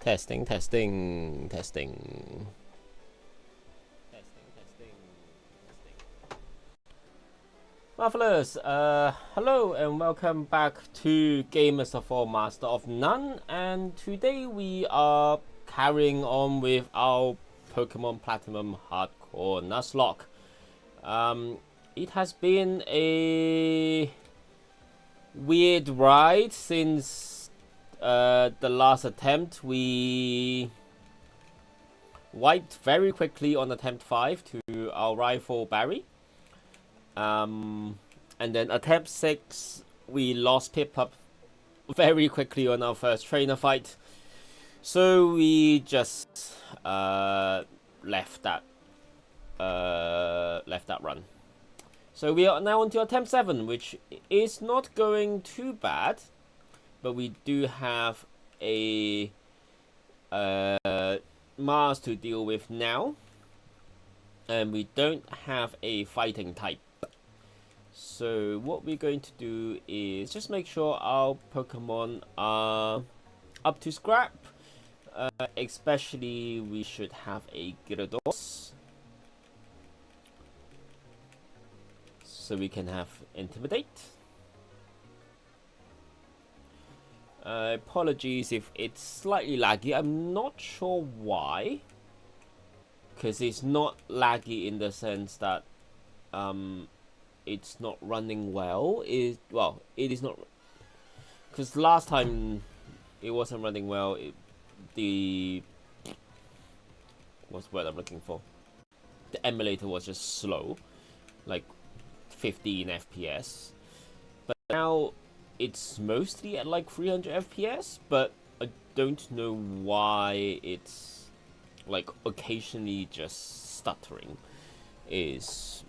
Testing, testing, testing. Marvelous. Hello and welcome back to Gamers of All, Master of None. And today we are carrying on with our Pokemon Platinum Hardcore Nuzlocke. It has been a weird ride since the last attempt. We wiped very quickly on attempt 5 to our rival Barry. And then attempt 6 we lost Piplup very quickly on our first trainer fight, so we just left that run. So we are now on to attempt 7, which is not going too bad, but we do have a Mars to deal with now, and we don't have a fighting type. So what we're going to do is just make sure our Pokemon are up to scrap. Especially we should have a Gyarados, so we can have Intimidate. Apologies if it's slightly laggy. I'm not sure why, because it's not laggy in the sense that it's not running well. It is not, because last time it wasn't running well. What's the word I'm looking for? The emulator was just slow, like 15 FPS. But now it's mostly at like 300 FPS. But I don't know why it's like occasionally just stuttering. Is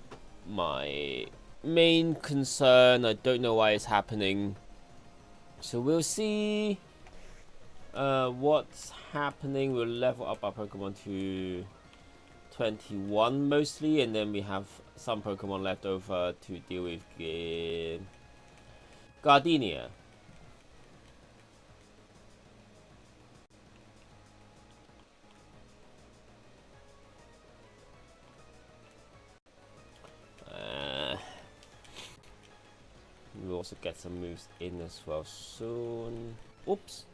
my main concern. I don't know why it's happening, so we'll see what's happening. We'll level up our Pokemon to 21 mostly, and then we have some Pokemon left over to deal with Gardenia. We'll also get some moves in as well soon. Oops.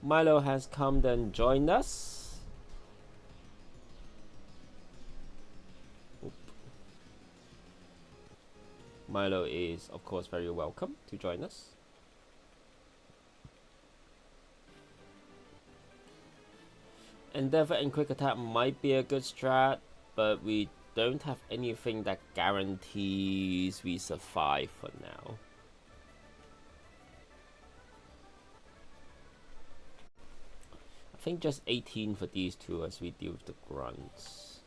Milo has come and joined us. Oop. Milo is, of course, very welcome to join us. Endeavor and Quick Attack might be a good strat, but we don't have anything that guarantees we survive for now. I think just 18 for these two as we deal with the grunts.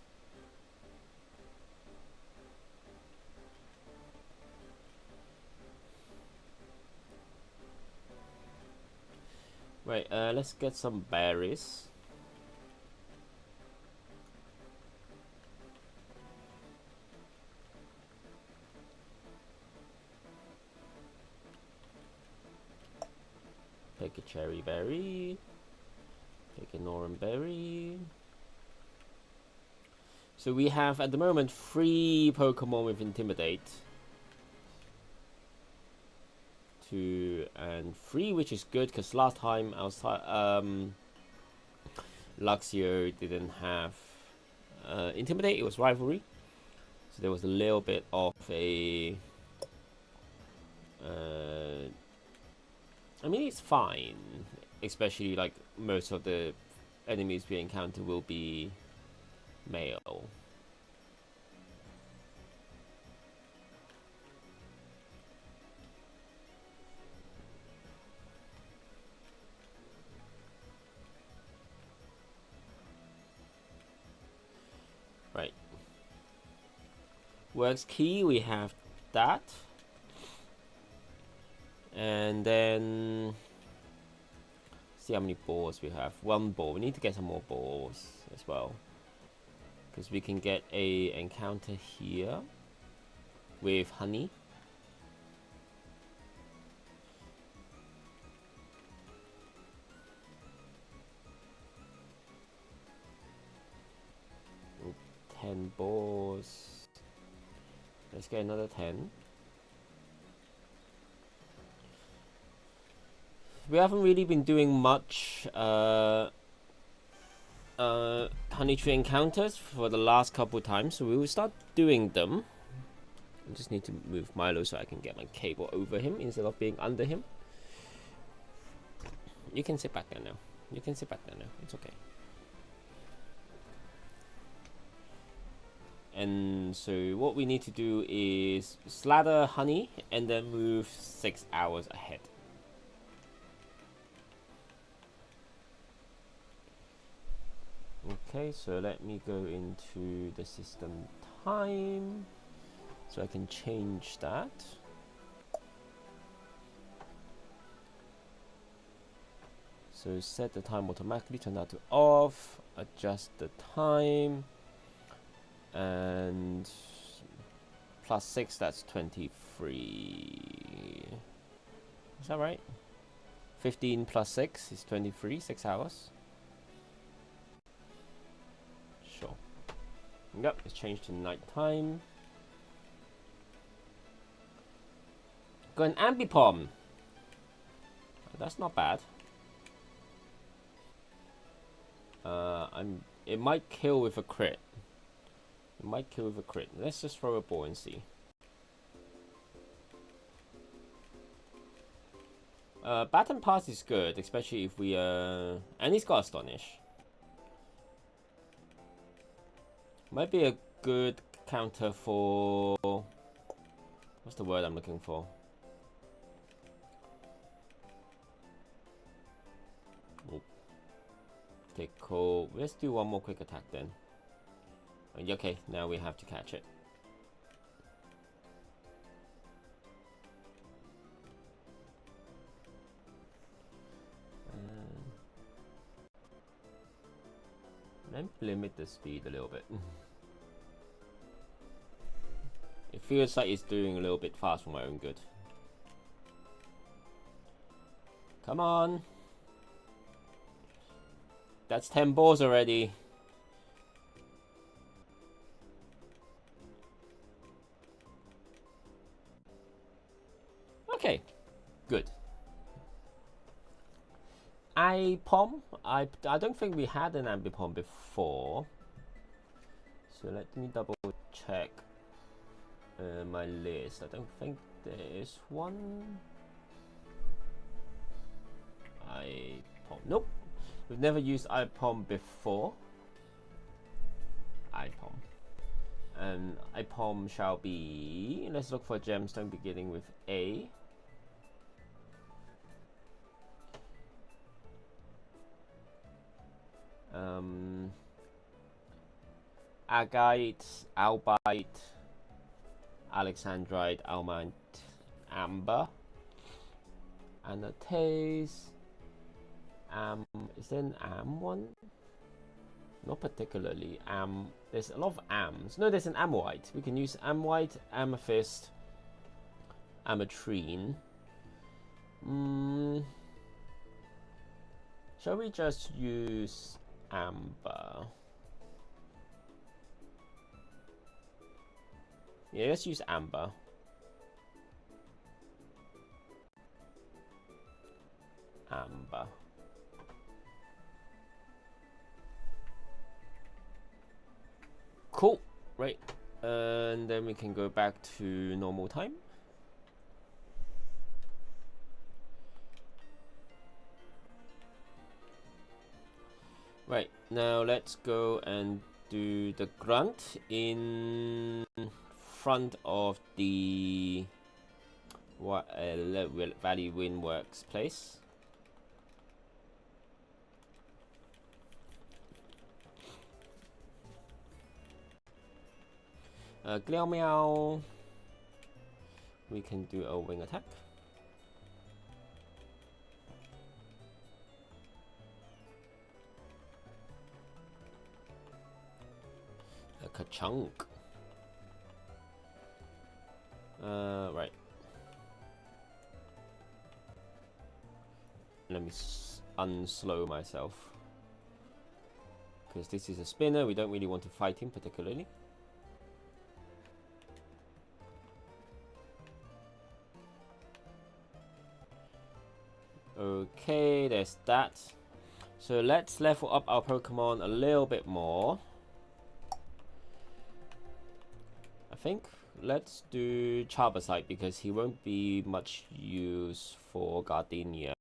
Right, let's get some berries. Take a cherry berry. Take an orange berry. So we have at the moment 3 Pokemon with Intimidate. 2 and 3, which is good because last time outside Luxio didn't have Intimidate. It was Rivalry, so there was a little bit of a I mean, it's fine, especially like most of the enemies we encounter will be male. Right. Works key, we have that. And then see how many balls we have. 1 ball. We need to get some more balls as well, because we can get a encounter here with Honey. hours. Let's get another 10. We haven't really been doing much honey tree encounters for the last couple times, so we will start doing them. I just need to move Milo so I can get my cable over him instead of being under him. You can sit back there now. You can sit back there now. It's okay. And so what we need to do is slather honey and then move 6 hours ahead. Okay, so let me go into the system time so I can change that. So set the time automatically, turn that to off, adjust the time, and plus 6, that's 23. Is that right? 15 plus 6 is 23, 6 hours. Sure. Yep, it's changed to night time. Got an Ambipom. That's not bad. It might kill with a crit. It might kill with a crit. Let's just throw a ball and see. Baton Pass is good, especially if we and he's got Astonish. Might be a good counter for, what's the word I'm looking for? Okay, cool. Let's do one more quick attack then. Okay, now we have to catch it. Let me limit the speed a little bit. It feels like it's doing a little bit fast for my own good. Come on. That's 10 balls already. Okay, good. Ambipom. I don't think we had an Ambipom before. So let me double check my list. I don't think there is one. Ambipom. Nope. We've never used Ambipom before. Ambipom. And Ambipom shall be. Let's look for a gemstone beginning with A. Agate, Albite, Alexandrite, Almite, Amber, Anatase. Is there an Am one? Not particularly. There's a lot of Ams. No, there's an Amwhite. We can use Amwhite, Amethyst, Ametrine. Shall we just use Amber? Yeah, let's use Amber. Amber. Cool. Right. And then we can go back to normal time. Right. Now let's go and do the grunt in front of the Valley Windworks place. Gliao Meow. We can do a wing attack. A Ka-chunk. Right. Let me unslow myself. Because this is a spinner, we don't really want to fight him particularly. Okay, there's that. So let's level up our Pokemon a little bit more. I think let's do Charbasite because he won't be much use for Gardenia.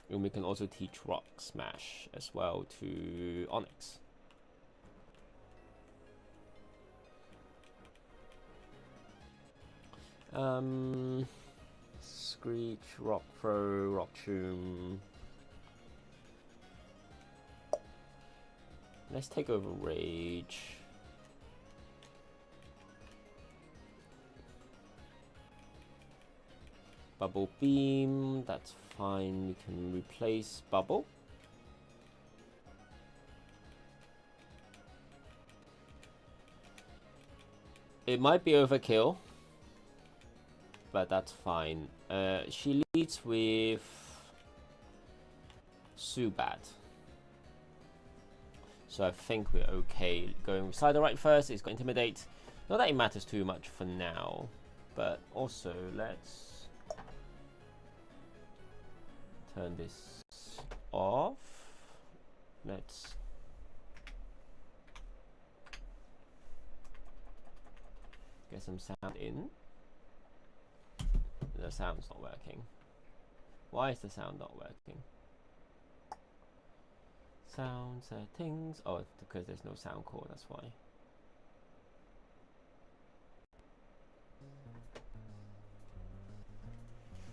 And we can also teach Rock Smash as well to Onyx. Screech, Rock Throw, Rock Tomb. Let's take over Rage. Bubble Beam, that's fine. We can replace Bubble. It might be overkill, but that's fine. She leads with Zubat. So I think we're okay. Going with Siderite first, it's got Intimidate. Not that it matters too much for now, but also let's turn this off. Let's get some sound in. The sound's not working. Why is the sound not working? Sound settings. Oh, because there's no sound core, that's why.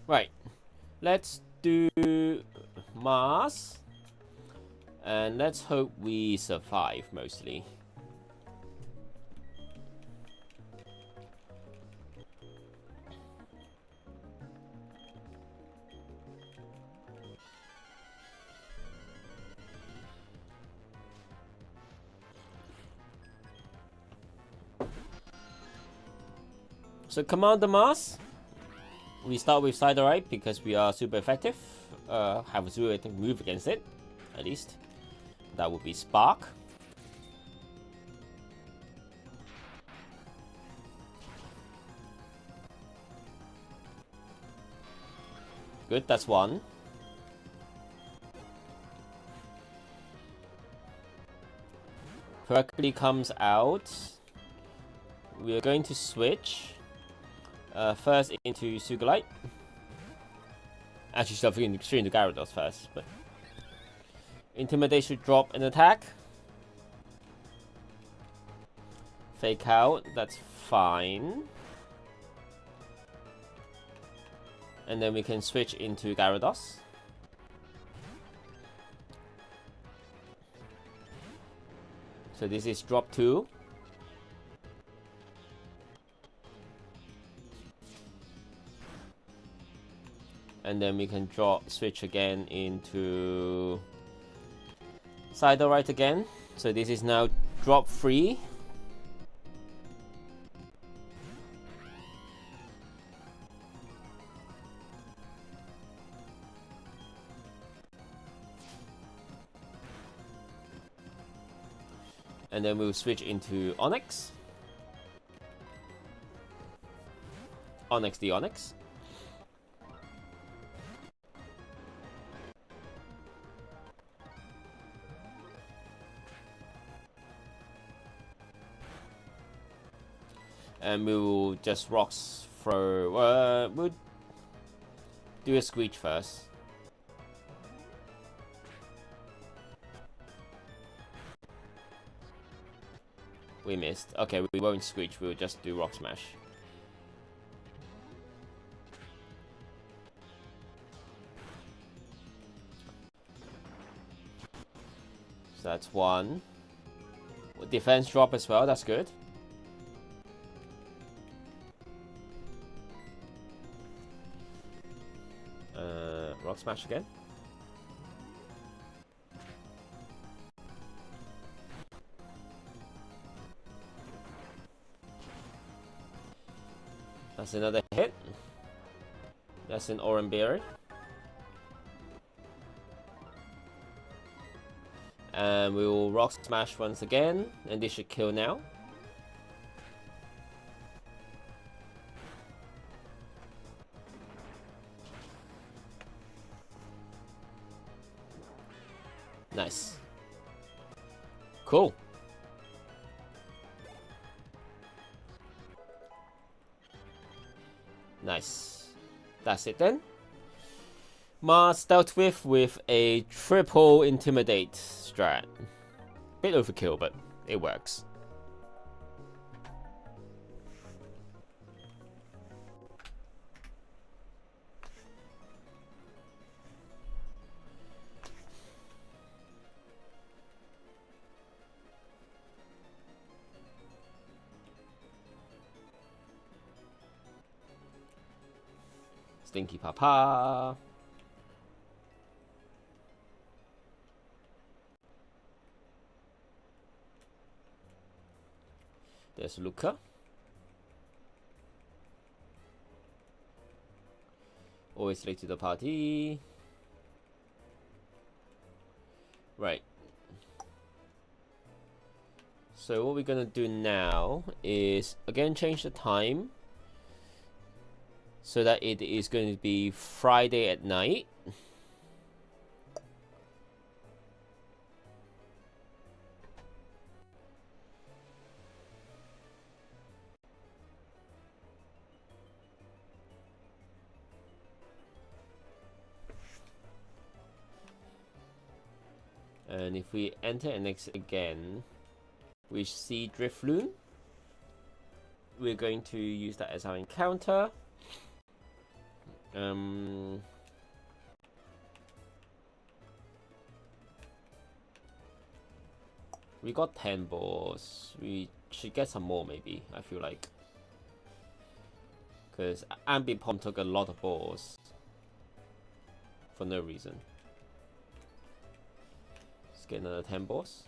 Right. Let's do Mars. And let's hope we survive mostly. So Commander Mars, we start with Siderite because we are super effective. Have a super effective move against it, at least. That would be Spark. Good, that's one. Correctly comes out. We are going to switch. First into Sugalite. Actually, straight into Gyarados first, but Intimidate should drop an attack. Fake out, that's fine. And then we can switch into Gyarados. So this is drop 2. And then we can switch again into Siderite again. So this is now drop 3. And then we'll switch into Onyx. Onyx the Onyx. And we will just rocks throw. We'll do a Screech first. We missed. Okay, we won't Screech. We'll just do Rock Smash. So that's one. Defense drop as well. That's good. Rock Smash again. That's another hit. That's an Oranberry. And we will Rock Smash once again, and this should kill now. Nice. Cool. Nice. That's it then. Mars dealt with a triple intimidate strat. Bit overkill, but it works. Stinky Papa. There's Luca. Always late to the party. Right. So what we're gonna do now is again change the time so that it is going to be Friday at night. And if we enter and exit again, we see Drifloon. We're going to use that as our encounter. We got 10 balls. We should get some more maybe, I feel like. Because Ambipom took a lot of balls. For no reason. Let's get another 10 balls.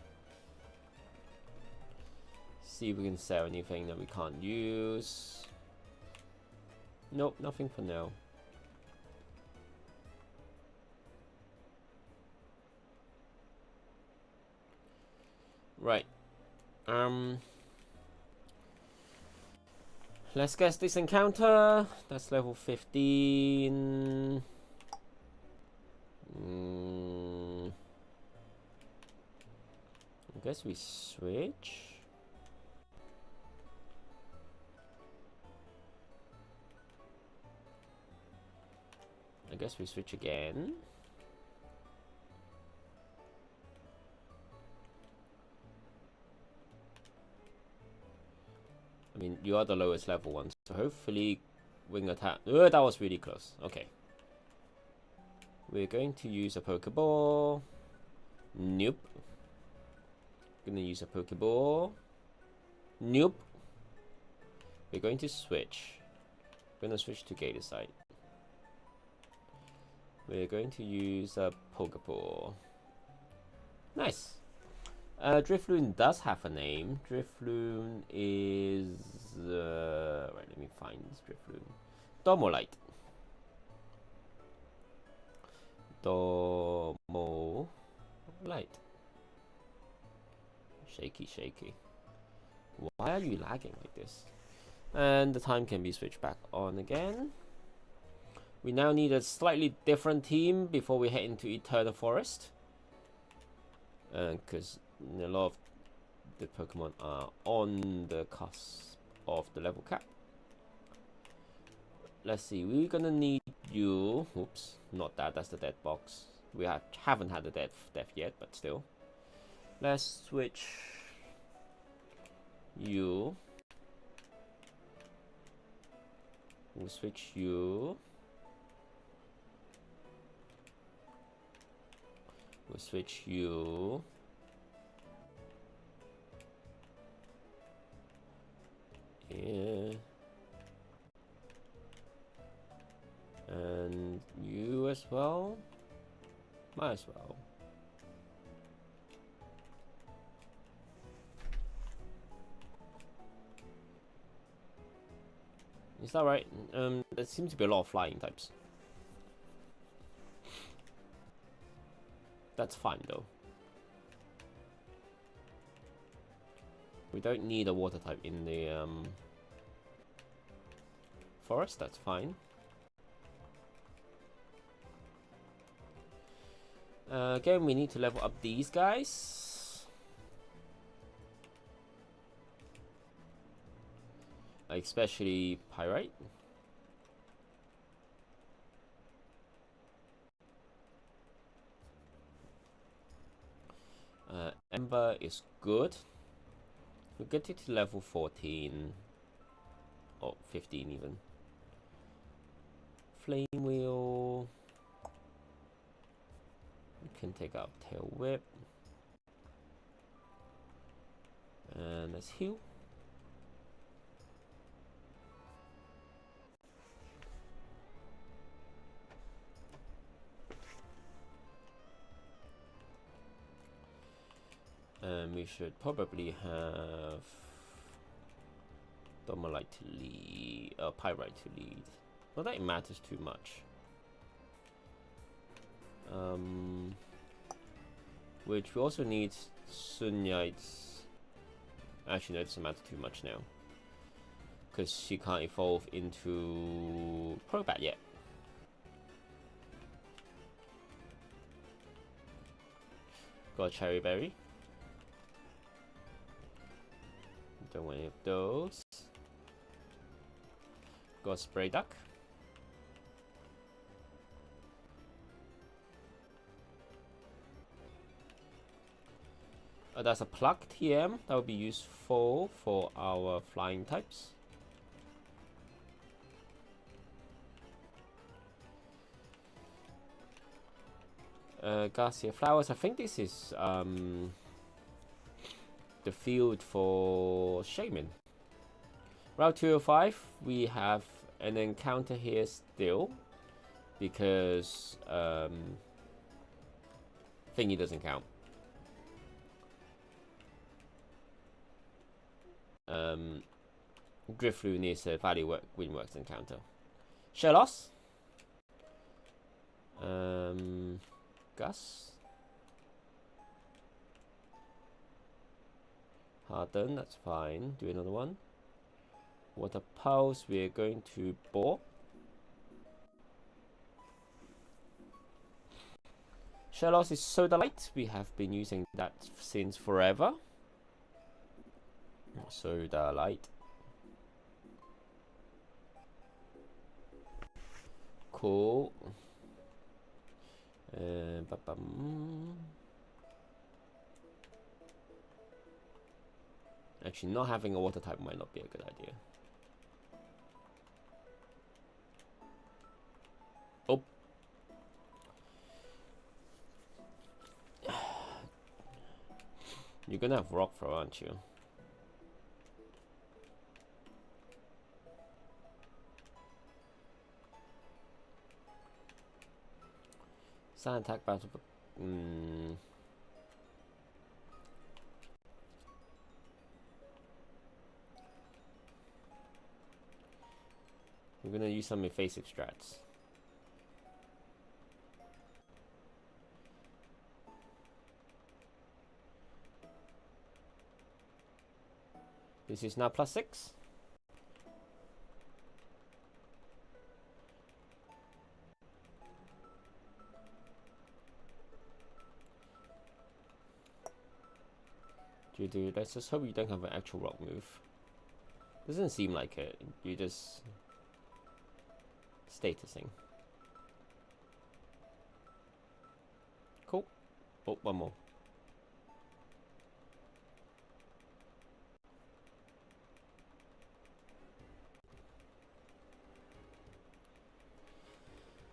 See if we can sell anything that we can't use. Nope, nothing for now. Right. Let's guess this encounter. That's level 15. I guess we switch. I guess we switch again. I mean, you are the lowest level one, so hopefully wing attack. Oh, that was really close. Okay. We're going to use a Pokeball. Nope. Gonna use a Pokeball. Nope. We're going to switch. Gonna switch to Gator side. We're going to use a Pokeball. Nice. Drifloon does have a name. Drifloon is... right, let me find this Drifloon. Domolite. Domolite. Shaky, shaky. Why are you lagging like this? And the time can be switched back on again. We now need a slightly different team before we head into Eternal Forest. Because a lot of the Pokemon are on the cusp of the level cap. Let's see, we're gonna need you. Oops, not that, that's the dead box. We haven't had the death yet, but still. Let's switch you. We'll switch you. We'll switch you. Yeah. And you as well. Might as well. Is that right? There seems to be a lot of flying types. That's fine though. We don't need a water type in the forest, that's fine. Again, we need to level up these guys. Especially Pyrite. Ember is good. We'll get it to level 14. Or 15 even. Flame Wheel. We can take out Tail Whip. And let's heal. And we should probably have Domalite to lead, Pyrite to lead. Not that it matters too much. Which we also need Sunyites. Actually, no, it doesn't matter too much now, because she can't evolve into Crobat yet. Got a Cherry Berry. Don't want any of those. Got a Spray Duck. That's a Pluck TM that will be useful for our flying types. Garcia Flowers. I think this is the field for Shaman. Route 205, we have an encounter here still, because thingy doesn't count. Drifloon is a Valley Windworks encounter. Shellos. Gus. Harden, that's fine. Do another one. Water Pulse, we're going to Bore. Shellos is Soda Light. We have been using that since forever. Soda Light. Cool. Actually, not having a water type might not be a good idea. Oh. You're gonna have Rock Throw, aren't you? Sand attack battle. We're gonna use some evasive strats. This is now +6. Let's just hope you don't have an actual rock move. Doesn't seem like it. You just statusing. Cool. Oh, one more.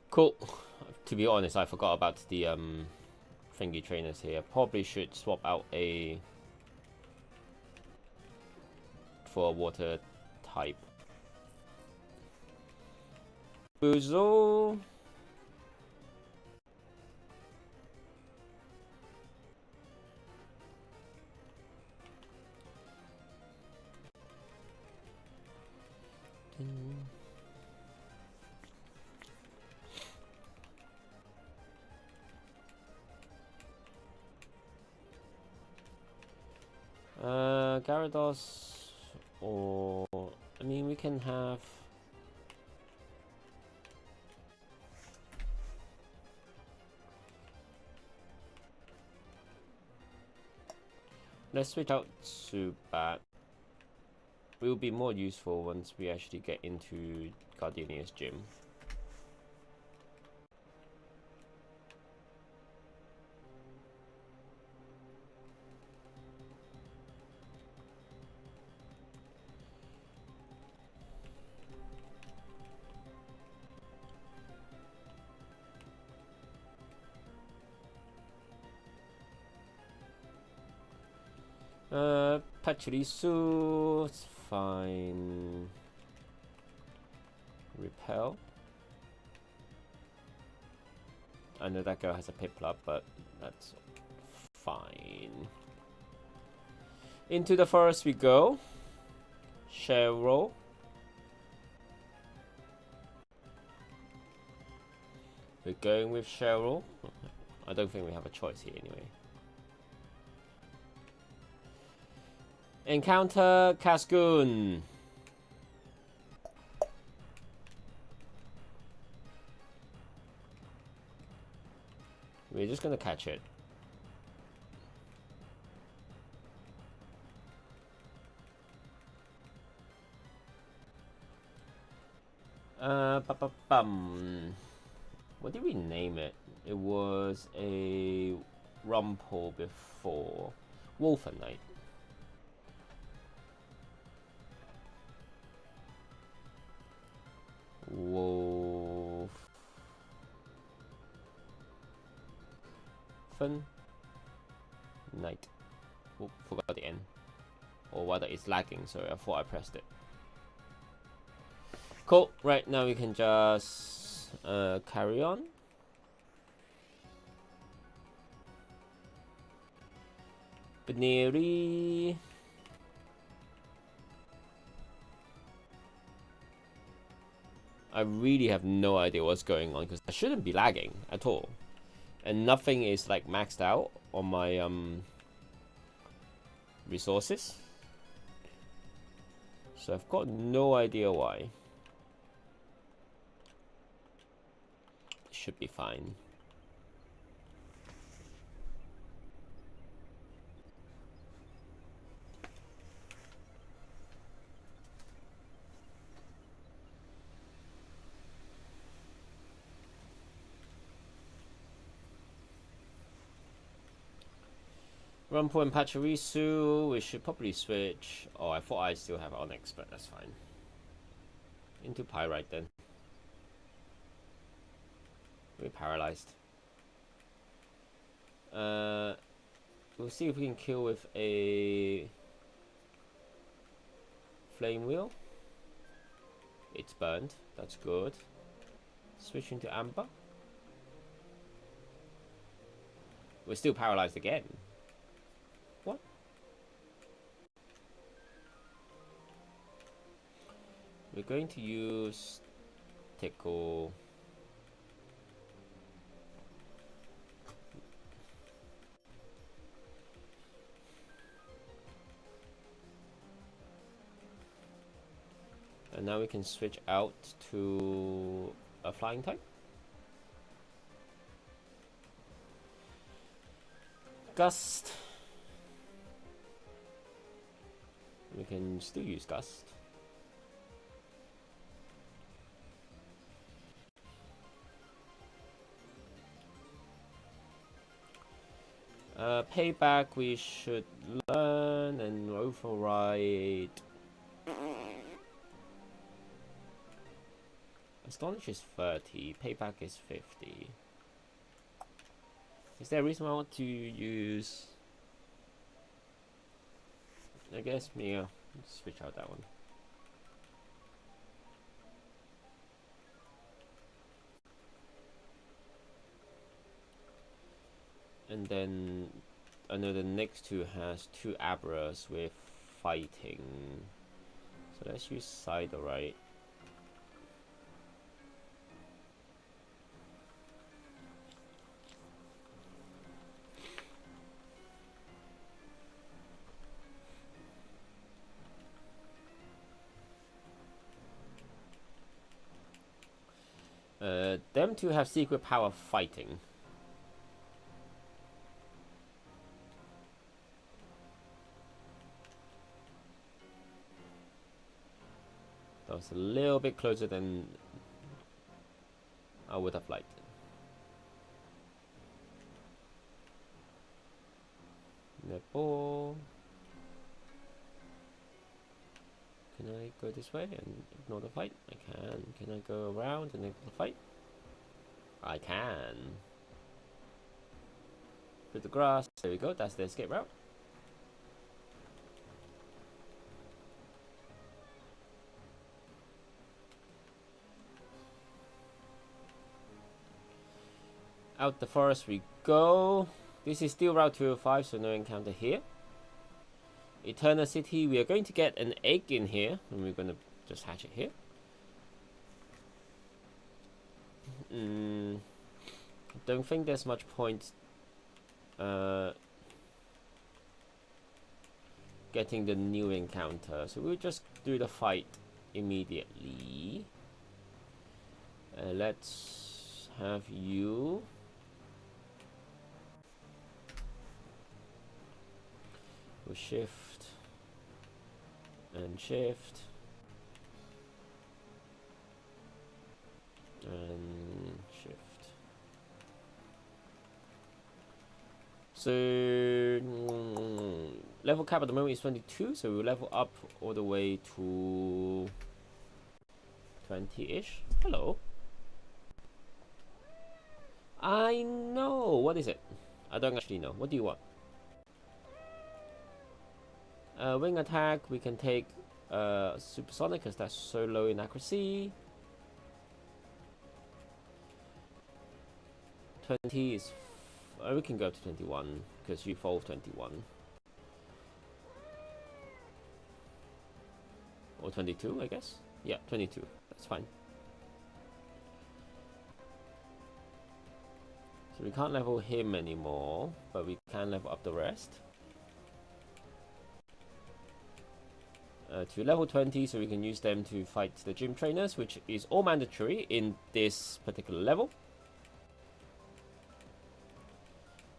Cool. To be honest, I forgot about the thingy trainers here. Probably should swap out for a water type. Boozle. Gyarados, or I mean, we can have. Let's switch out Zubat. It will be more useful once we actually get into Gardenia's gym. Pachirisu, it's fine. Repel. I know that girl has a Piplup, but that's fine. Into the forest we go. Cheryl. We're going with Cheryl. I don't think we have a choice here anyway. Encounter Cascoon. We're just gonna catch it. What did we name it? It was a Rumpel before. Wolfenite. Wolf. Night. Oh, forgot the N. Or whether it's lagging, so I thought I pressed it. Cool. Right now we can just carry on. Baneri. I really have no idea what's going on because I shouldn't be lagging at all, and nothing is like maxed out on my resources, so I've got no idea why. It should be fine. Rumpel and Pachirisu, we should probably switch. Oh, I thought I still have Onyx, but that's fine. Into Pyrite then. We're paralyzed. We'll see if we can kill with a Flame Wheel. It's burned, that's good. Switch into Amber. We're still paralyzed again. What? We're going to use Tickle. And now we can switch out to a flying type. Gust. We can still use Gust. Payback we should learn and override. Astonish is 30, payback is 50. Is there a reason why I want to use? I guess Mia. Switch out that one. And then I know the next two has two Abras with fighting. So let's use Siderite. Them two have secret power fighting. That was a little bit closer than I would have liked. Netball. Can I go this way and ignore the fight? I can. Can I go around and ignore the fight? I can. Through the grass. There we go. That's the escape route. Out the forest we go. This is still Route 205, so no encounter here. Eternal City, we are going to get an egg in here, and we're going to just hatch it here. Don't think there's much point getting the new encounter, so we'll just do the fight immediately. Let's have you. We'll shift and shift and shift. So level cap at the moment is 22, so we'll level up all the way to 20-ish. Hello. I know. What is it? I don't actually know. What do you want? Wing attack, we can take supersonic because that's so low in accuracy. 20 is we can go up to 21 because you evolve 21 or 22, I guess. Yeah, 22. That's fine. So we can't level him anymore, but we can level up the rest. To level 20, so we can use them to fight the gym trainers, which is all mandatory in this particular level.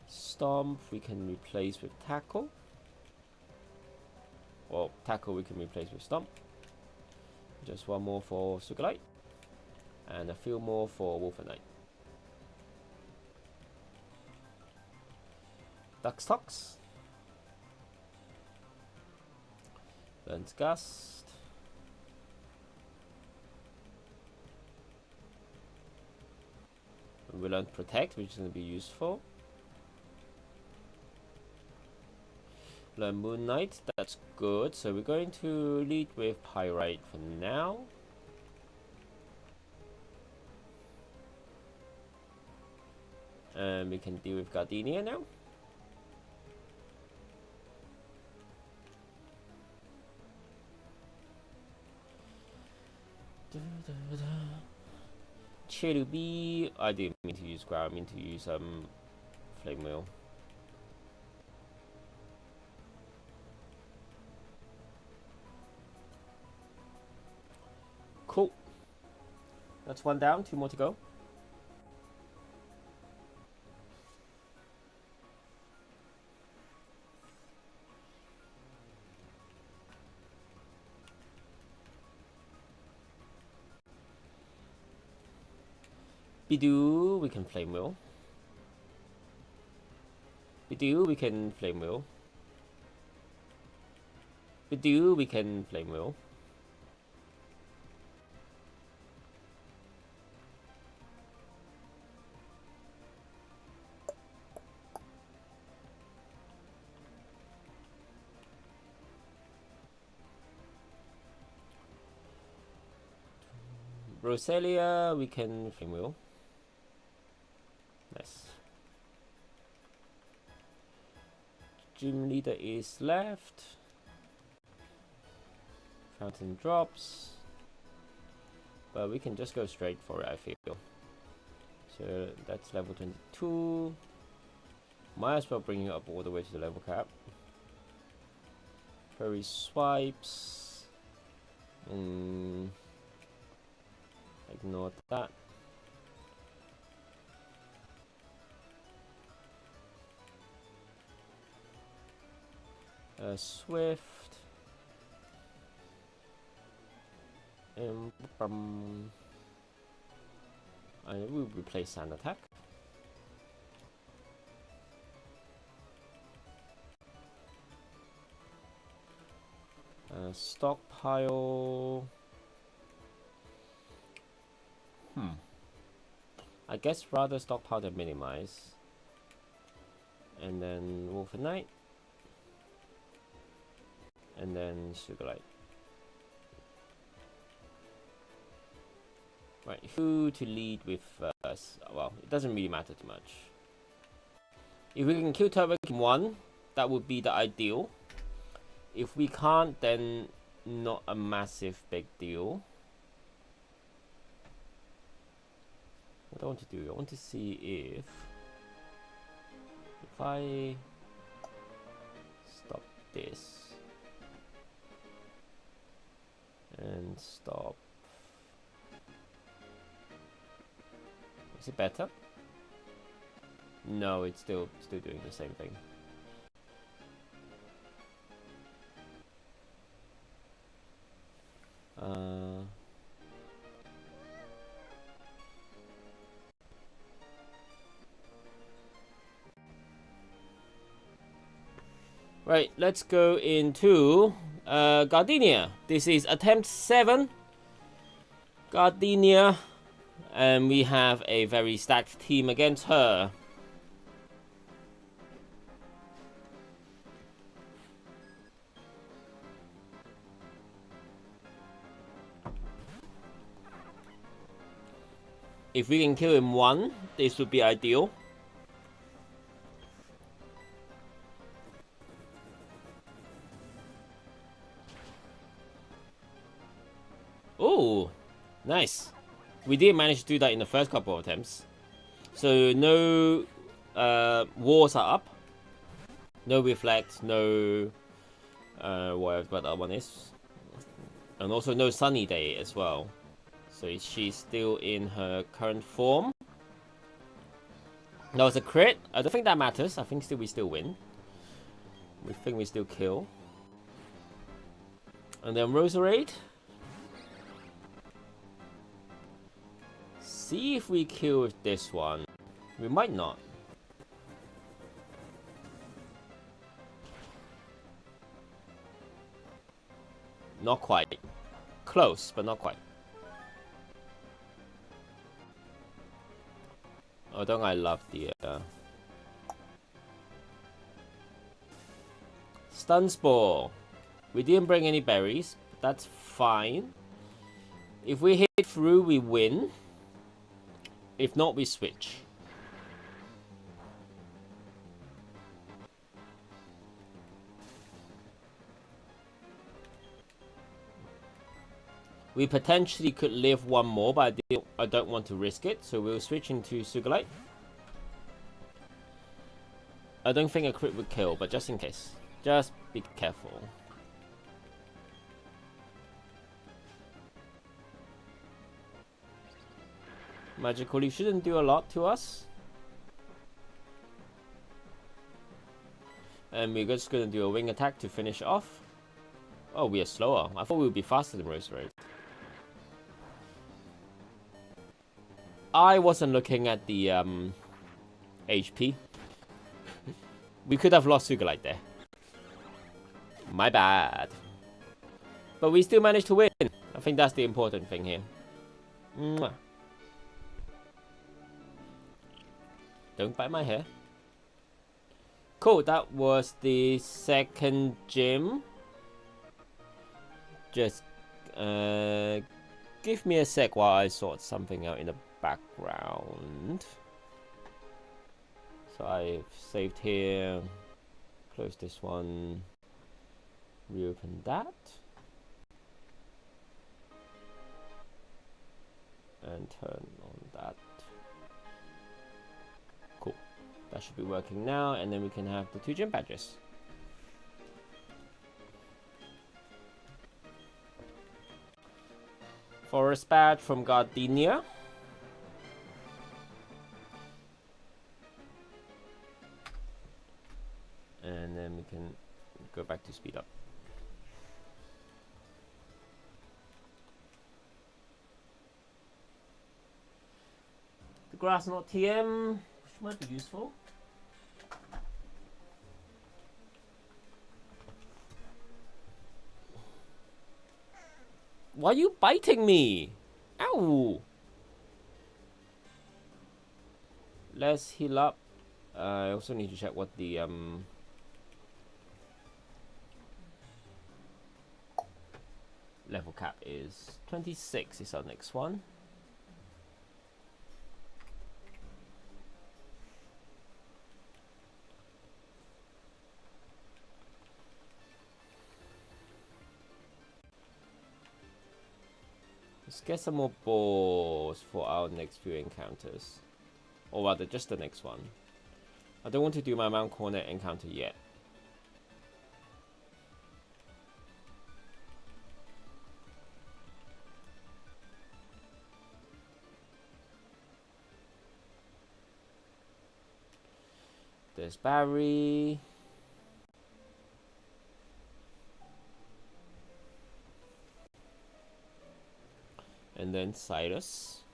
Stomp we can replace with tackle, or tackle we can replace with stomp. Just one more for Sugalite, and a few more for Wolfenite. Duxtox. Lens Gust. And we learn Protect, which is going to be useful. Learn Moon Knight, that's good. So we're going to lead with Pyrite for now. And we can deal with Gardenia now. Cherubi, I didn't mean to use ground, I mean to use Flame Wheel. Cool. That's one down, two more to go. Bidoo, we can Flame Wheel. Bidoo, we can Flame Wheel. Bidoo, we can Flame Wheel. Roselia, we can Flame Wheel. Nice. Gym leader is left. Fountain drops. But we can just go straight for it, I feel. So that's level 22. Might as well bring it up all the way to the level cap. Furry swipes. Ignore that. Swift. I will replace sand attack. Stockpile. I guess rather stockpile than minimize. And then Wolf at Night. And then Sugarlight. Right, who to lead with first? Well, it doesn't really matter too much. If we can kill Turbo in one, that would be the ideal. If we can't, then not a massive big deal. What I want to do, I want to see if I stop this and stop. Is it better? No, it's still doing the same thing. Right, let's go into Gardenia. This is attempt 7. Gardenia. And we have a very stacked team against her. If we can kill him one, this would be ideal. Oh, nice. We did manage to do that in the first couple of attempts. So no walls are up. No reflect, no whatever that one is. And also no sunny day as well. So she's still in her current form. That was a crit. I don't think that matters. I think we still win. We think we still kill. And then Roserade. See if we kill this one. We might not. Not quite. Close, but not quite. Oh, don't I love the Stun Spore. We didn't bring any berries, but that's fine. If we hit through, we win. If not, we switch. We potentially could live one more, but I don't want to risk it, so we'll switch into Sugarlight. I don't think a crit would kill, but just in case. Just be careful. Magical Leaf shouldn't do a lot to us. And we're just going to do a wing attack to finish off. Oh, we are slower. I thought we would be faster than Roserade. I wasn't looking at the HP. We could have lost Sugarlight there. My bad. But we still managed to win. I think that's the important thing here. Mwah. Don't bite my hair. Cool, that was the second gym. Just give me a sec while I sort something out in the background. So I've saved here. Close this one. Reopen that. And turn on that. Cool. That should be working now, and then we can have the 2 gym badges. Forest badge from Gardenia. And then we can go back to speed up. grass, not TM, which might be useful. Why are you biting me? Ow! Let's heal up. I also need to check what the level cap is. 26 is our next one. Let's get some more balls for our next few encounters. Or rather, just the next one. I don't want to do my Mount Cornet encounter yet. There's Barry. And then Cyrus.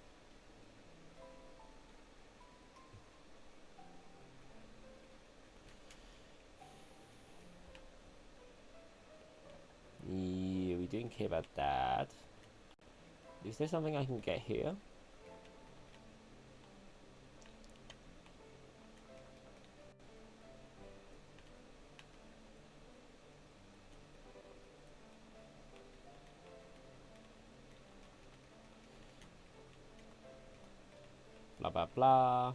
Yeah, we didn't care about that. Is there something I can get here? Blah blah blah.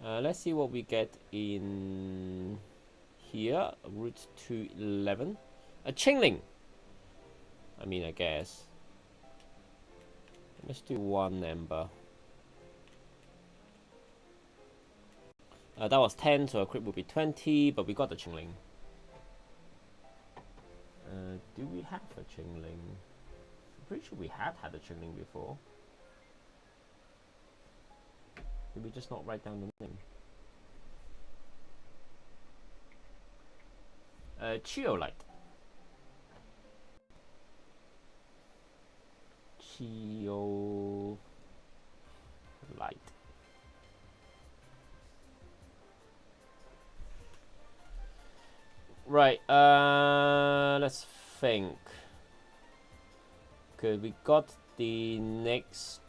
Let's see what we get in here. Route to 11. A Chingling! I mean, I guess. Let's do 1 Ember. That was 10, so a crit would be 20, but we got the Chingling. Do we have a Chingling? I'm pretty sure we had a Chingling before. Did we just not write down the name? Cheolite. Cheolite. Right, let's think. Okay, we got the next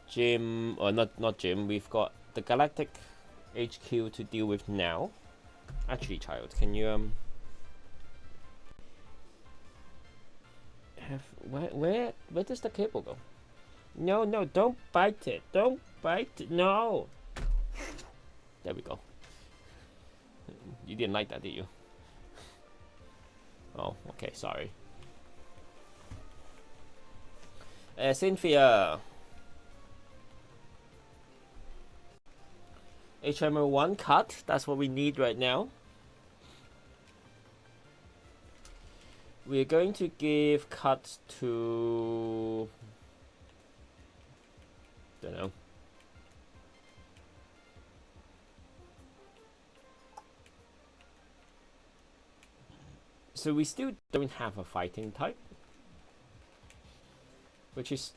gym, or not gym, we've got the Galactic HQ to deal with now. Actually, child, can you have where does the cable go? No, don't bite it. Don't bite it. No. There we go. You didn't like that, did you? Oh, okay, sorry. Cynthia. HMO1 cut, that's what we need right now. We're going to give cut to... don't know. So we still don't have a fighting type, which is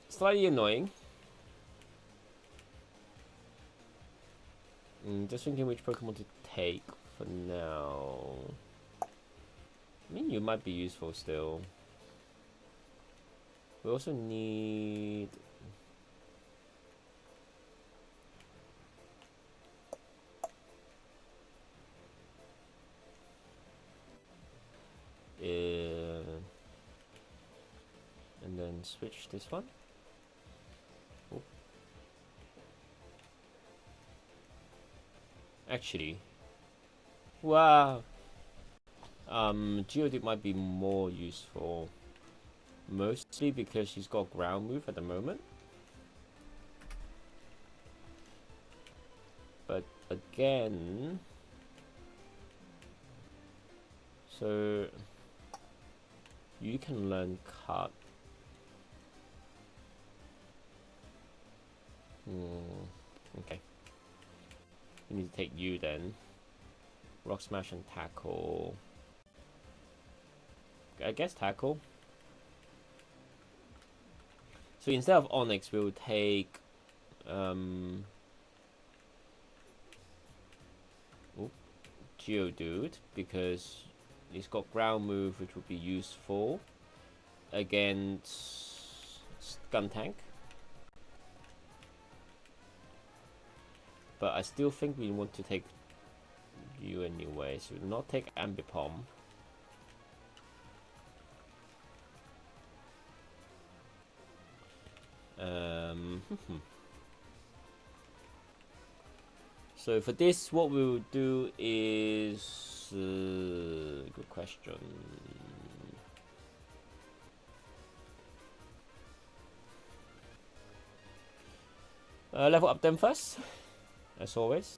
slightly annoying. Just thinking which Pokemon to take for now. I mean, you might be useful still. We also need... and then switch this one. Oh. Actually, wow. Geodude might be more useful, mostly because she's got ground move at the moment. But again, so you can learn cut. Okay. We need to take you then. Rock Smash and Tackle. I guess Tackle. So instead of Onyx, we'll take Geodude, because he's got ground move, which would be useful against Skuntank. But I still think we want to take you anyway, so we'll not take Ambipom. So for this, what we'll do is good question. Level up them first, as always.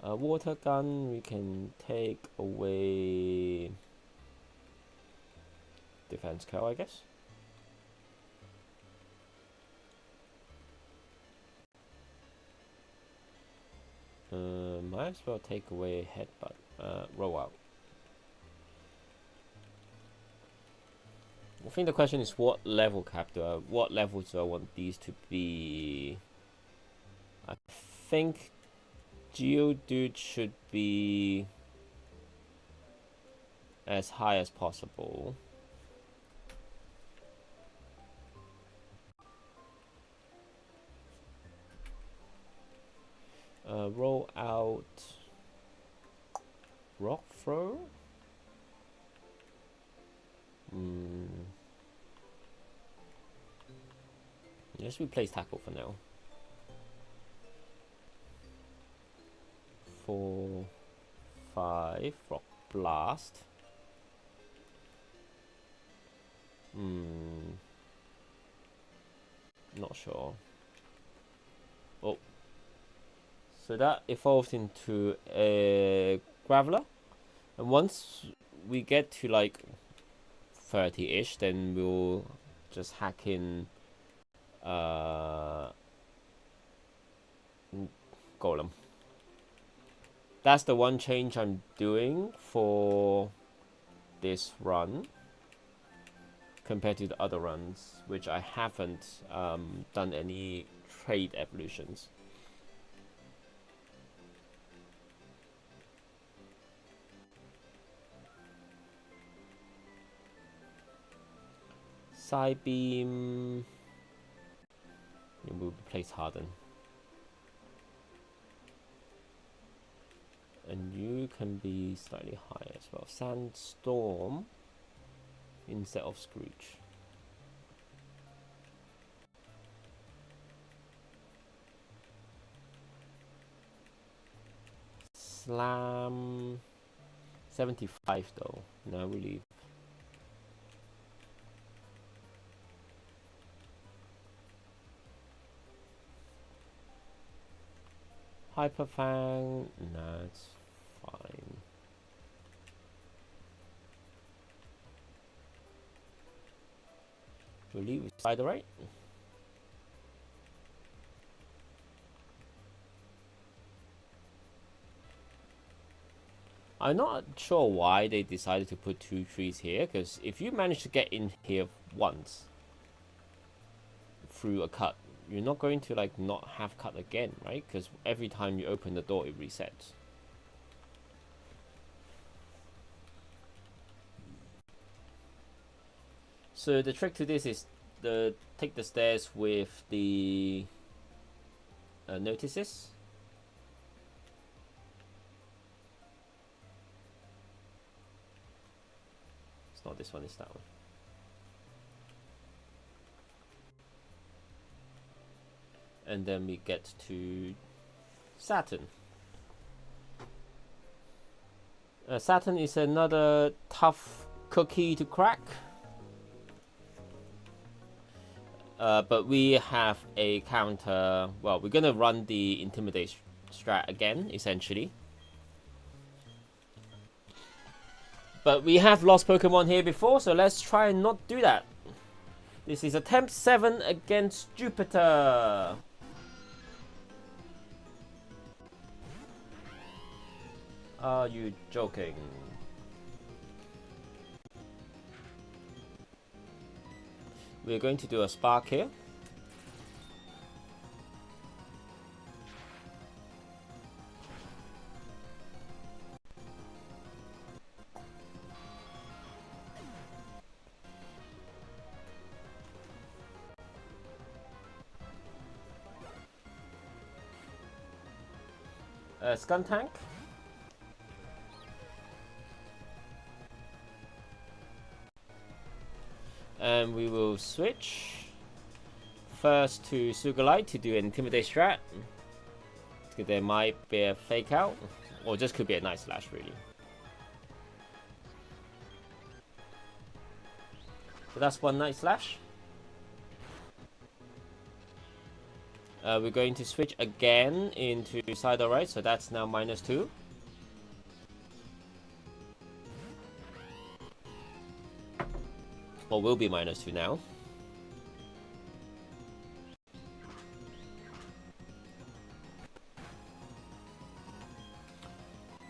Water gun, we can take away defense curl, I guess. Might as well take away headbutt, roll out. I think the question is what level cap what levels do I want these to be? I think Geodude should be as high as possible. Roll out Rock Throw. Let's replace Tackle for now. 4, 5, Rock Blast. Not sure. Oh. So that evolved into a Graveler. And once we get to like 30-ish, then we'll just hack in Golem. That's the one change I'm doing for this run compared to the other runs, which I haven't done any trade evolutions. Side beam. We'll replace Harden. And you can be slightly higher as well. Sandstorm instead of Screech. Slam 75 though. No, we leave. Hyper Fang, no, it's fine. We'll leave it Spider, right? I'm not sure why they decided to put 2 trees here, because if you manage to get in here once through a cut, you're not going to like not have cut again, right? Because every time you open the door, it resets. So the trick to this is take the stairs with the notices. It's not this one, it's that one. And then we get to Saturn. Saturn is another tough cookie to crack. But we have a counter. Well, we're gonna run the Intimidate strat again, essentially. But we have lost Pokemon here before, so let's try and not do that. This is attempt 7 against Jupiter. Are you joking? We're going to do a spark here. Skuntank. And we will switch first to Sugalite to do an Intimidate strat. There might be a fake out, or just could be a nice slash really. So that's one nice slash. We're going to switch again into side or right, so that's now -2. Or will be -2 now.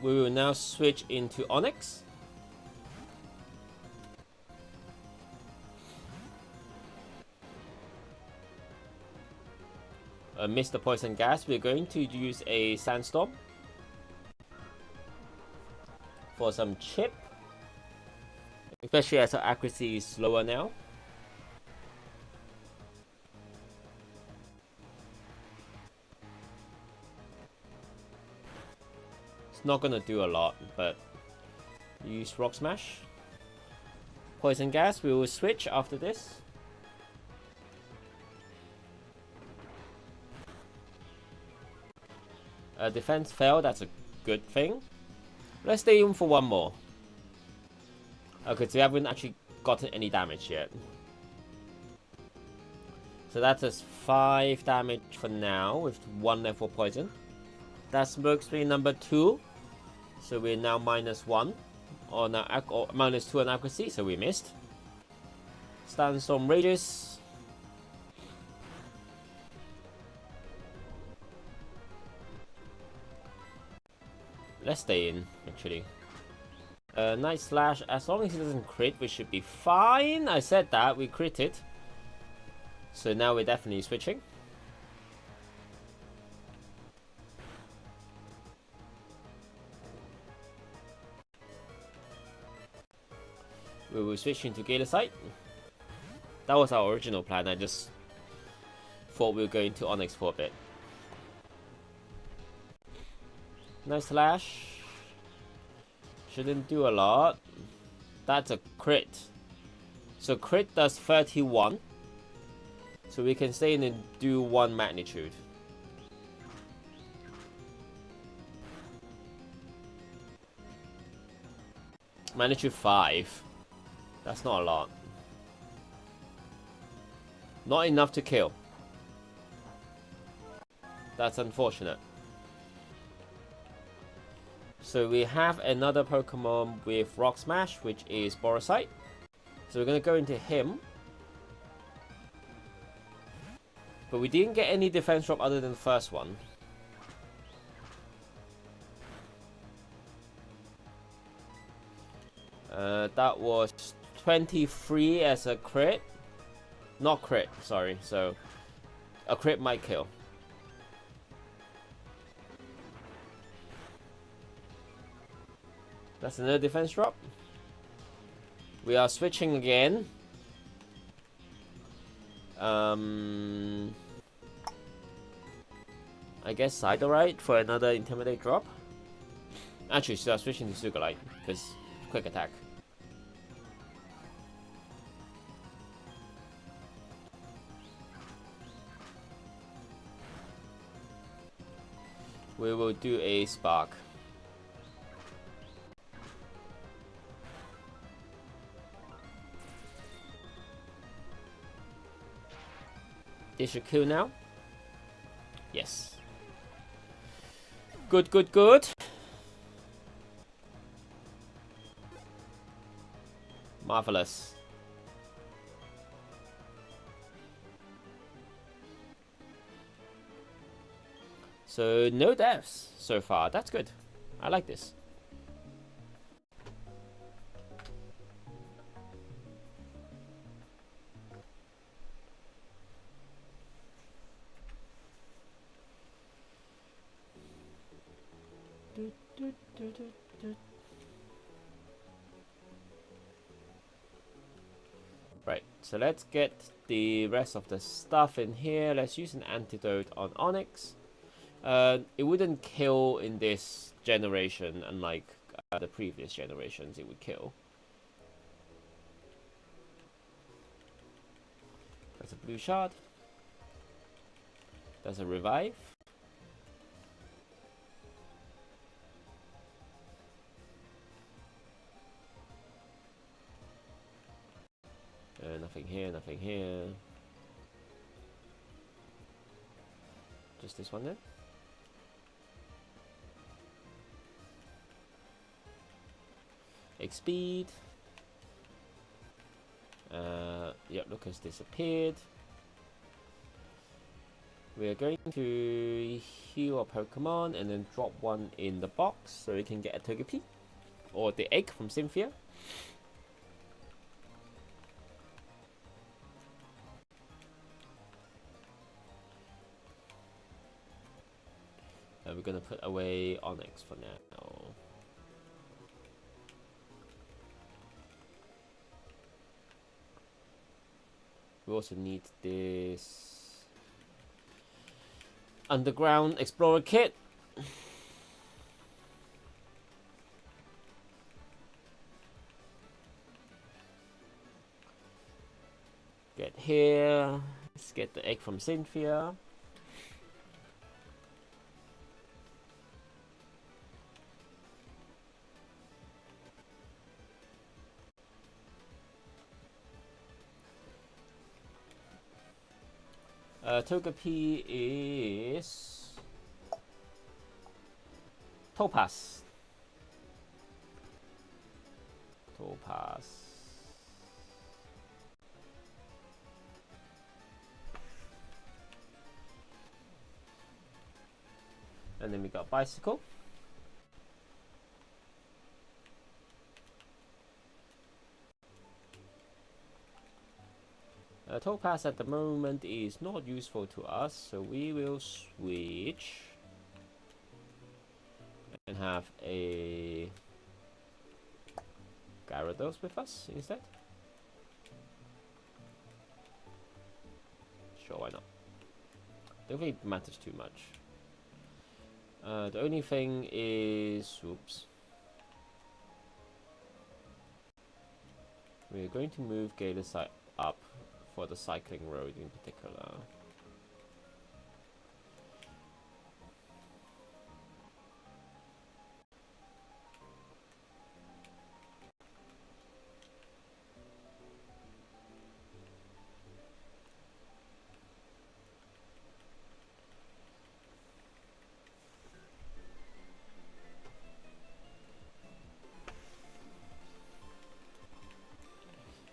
We will now switch into Onyx. Miss the poison gas. We're going to use a sandstorm for some chip, especially as our accuracy is slower now. It's not gonna do a lot, but use Rock Smash. Poison gas. We will switch after this. Defense failed, that's a good thing. Let's stay in for one more. Okay, so we haven't actually gotten any damage yet. So that is 5 damage for now with 1 level poison. That's Smoke Screen number 2. So we're now -1 on our or -2 on accuracy, so we missed. Sandstorm Rages. Let's stay in, actually. Nice slash. As long as he doesn't crit, we should be fine. I said that. We critted. So now we're definitely switching. We will switch into Galasite. That was our original plan. I just thought we were going to Onyx for a bit. Nice slash. Shouldn't do a lot. That's a crit. So crit does 31. So we can stay in and do 1 magnitude. Magnitude 5. That's not a lot. Not enough to kill. That's unfortunate. So we have another Pokemon with Rock Smash, which is Borosite. So we're going to go into him. But we didn't get any defense drop other than the first one. That was 23 as a crit. Not crit, sorry. So a crit might kill. That's another defense drop. We are switching again. I guess side right for another Intimidate drop. Actually, so I'm switching to Sugalite because quick attack. We will do a Spark. This should kill now. Yes. Good, good, good. Marvelous. So no deaths so far. That's good. I like this. Right, so let's get the rest of the stuff in here. Let's use an antidote on Onyx. It wouldn't kill in this generation, unlike the previous generations it would kill. That's a blue shard. That's a revive. Nothing here, nothing here. Just this one then. Speed. Yep, Lucas disappeared. We're going to heal our Pokemon and then drop one in the box so we can get a Togepi or the egg from Cynthia. We're gonna put away Onyx for now. We also need this underground explorer kit. Get here. Let's get the egg from Cynthia. Togepi is Topaz. And then we got Bicycle. Topaz at the moment is not useful to us, so we will switch and have a Gyarados with us instead. Sure, why not? Don't think it matters too much. The only thing is, oops, we're going to move Gator's up for the cycling road in particular.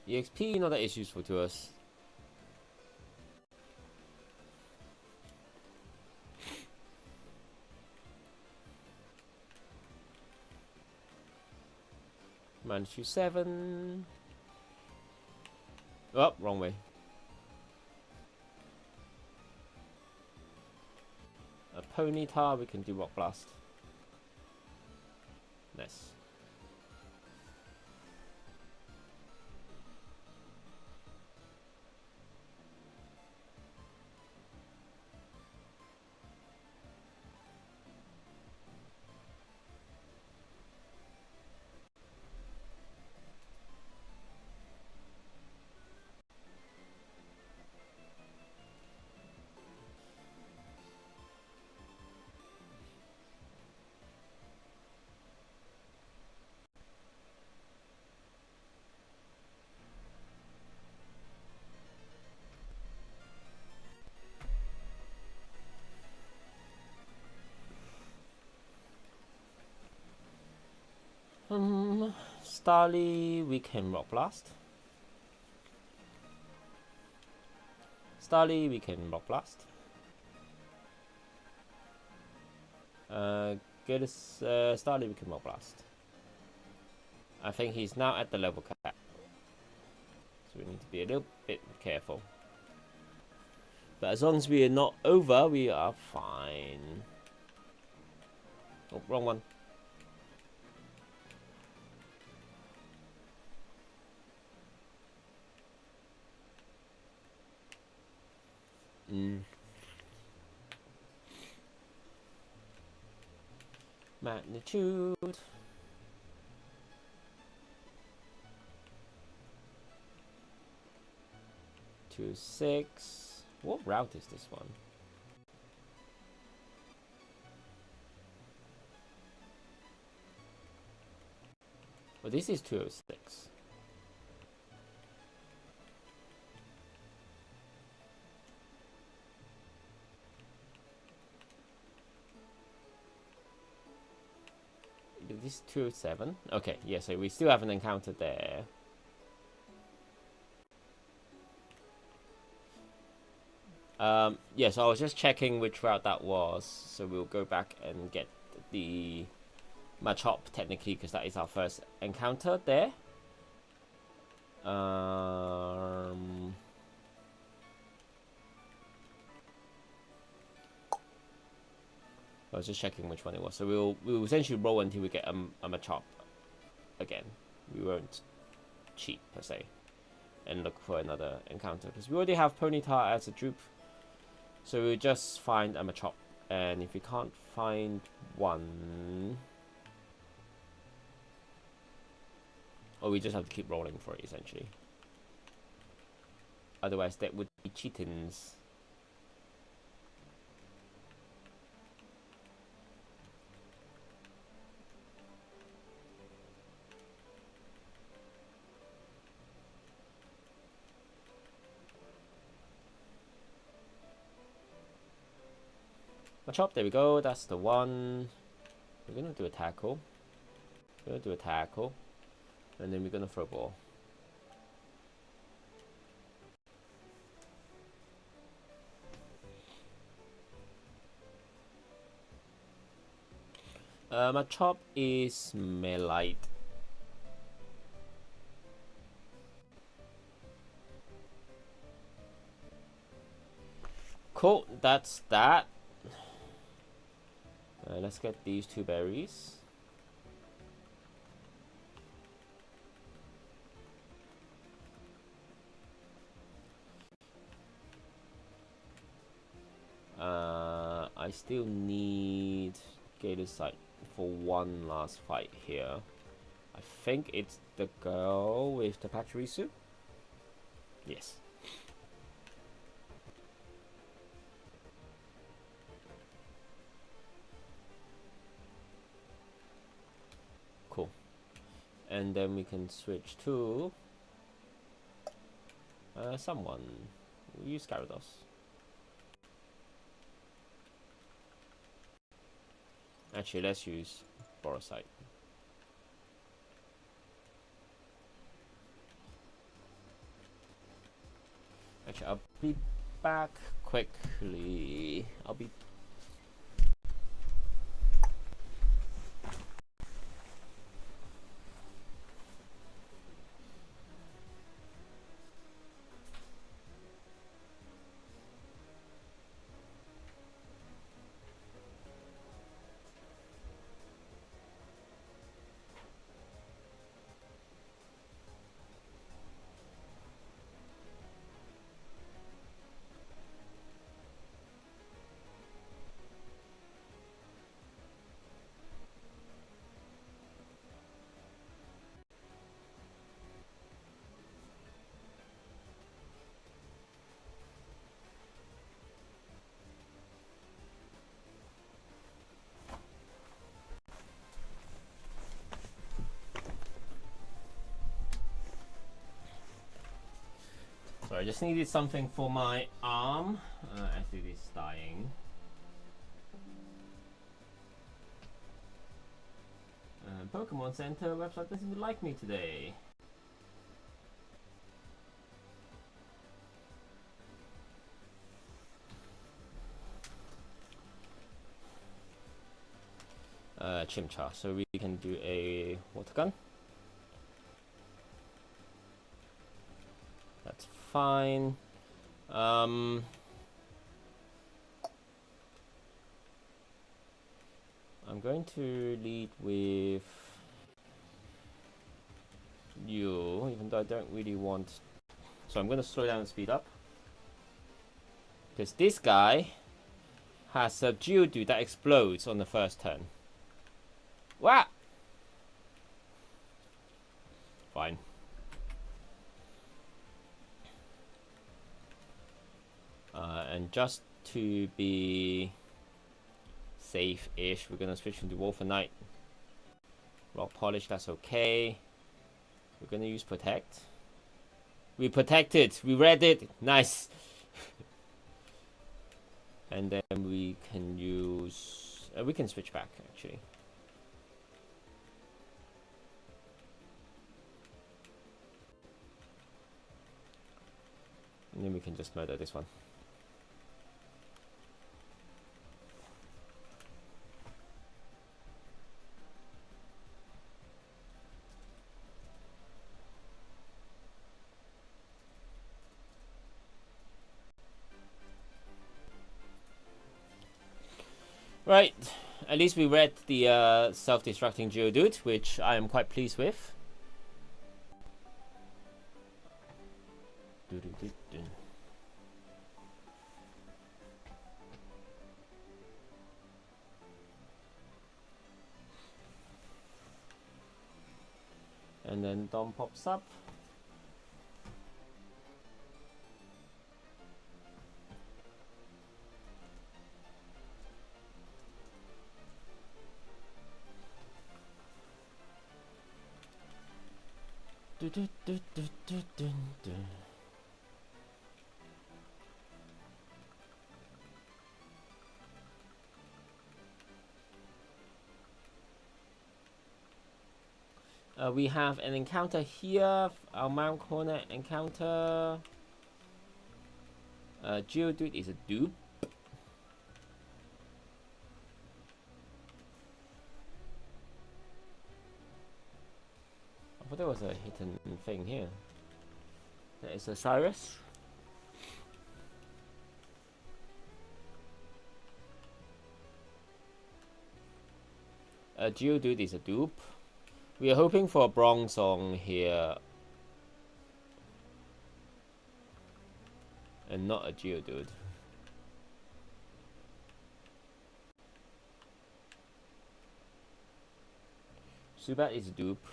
EXP, not that it's useful to us. -7. Oh, wrong way. A Ponyta, we can do Rock Blast. Nice. Starly, we can Rock Blast. Starly, we can Rock Blast. Get us Starly, we can Rock Blast. I think he's now at the level cap, so we need to be a little bit careful. But as long as we are not over, we are fine. Oh, wrong one. Magnitude. To 6. What route is this one? Well, this is 206. This is 207. Okay, yeah, so we still haven't encountered there. Yeah, so I was just checking which route that was. So we'll go back and get the Machop technically, because that is our first encounter there. I was just checking which one it was. So we'll essentially roll until we get a Machop again. We won't cheat per se and look for another encounter, because we already have Ponyta as a dupe. So we'll just find a Machop, and if we can't find one, or we just have to keep rolling for it essentially. Otherwise that would be cheatings. Machop, there we go, that's the one. We're gonna do a tackle. We're gonna do a tackle. And then we're gonna throw ball. Machop is melee. Cool, that's that. Let's get these 2 berries. I still need Gator Sight for one last fight here. I think it's the girl with the Pachirisu. Yes. Cool. And then we can switch to someone. We'll use Gyarados. Actually, let's use Borosite. Actually, I'll be back quickly. I'll be... So I just needed something for my arm as it is dying. Pokemon Center website doesn't like me today. Chimchar, so we can do a water gun. That's fine. I'm going to lead with you, even though I don't really want. So I'm going to slow down and speed up. Because this guy has a Geodude that explodes on the first turn. Wow! Fine. And just to be safe-ish, we're gonna switch into Wolf and Knight. Rock Polish, that's okay. We're gonna use Protect. We protected. We read it. Nice. And then we can use... we can switch back, actually. And then we can just murder this one. Right, at least we read the self-destructing Geodude, which I am quite pleased with. And then Dom pops up. We have an encounter here, our Mount Corner encounter. Geodude is a dupe. I thought there was a hidden thing here. There is a Cyrus. Geodude is a dupe. We are hoping for a Bronzong here. And not a Geodude. Zubat is a dupe.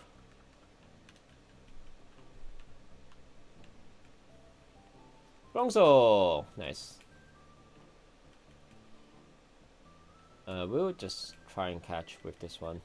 Bronzong! Nice. We'll just try and catch with this one.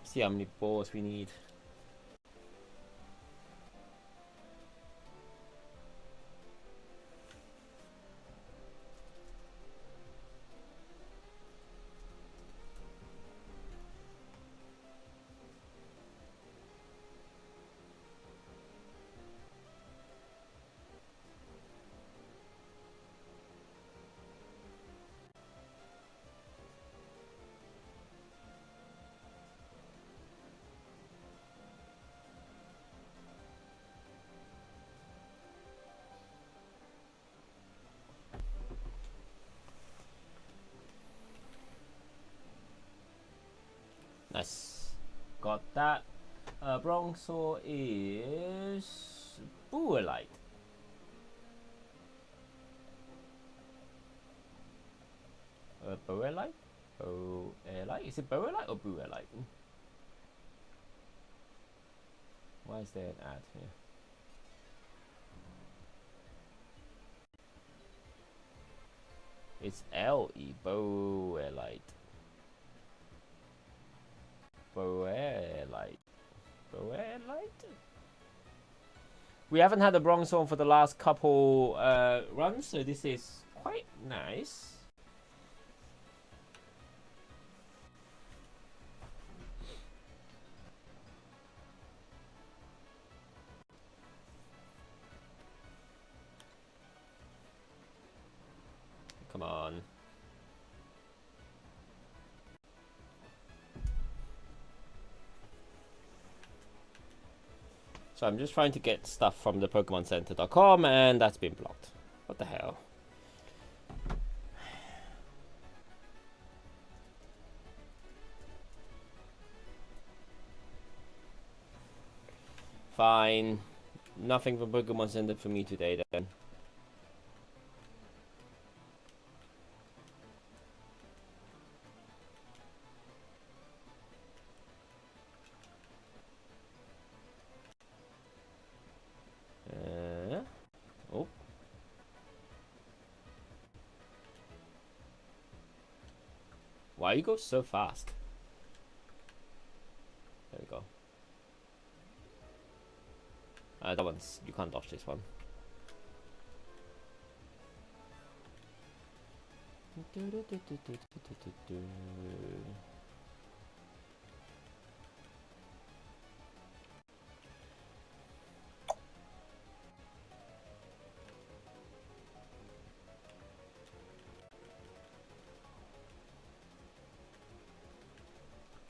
See how many balls we need. Nice. Got that. Bronzor is Buelite. Buelite? Buelite? Is it Buelite or Buelite? Why is there an ad here? It's L-E, Buelite. Buelite. Buelite? We haven't had a Bronzor for the last couple runs, so this is quite nice. Come on. So I'm just trying to get stuff from the PokemonCenter.com, and that's been blocked. What the hell? Fine. Nothing from Pokemon Center for me today then. Oh. Why you go so fast? There we go. That one's, you can't dodge this one.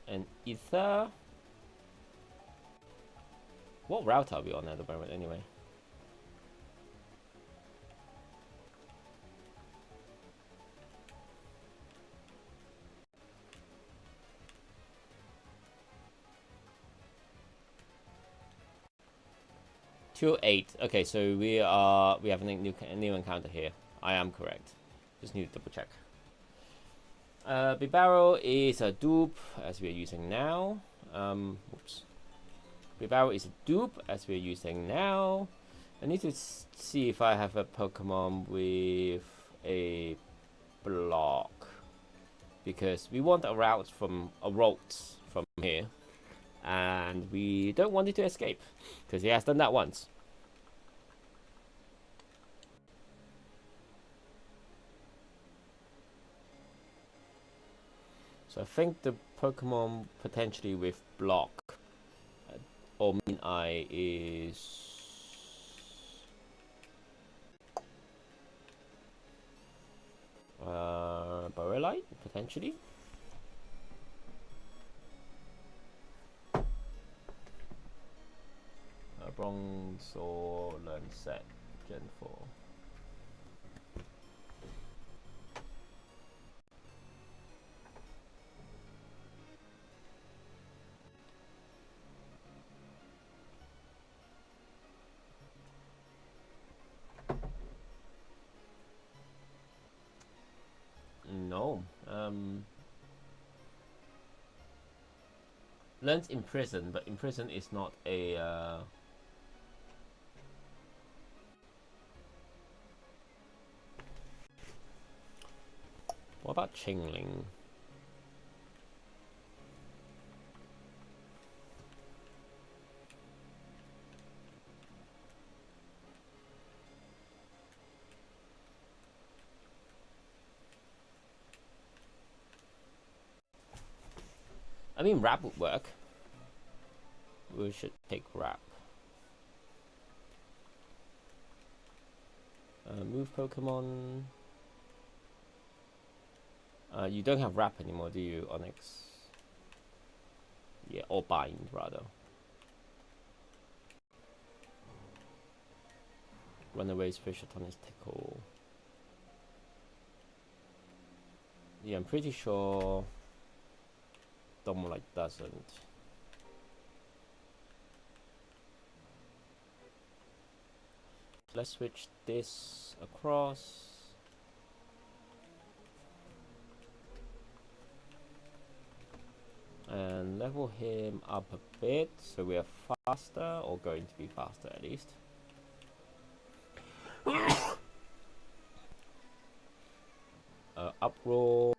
And Ether. What route are we on at the moment anyway? Two 8. Okay, so we have a new encounter here. I am correct. Just need to double check. Bibarel is a dupe as we are using now. Oops. Bibarel is a dupe as we are using now. I need to see if I have a Pokemon with a block, because we want a route from here, and we don't want it to escape because he has done that once. So I think the Pokemon potentially with block or Mean Eye is Borrelite, potentially. Bronze or Learn Set Gen 4. No. Learns Imprison, but Imprison is not a What about Chingling? I mean, Wrap would work. We should take Wrap. Move Pokemon. You don't have Wrap anymore, do you, Onyx? Yeah, or Bind, rather. Runaway Special Tonic Tickle. Yeah, I'm pretty sure Domolite doesn't. Let's switch this across. And level him up a bit so we are faster, or going to be faster at least. Uproar.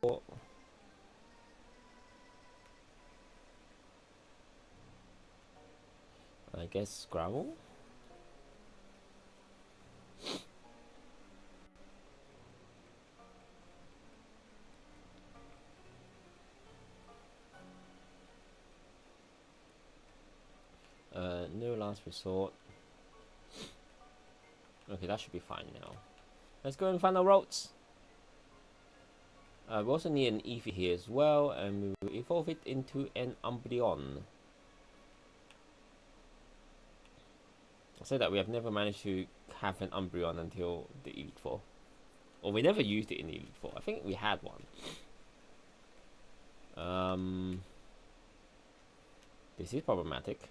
I guess Growl. No last resort. Okay, that should be fine now. Let's go and find our routes. We also need an Eevee here as well, and we will evolve it into an Umbreon. say that we have never managed to have an Umbreon until the Elite Four. Or we never used it in the Elite Four. I think we had one. This is problematic.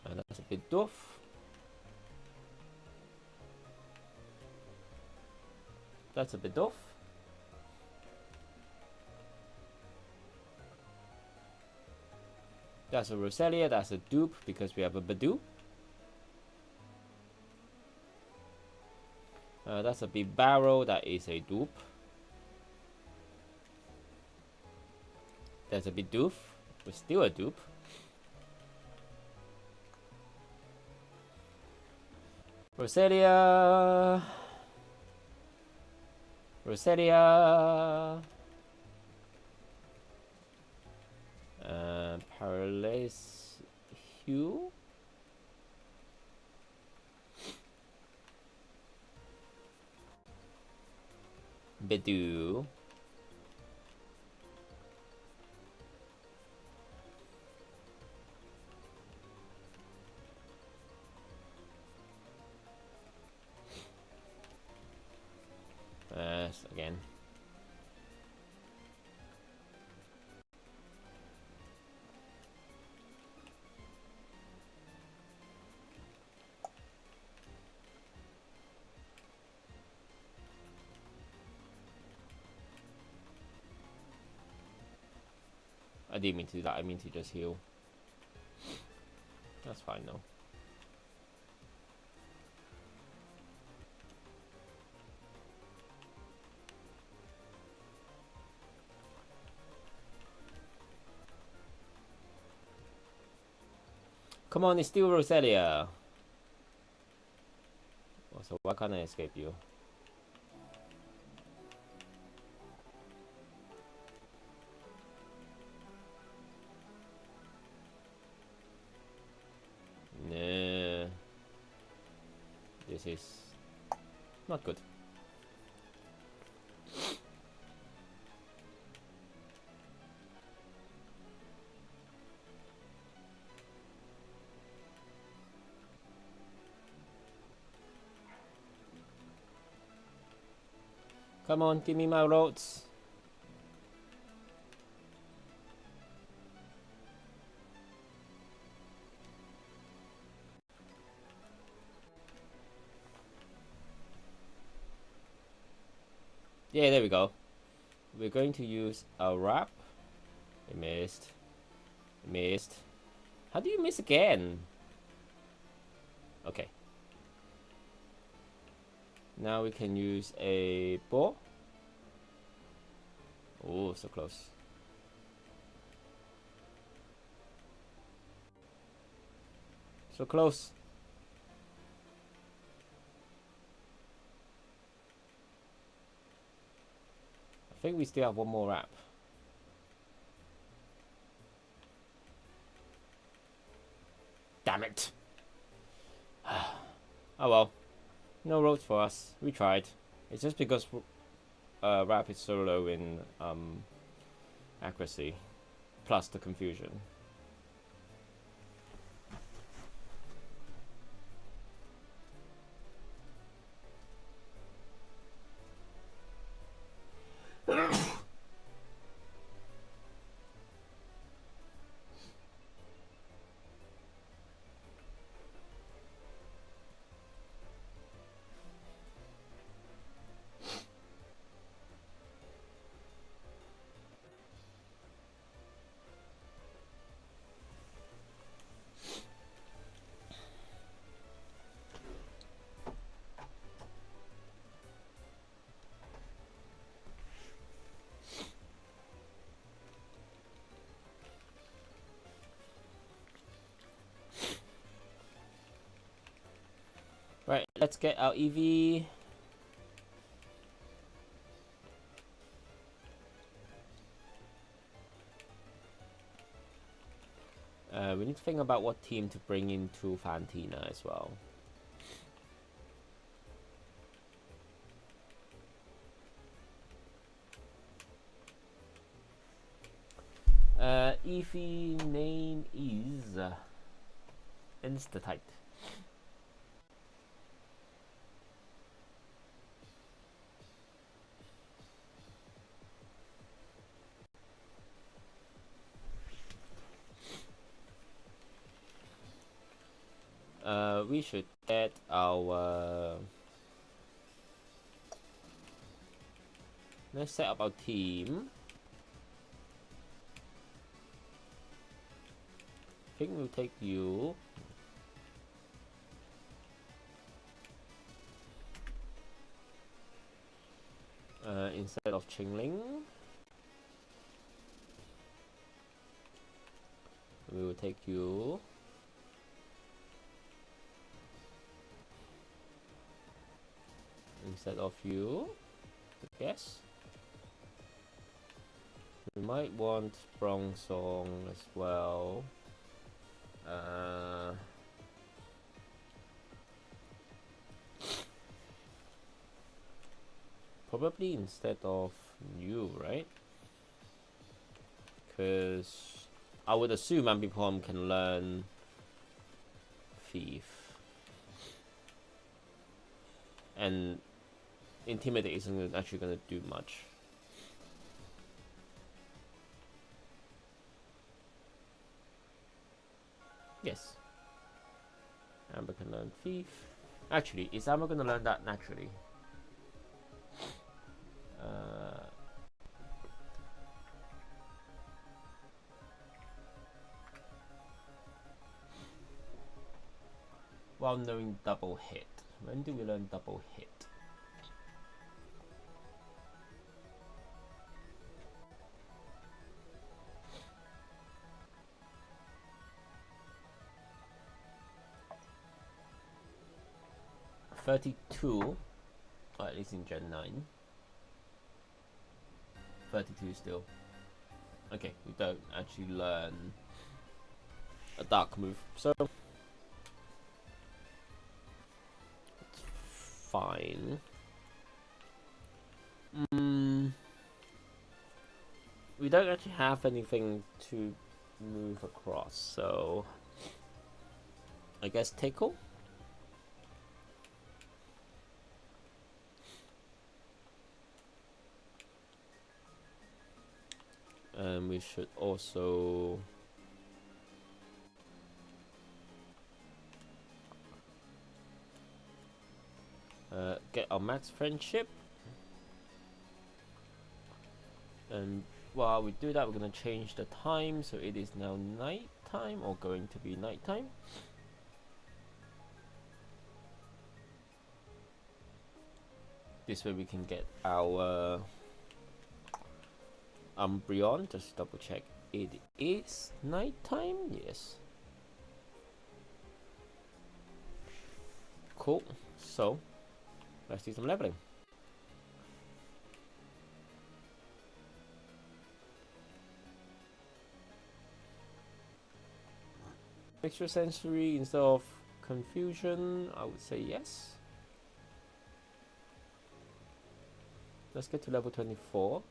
And that's a bit doof. That's a bit doof. That's a Roselia, that's a dupe because we have a Badoo. That's a big barrel, that is a dupe. That's a bit doof, but still a dupe. Roselia. Roselia. Paralyze Hue. Badoo. Again. I didn't mean to do that, I mean to just heal. That's fine though. Come on, it's still Roselia. Oh, so why can't I escape you? Nah. This is not good. Come on, give me my roads. Yeah, there we go. We're going to use a wrap. I missed. Missed. How do you miss again? Okay. Now we can use a ball. Oh, so close. So close. I think we still have one more wrap. Damn it. Oh well. No roads for us. We tried. It's just because wrap is so low in accuracy. Plus the confusion. Right, let's get our EV. We need to think about what team to bring into Fantina as well. Eevee name is Instatite. We should get our let's set up our team. I think we'll take you. Instead of Chingling, we will take you. Instead of you, yes. We might want Bronzong as well. Probably instead of you, right? Because I would assume Ambipom can learn Thief. And Intimidate isn't actually going to do much. Yes. Amber can learn Thief. Actually, is Amber going to learn that naturally? While knowing double hit. When do we learn double hit? $32, or at least in Gen 9. 32 still. Okay, we don't actually learn a dark move, so it's fine. We don't actually have anything to move across, so I guess Tickle. And we should also get our max friendship. And while we do that, we're going to change the time, so it is now night time, or going to be night time. This way we can get our Umbreon. Just double check it is night time. Yes. Cool. So let's do some leveling. Extrasensory instead of confusion, I would say yes. Let's get to level 24.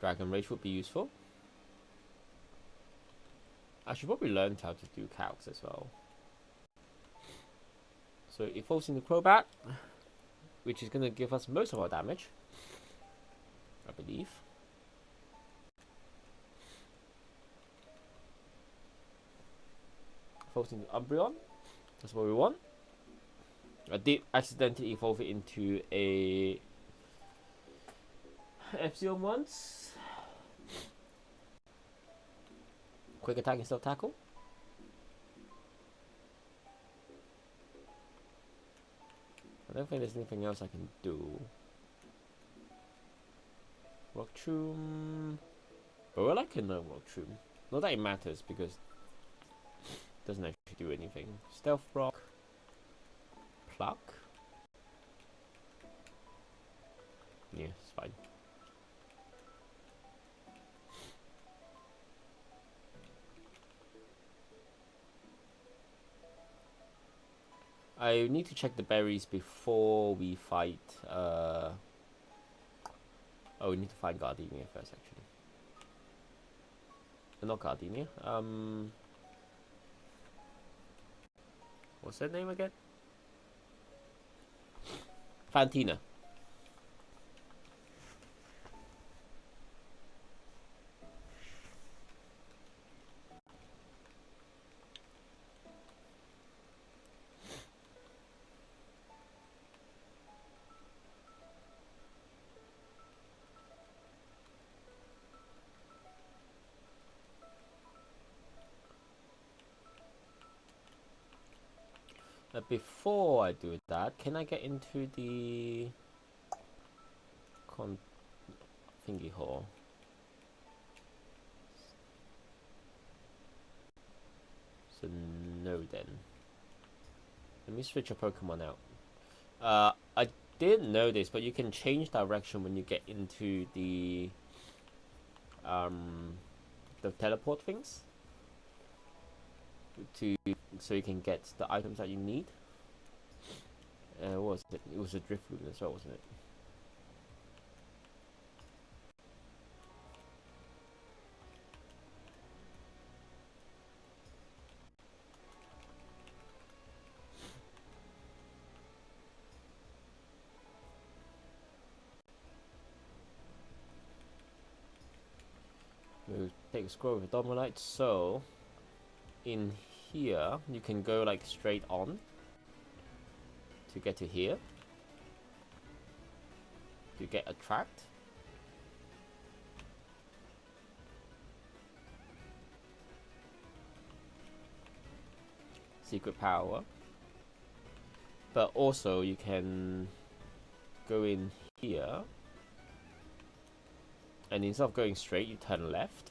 Dragon Rage would be useful. I should probably learn how to do calcs as well. So it falls into Crobat, which is going to give us most of our damage, I believe. Falls into Umbreon. That's what we want. I did accidentally evolve it into a Epsilon once. Quick attack instead of tackle. I don't think there's anything else I can do. Rock Tomb. But I can learn Rock Tomb. Not that it matters because it doesn't actually do anything. Stealth rock, pluck. Yeah, it's fine. I need to check the berries before we fight. Oh, we need to find Gardenia first, actually. Not Gardenia. What's her name again? Fantina. Before I do that, can I get into the thingy hole? So no then. Let me switch a Pokemon out. I didn't know this, but you can change direction when you get into the teleport things. So you can get the items that you need. What was it? It was a drift loop as well, wasn't it? We'll take a scroll with Dominite. So in here you can go like straight on to get to here. You get attract. Secret power. But also you can go in here, and instead of going straight, you turn left.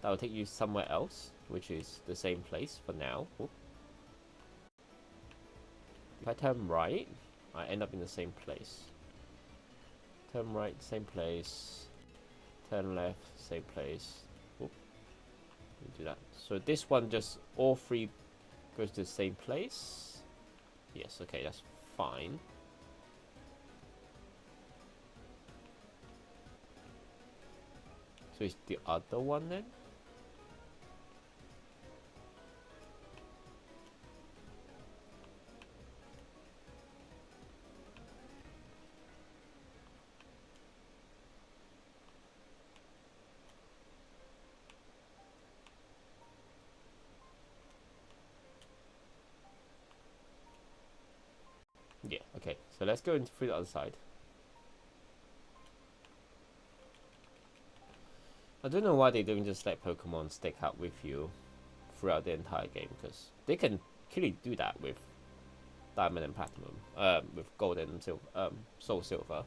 That will take you somewhere else, which is the same place for now. Ooh. If I turn right, I end up in the same place. Turn right, same place. Turn left, same place. Ooh. Do that. So this one just all three goes to the same place. Yes, okay, that's fine. So it's the other one then? Yeah, okay. So let's go through the other side. I don't know why they don't just let Pokemon stick out with you throughout the entire game, because they can clearly do that with Diamond and Platinum, with Gold and Soul Silver.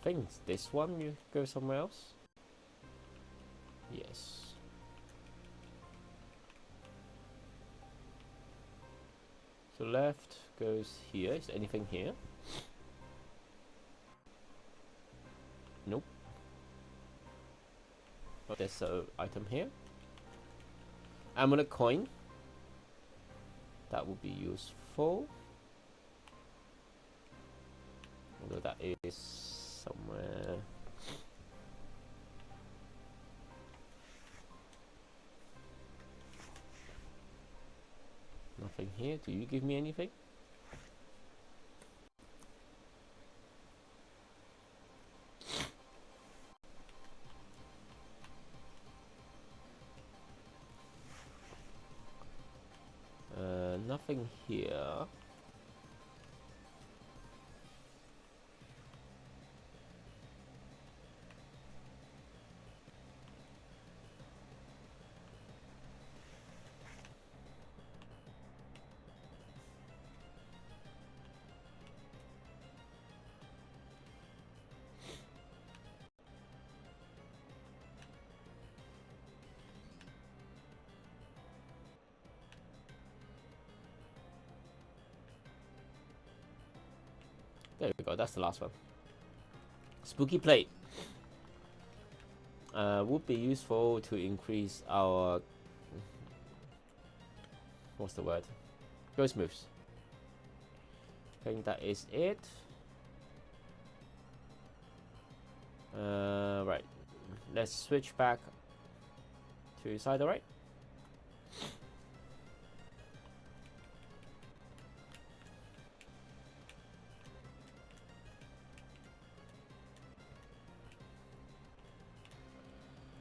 I think it's this one you go somewhere else. Yes. So left goes here. Is there anything here? Nope. Oh, there's an item here. Amulet coin. That will be useful. Although that is somewhere. Nothing here. Do you give me anything? Nothing here. go. That's the last one. Spooky plate. Would be useful to increase our... What's the word? Ghost moves. I think that is it. Right. Let's switch back to side right.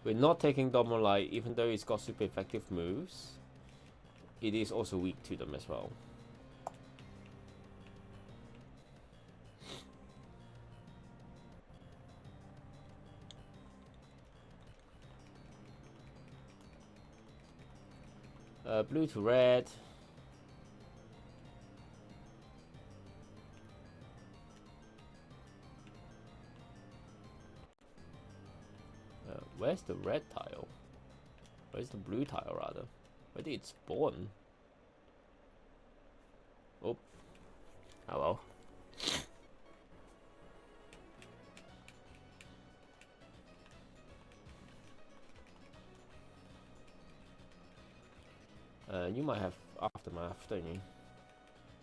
We're not taking Domolite, even though it's got super effective moves. It is also weak to them as well. Blue to red. Where's the red tile? Where's the blue tile, rather? Where did it spawn? Oh. Oh well. You might have aftermath, don't you?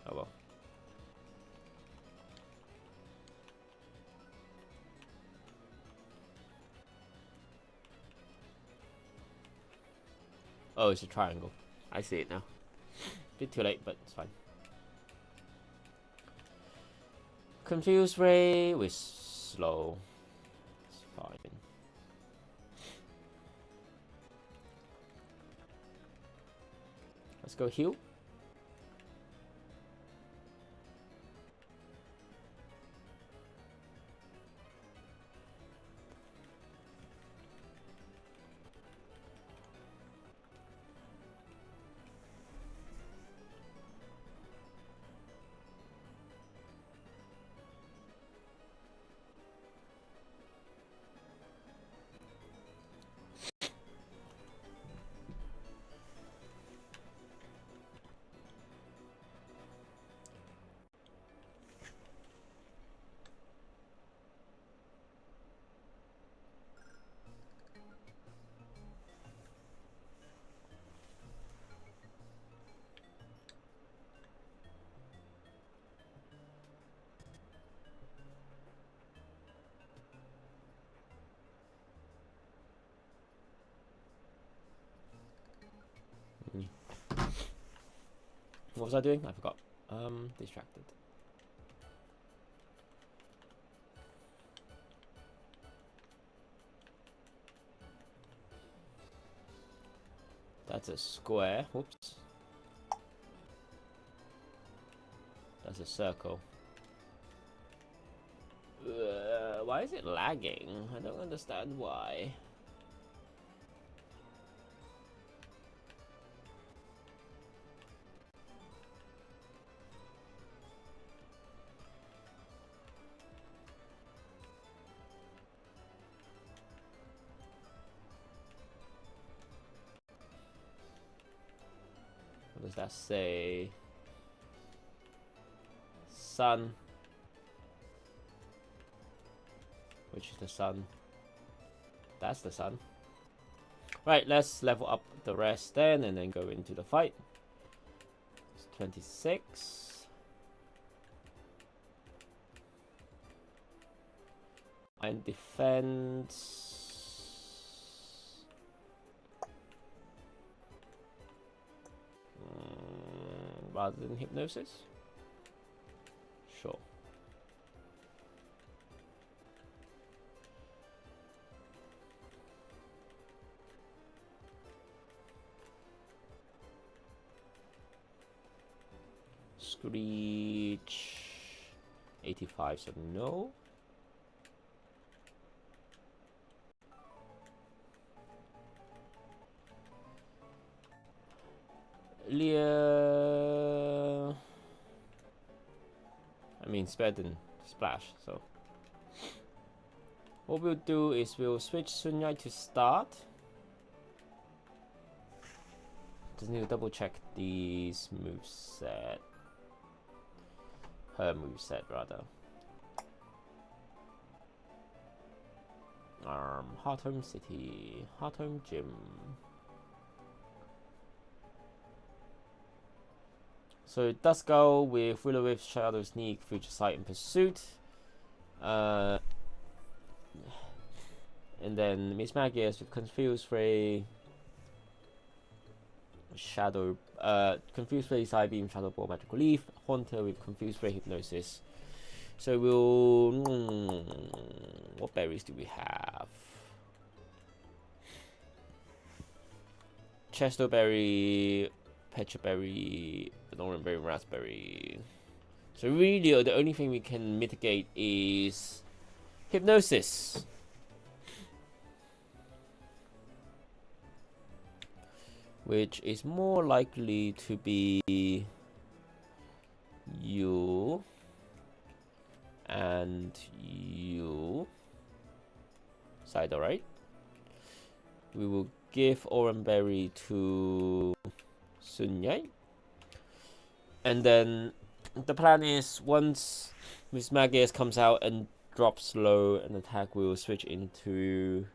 Oh well. Oh, it's a triangle. I see it now. Bit too late, but it's fine. Confused Ray with slow. It's fine. Let's go heal. What was I doing? I forgot. Distracted. That's a square. Whoops. That's a circle. Why is it lagging? I don't understand why. What does that say? Sun. Which is the sun? That's the sun. Right, let's level up the rest then and then go into the fight. It's 26. And defense. Rather than hypnosis? Sure. Screech. 85, so no. Leah. I mean, it's better than Splash, so. What we'll do is we'll switch Sunyai to start. Just need to double check these moveset. Her moveset, rather. Home City, Home Gym. So it does go with Will-O-Wisp, Shadow Sneak, Future Sight, and Pursuit. And then Miss Magius with Confused Ray, Shadow, Confused Ray, Psybeam, Shadow Ball, Magical Leaf, Haunter with Confused Ray, Hypnosis. So we'll... what berries do we have? Chestoberry, Petraberry, Orangeberry, Raspberry. So really, the only thing we can mitigate is Hypnosis. Which is more likely to be you and you. Side, alright. We will give Orangeberry to Sunyai. And then the plan is once Miss Magius comes out and drops low an attack, we will switch into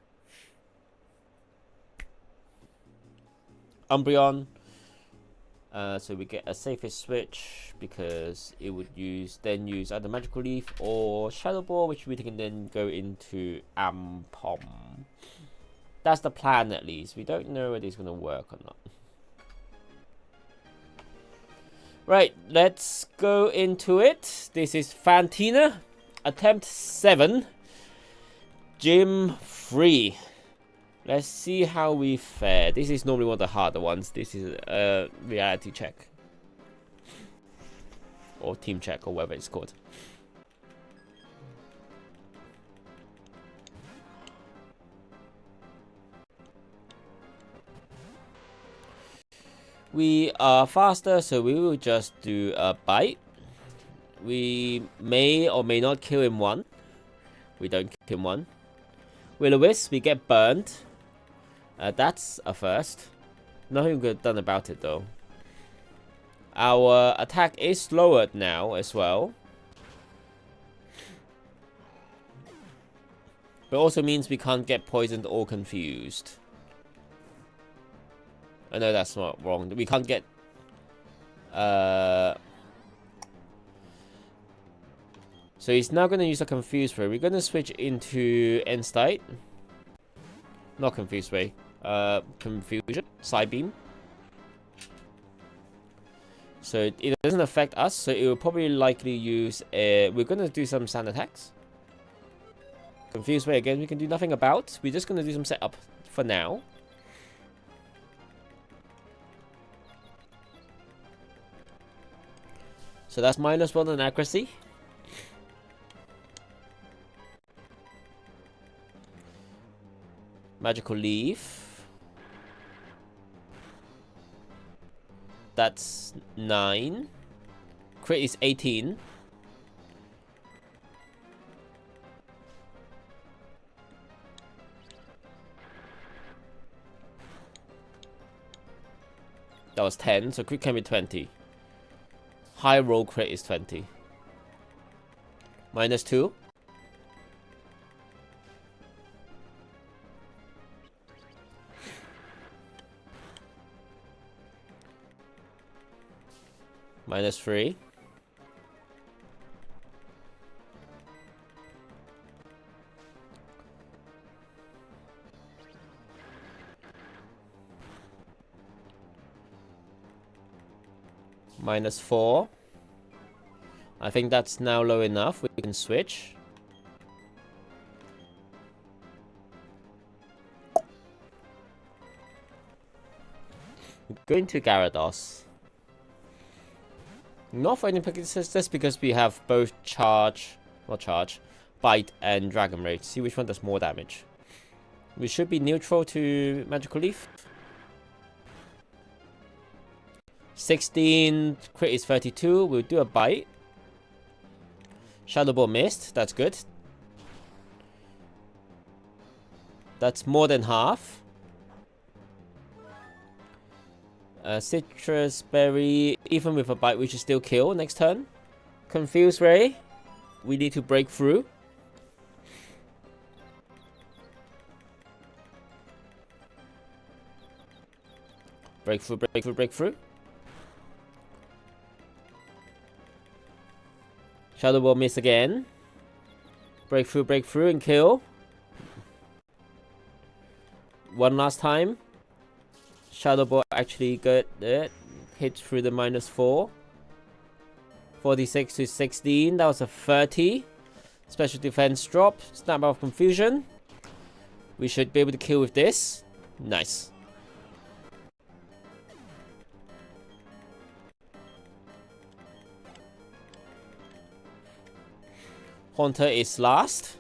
Umbreon. So we get a safest switch because it would then use either Magical Leaf or Shadow Ball, which we can then go into Ampom. That's the plan, at least. We don't know whether it's going to work or not. Right, let's go into it. This is Fantina, attempt 7, Gym 3. Let's see how we fare. This is normally one of the harder ones. This is a reality check. Or team check, or whatever it's called. We are faster, so we will just do a bite. We may or may not kill him one. We don't kill him one. Will-O-Wisp, we get burned. That's a first. Nothing we could have done about it though. Our attack is lowered now as well. But also means we can't get poisoned or confused. I know that's not wrong. We can't get... So he's now going to use a Confused Ray. We're going to switch into End-State. Not Confused Ray. Confusion. Psybeam. So it doesn't affect us. So it will probably likely use... we're going to do some sand attacks. Confused Ray again. We can do nothing about. We're just going to do some setup for now. So that's -1 on accuracy. Magical Leaf. That's 9. Crit is 18. That was 10, so crit can be 20. High roll crit is 20. -2. -3. -4. I think that's now low enough. We can switch. Going to Gyarados. Not for any purposes, just because we have both Bite and Dragon Rage. See which one does more damage. We should be neutral to Magical Leaf. 16, crit is 32. We'll do a Bite. Shadow Ball missed. That's good. That's more than half. Citrus Berry, even with a Bite, we should still kill next turn. Confused Ray. We need to break through. Breakthrough, breakthrough, breakthrough. Shadow Ball miss again. Breakthrough, breakthrough, and kill. One last time. Shadow Ball actually got it. Hit through the -4. 46 to 16. That was a 30. Special defense drop. Snap out of confusion. We should be able to kill with this. Nice. Haunter is last.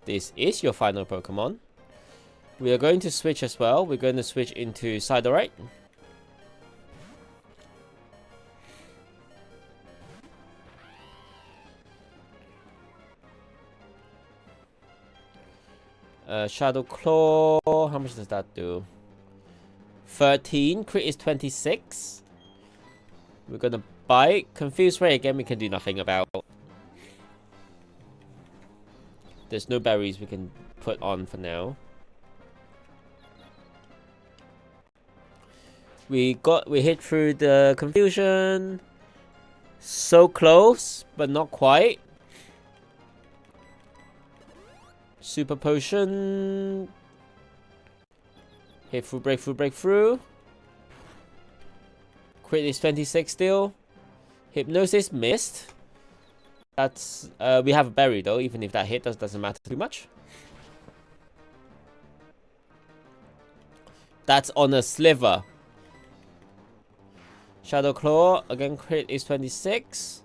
This is your final Pokemon. We are going to switch as well. We're going to switch into Sidorite. Shadow Claw. How much does that do? 13. Crit is 26. We're gonna bite. Confuse Ray again. We can do nothing about. There's no berries we can put on for now. We hit through the confusion. So close, but not quite. Super potion. Hit through, breakthrough, breakthrough. Crit is 26 still. Hypnosis missed. That's we have a berry though, even if that hit doesn't matter too much. That's on a sliver. Shadow Claw again. Crit is 26.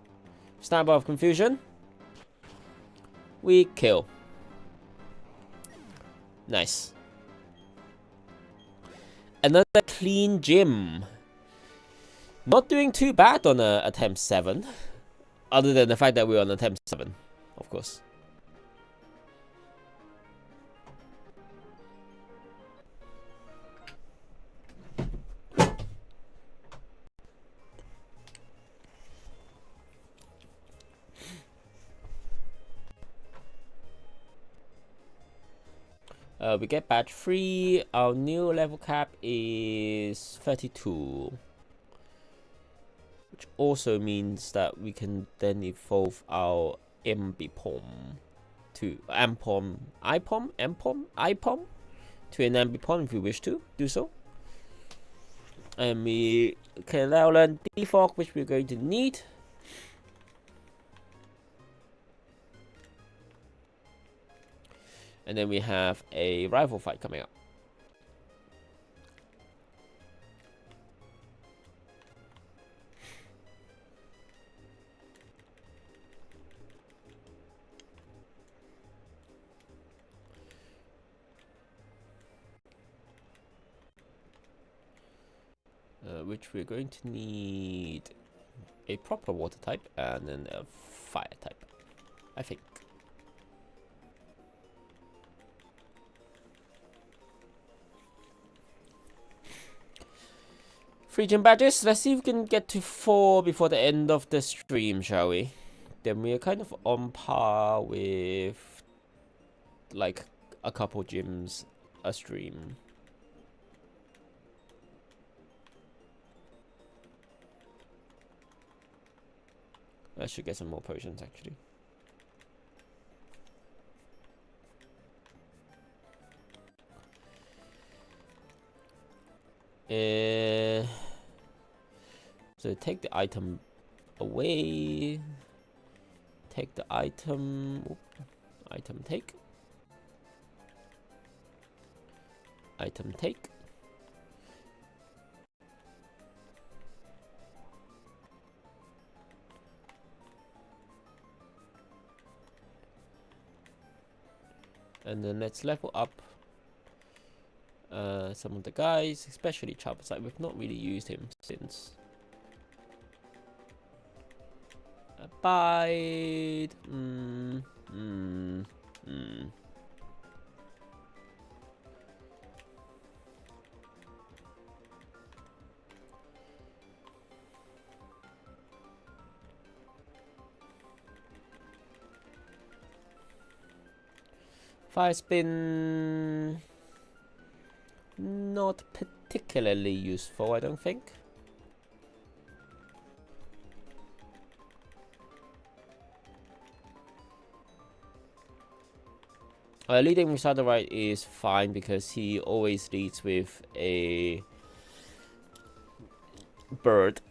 Snap of confusion. We kill. Nice. Another clean gym. Not doing too bad on attempt 7. Other than the fact that we're on attempt 7, of course. We get badge 3. Our new level cap is 32. Which also means that we can then evolve our Ambipom to Ampom, Ipom to an Ambipom if we wish to do so. And we can now learn Defog, which we're going to need. And then we have a rival fight coming up. Which we're going to need a proper water type and then a fire type, I think. Free gym badges. Let's see if we can get to 4 before the end of the stream, shall we? Then we are kind of on par with like a couple gyms a stream. I should get some more potions actually. So take the item away. Take the item. Oop. Item take. Item take. And then let's level up some of the guys, especially Charizard. We've not really used him since. Abide. Fire spin, not particularly useful, I don't think. Leading with Shadow Right is fine because he always leads with a bird.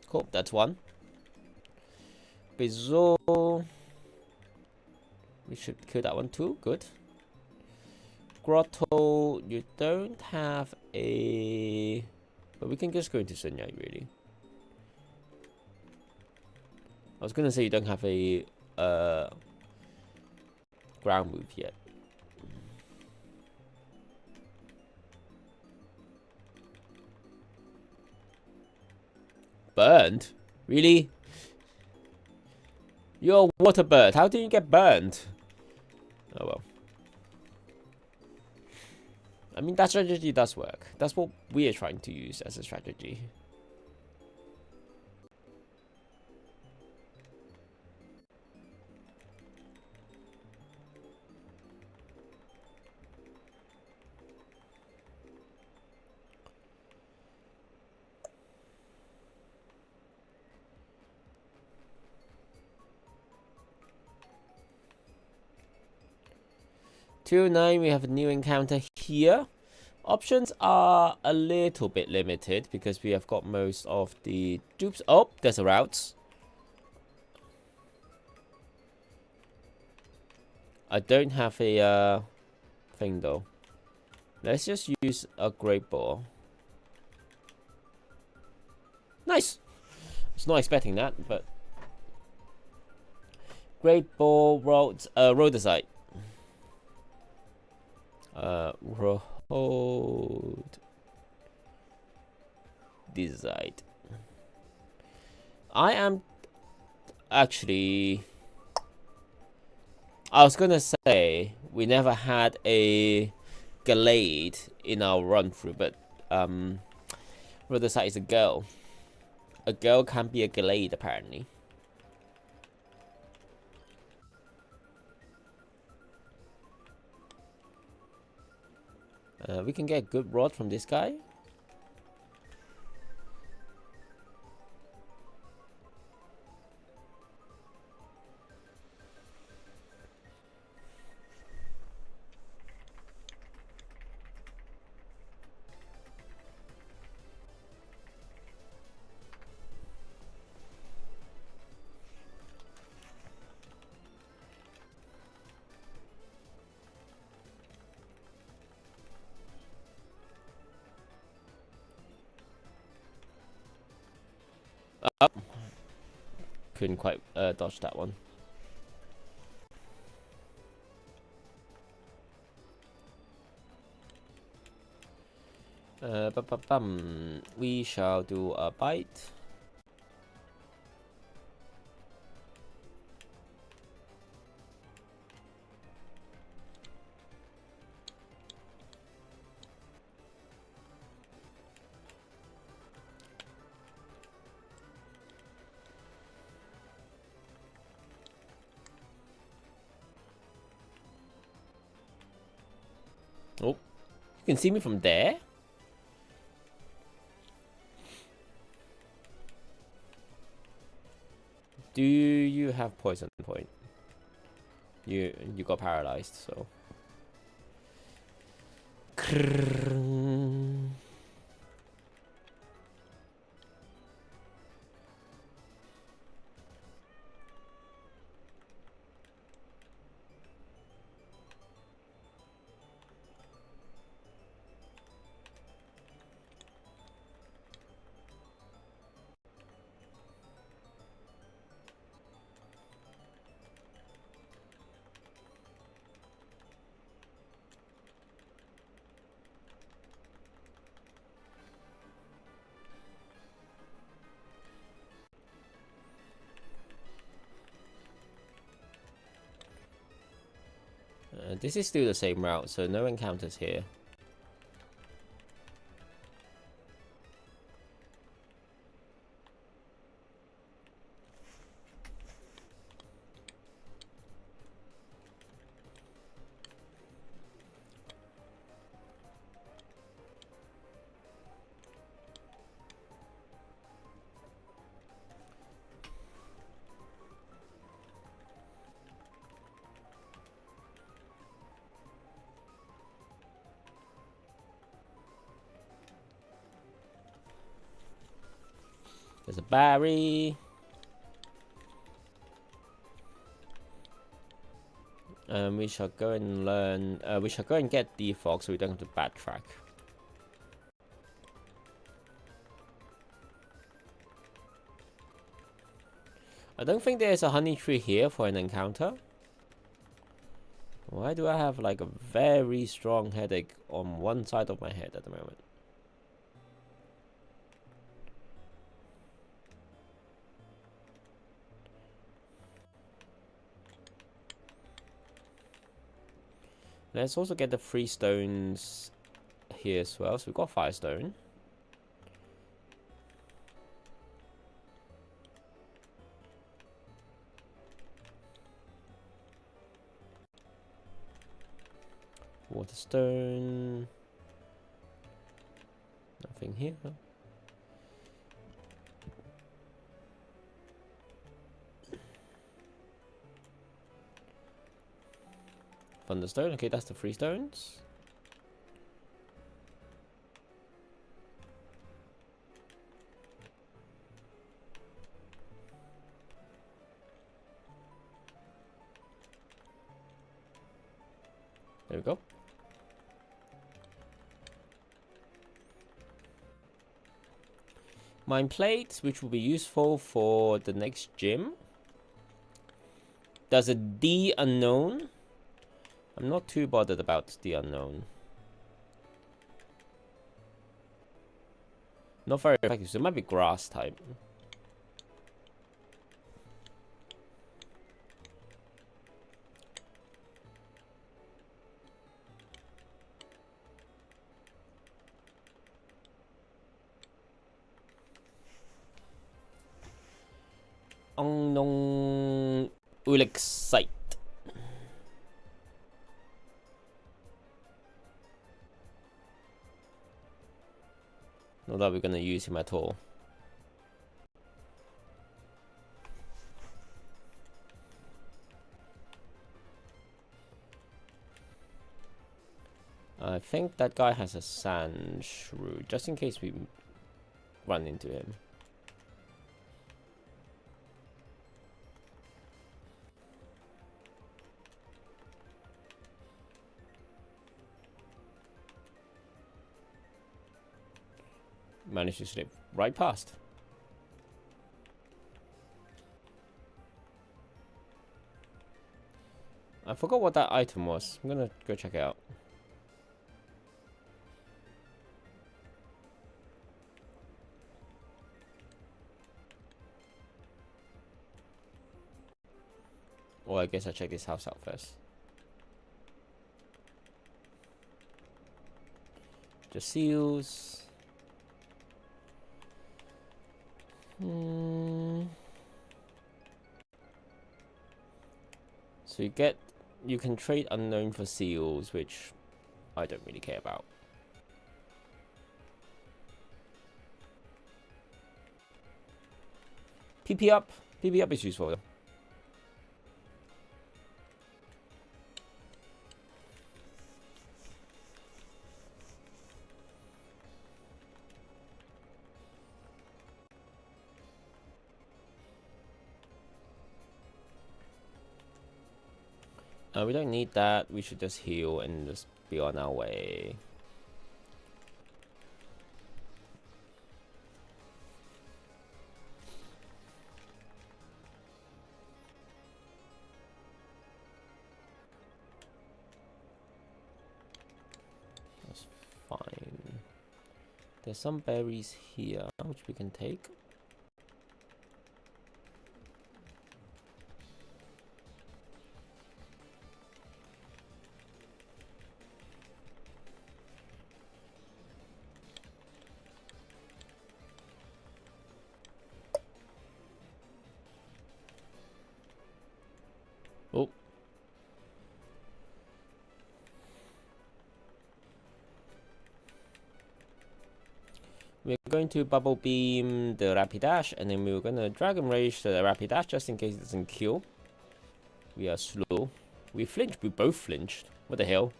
Cool, that's one. Bizarre. We should kill that one too. Good. Grotto, you don't have a... But we can just go into Sunyai, really. I was gonna say you don't have a ground move yet. Burned? Really? You're a water bird. How do you get burned? Oh well. I mean, that strategy does work. That's what we are trying to use as a strategy. Tier 9, we have a new encounter here. Options are a little bit limited because we have got most of the dupes. Oh, there's a route. I don't have a thing though. Let's just use a great ball. Nice. I was not expecting that, but great ball road aside. Road decide. I am actually... I was gonna say we never had a Glade in our run through, but road aside is a girl. A girl can be a Glade apparently. We can get a good rod from this guy. Up. Couldn't quite dodge that one. We shall do a bite. Oh, you can see me from there? Do you have poison point? You got paralyzed, so. This is still the same route, so no encounters here. There's a berry. We shall go and learn. We shall go and get the fog so we don't have to backtrack. I don't think there's a honey tree here for an encounter. Why do I have like a very strong headache on one side of my head at the moment? Let's also get the 3 stones here as well. So we've got 5 stone. Water stone. Nothing here. Thunderstone. Okay, that's the 3 stones. There we go. Mine plate, which will be useful for the next gym. There's a D unknown. I'm not too bothered about the unknown. Not very effective, so it might be grass type. Unknown Ulexite. Not that we're gonna use him at all. I think that guy has a sand shrew, just in case we run into him. Managed to slip right past. I forgot what that item was. I'm gonna go check it out. Well, I guess I'll check this house out first. Just seals. So you can trade unknown for seals, which I don't really care about. PP up is useful though. We don't need that. We should just heal and just be on our way. That's fine. There's some berries here which we can take. Oh. We're going to bubble beam the Rapidash, and then we're gonna Dragon Rage the Rapidash just in case it doesn't kill. We are slow. We flinched. We both flinched. What the hell?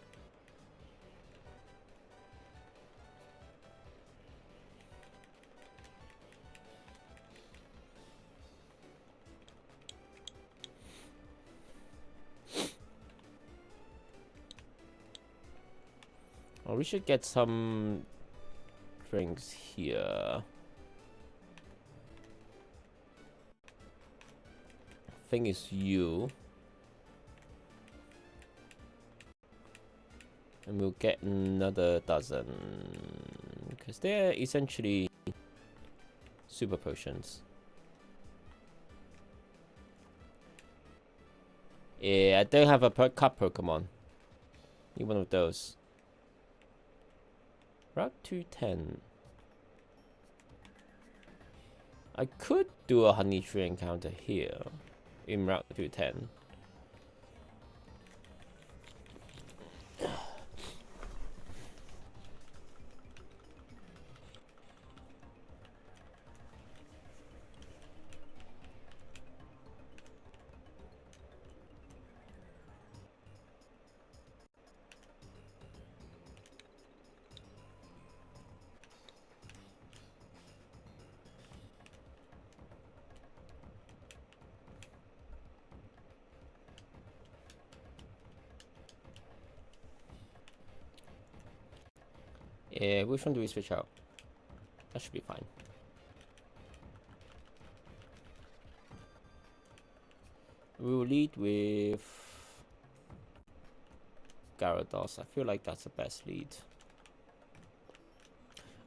Oh, we should get some drinks here. I think it's you. And we'll get another dozen. Because they're essentially super potions. Yeah, I don't have a cup Pokemon. Need one of those. Route 210. I could do a honey tree encounter here in Route 210. Yeah, which one do we switch out? That should be fine. We'll lead with Gyarados. I feel like that's the best lead.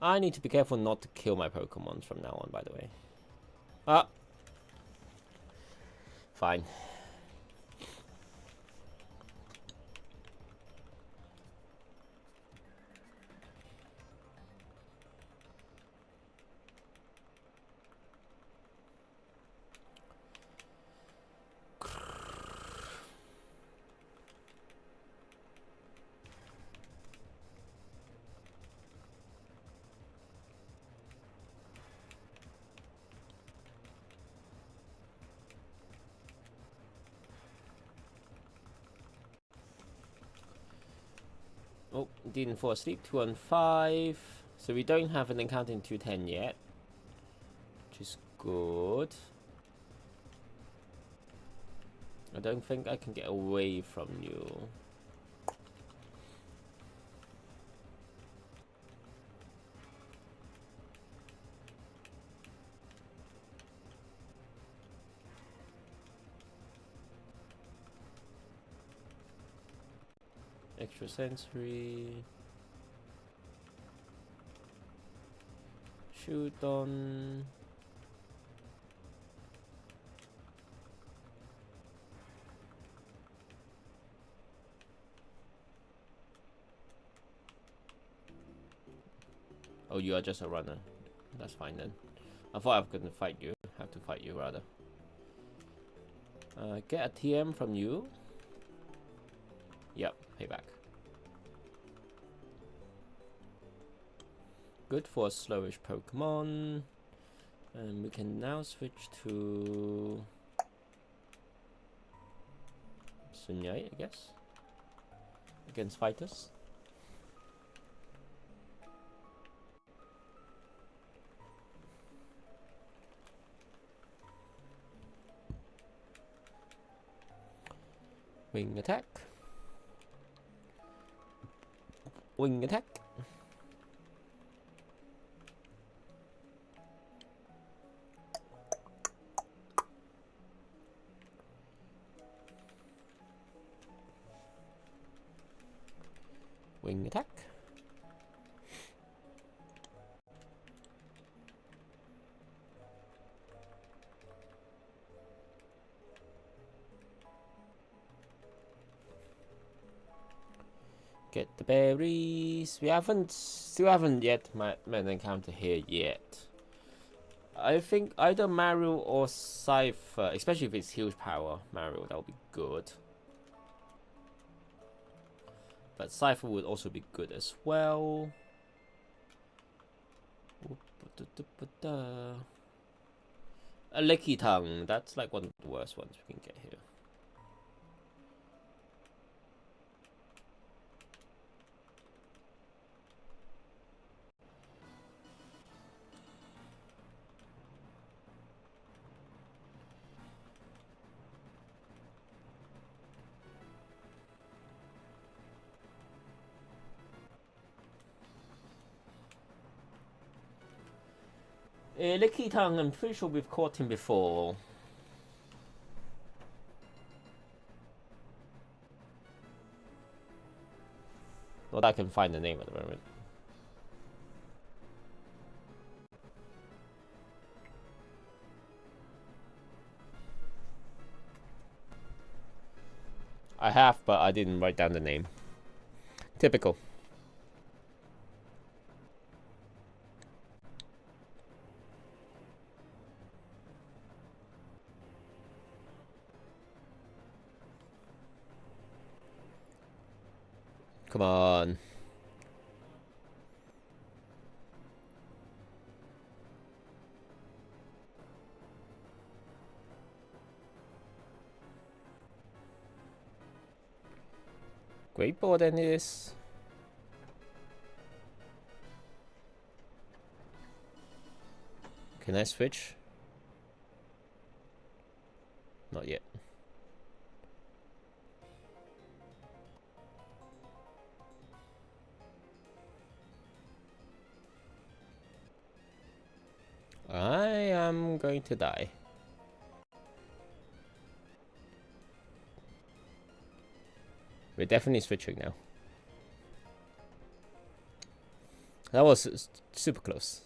I need to be careful not to kill my Pokemons from now on, by the way. Ah! Fine. Oh, didn't fall asleep. 215. So we don't have an encounter in 210 yet, which is good. I don't think I can get away from you. Extra sensory. Shoot on. Oh, you are just a runner. That's fine then. I thought I couldn't fight you. Have to fight you rather. Get a TM from you. Yep, payback. Good for a slowish Pokemon. And we can now switch to Sunyai, I guess. Against fighters. Wing attack. Wing attack. Wing attack. Get the berries. We still haven't yet met an encounter here yet. I think either Mario or Cypher, especially if it's huge power Mario, that would be good. But Cypher would also be good as well. A Licky Tongue, that's like one of the worst ones we can get here. Licky Tongue, I'm pretty sure we've caught him before. Not that I can find the name at the moment. I have, but I didn't write down the name. Typical. Come on. Great board than this. Can I switch? Not yet. I am going to die. We're definitely switching now. That was super close.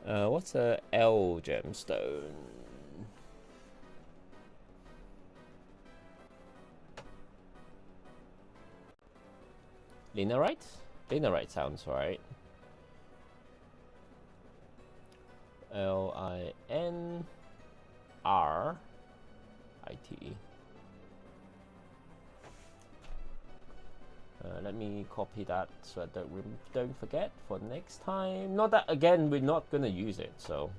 What's a L gemstone? Linerite? Linerite sounds right. L-I-N-R-I-T-E. Let me copy that so I don't forget for next time. Not that, again, we're not gonna use it, so.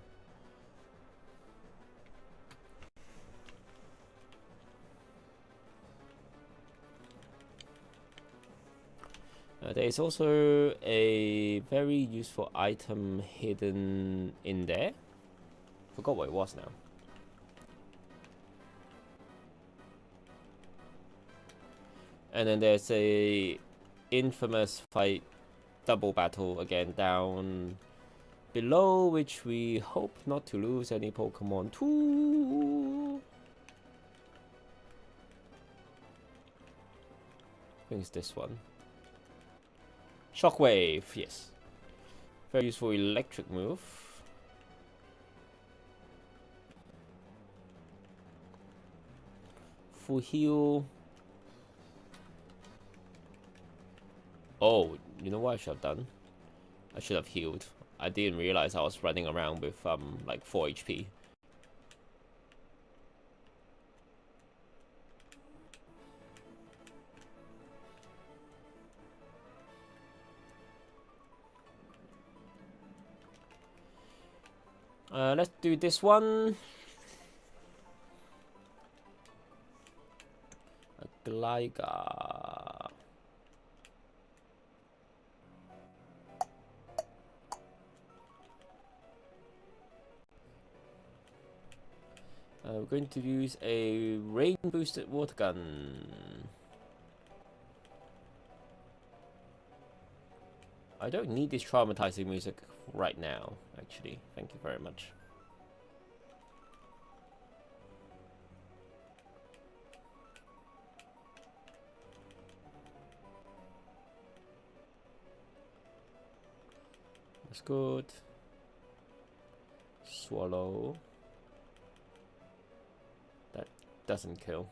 There is also a very useful item hidden in there. Forgot what it was now. And then there's a infamous fight, double battle again down below, which we hope not to lose any Pokemon to. I think it's this one. Shockwave, yes. Very useful electric move. Full heal. Oh, you know what I should have done? I should have healed. I didn't realize I was running around with like 4 HP. Let's do this one. A Gligar. We're going to use a rain boosted water gun. I don't need this traumatizing music right now, actually. Thank you very much. That's good. Swallow. That doesn't kill.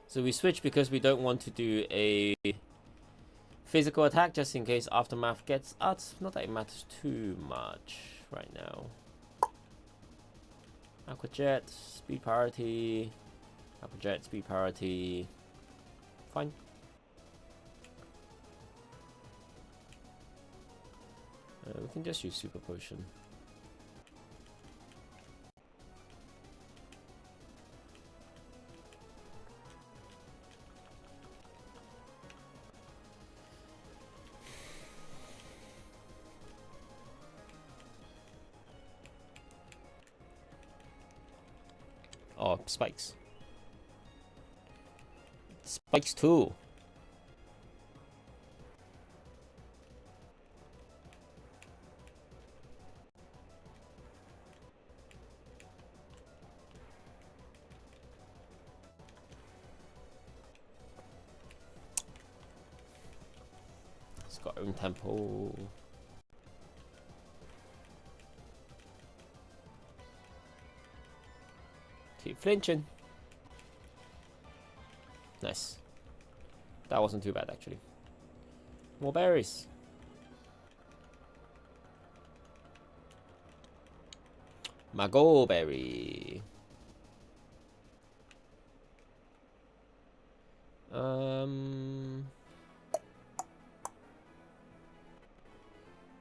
So we switch because we don't want to do a physical attack just in case Aftermath gets us. Not that it matters too much right now. Aqua Jet, speed priority. Aqua Jet, speed priority. Fine. We can just use Super Potion. Oh, spikes. Spikes too. It's got own temple. Keep flinching. Nice. That wasn't too bad actually. More berries. Mago berry.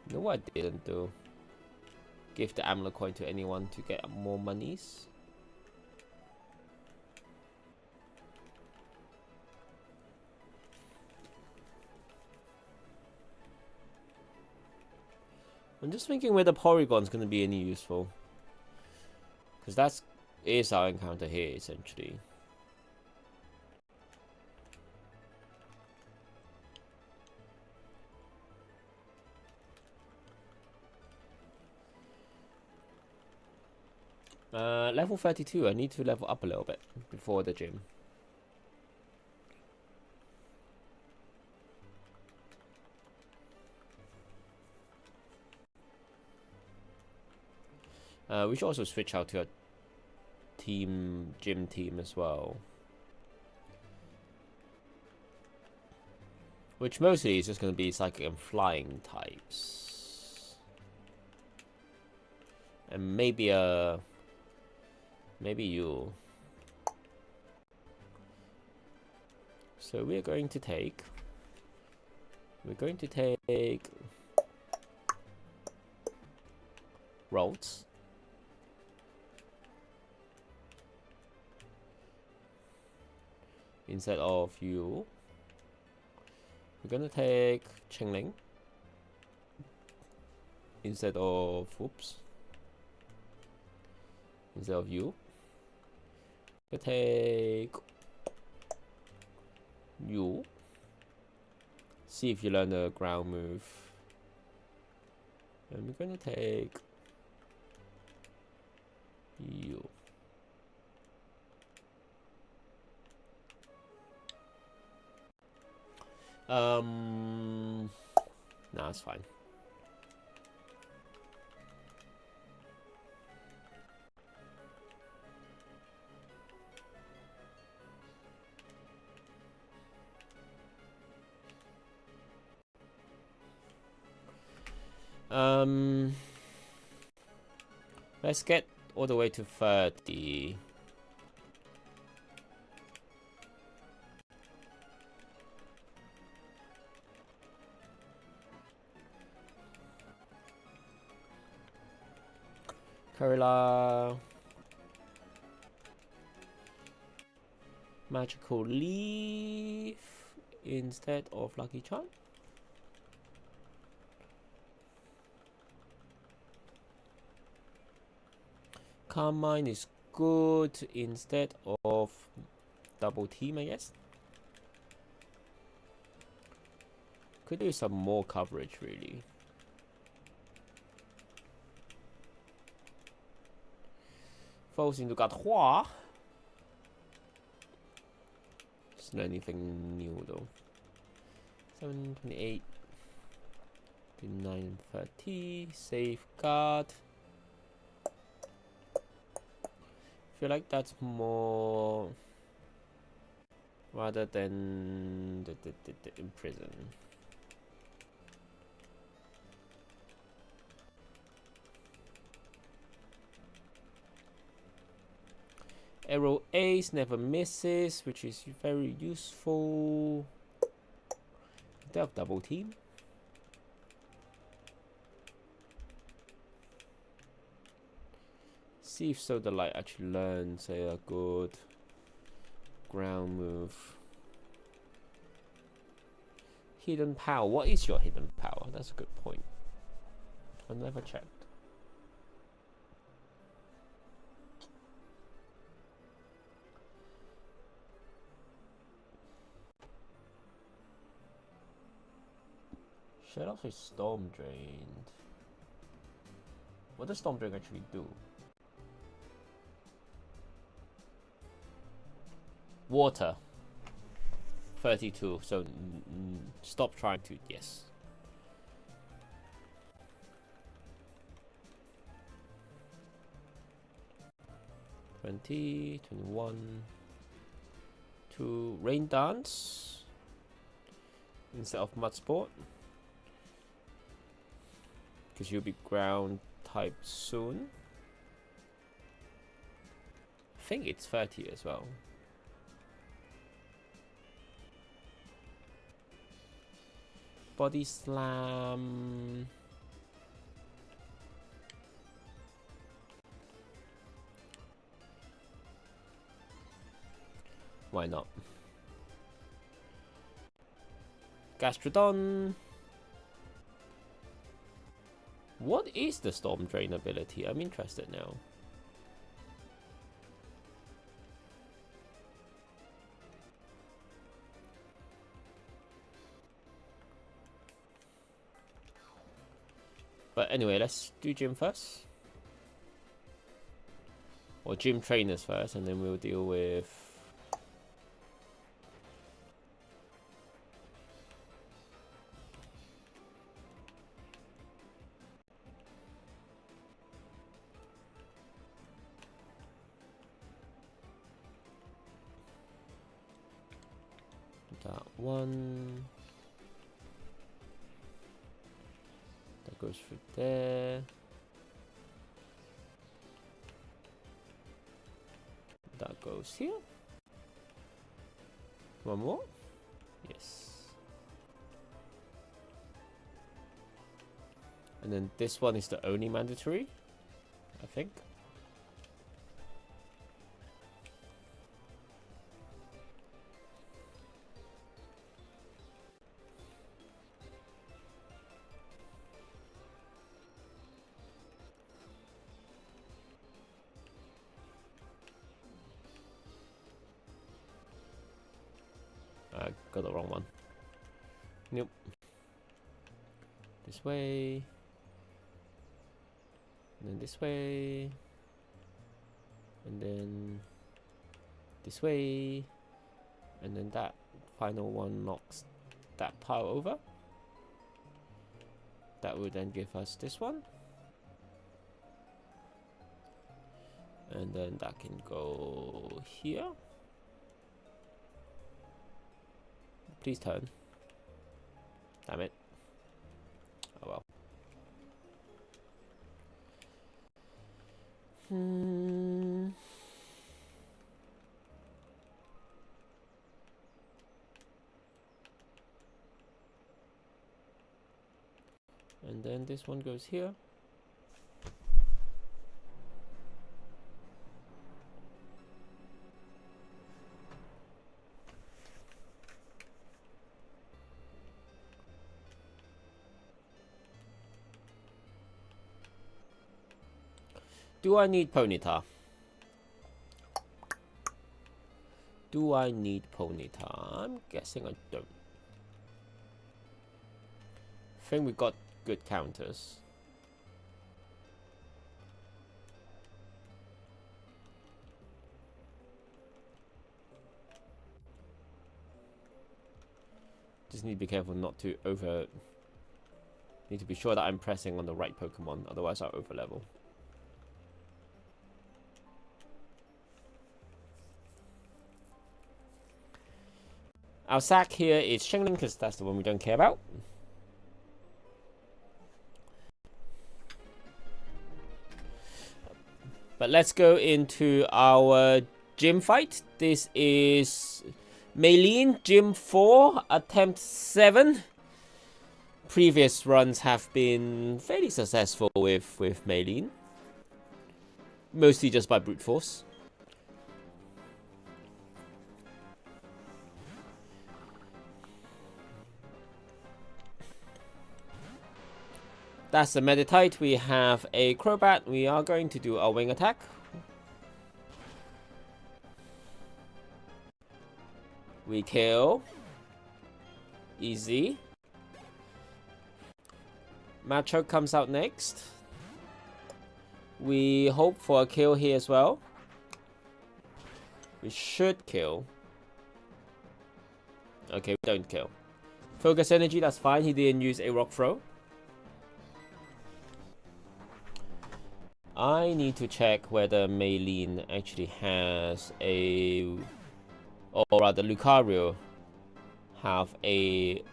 No, I didn't do. Give the amulet coin to anyone to get more monies. I'm just thinking whether Porygon's going to be any useful. Because that is our encounter here, essentially. Level 32, I need to level up a little bit before the gym. We should also switch out to a gym team as well. Which mostly is just going to be psychic and flying types. And maybe you. So we're going to take Rolls. Instead of you. We're gonna take Chingling instead of instead of you. We'll take you. See if you learn the ground move. And we're gonna take you. No, it's fine. Let's get all the way to 30. Karela. Magical Leaf instead of Lucky Charm. Carmine is good instead of Double Team, I guess. Could do some more coverage, really. Falls into Gatwa. It's not anything new though. 7, 28, 29, 30. Safeguard. Feel like that's more rather than the imprison. Arrow Ace never misses, which is very useful. They have Double Team. See if So the Light actually learns a good ground move. Hidden power. What is your hidden power? That's a good point. I never checked. Shut up, say Storm Drained. What does Storm Drain actually do? Water. 32, so stop trying to, yes. $20, $21 to Rain Dance instead of Mud Sport, because you'll be ground type soon. I think it's 30 as well. Body Slam. Why not? Gastrodon. What is the Storm Drain ability? I'm interested now. But anyway, let's do gym first. Or gym trainers first, and then we'll deal with... that one. That goes through there. That goes here. One more. Yes. And then this one is the only mandatory, I think. I got the wrong one. Nope. This way. And then this way. And then this way. And then that final one knocks that pile over. That will then give us this one. And then that can go here. Please turn. Damn it. Oh well. And then this one goes here. Do I need Ponyta? Do I need Ponyta? I'm guessing I don't. I think we got good counters. Just need to be careful not to over... Need to be sure that I'm pressing on the right Pokemon, otherwise I'll over level. Our sack here is Shingling, because that's the one we don't care about. But let's go into our gym fight. This is Maylene, Gym 4, Attempt 7. Previous runs have been fairly successful with Maylene. Mostly just by brute force. That's a Meditite. We have a Crobat. We are going to do a wing attack. We kill. Easy. Macho comes out next. We hope for a kill here as well. We should kill. Okay, we don't kill. Focus energy, that's fine. He didn't use a rock throw. I need to check whether Maylene actually has a... Or rather, Lucario have a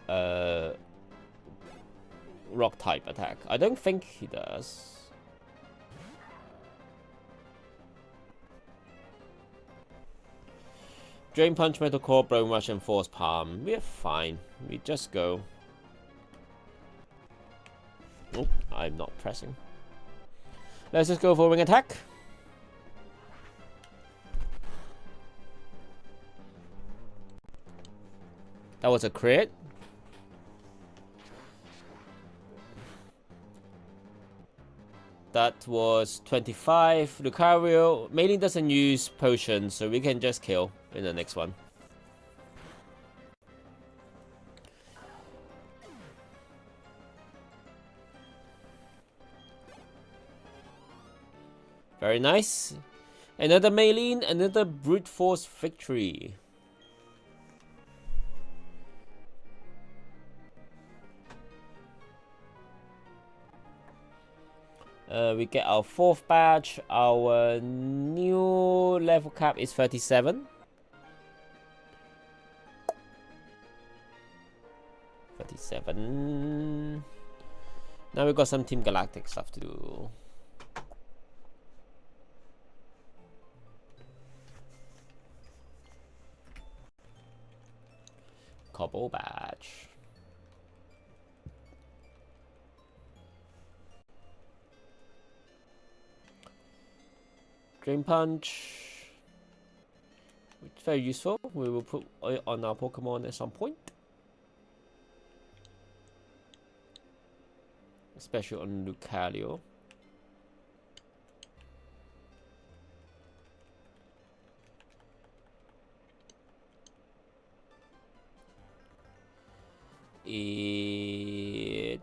rock type attack. I don't think he does. Drain Punch, Metal Core, Bone Rush, and Force Palm. We're fine. We just go. Oh, I'm not pressing. Let's just go for Wing Attack. That was a crit. That was 25. Lucario. Maylene doesn't use potions, so we can just kill in the next one. Very nice. Another Maylene, another brute force victory. We get our 4th badge. Our new level cap is 37. 37. Now we've got some Team Galactic stuff to do. Cobble badge. Drain Punch, which is very useful. We will put it on our Pokemon at some point, especially on Lucario.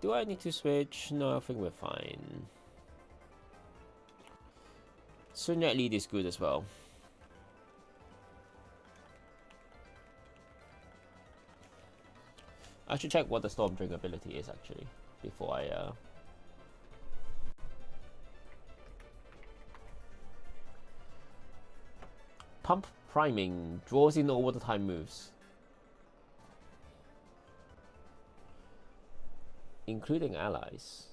Do I need to switch? No, I think we're fine. Sunyak lead is good as well. I should check what the Storm Drink ability is actually before I Pump Priming draws in all the time moves, including allies.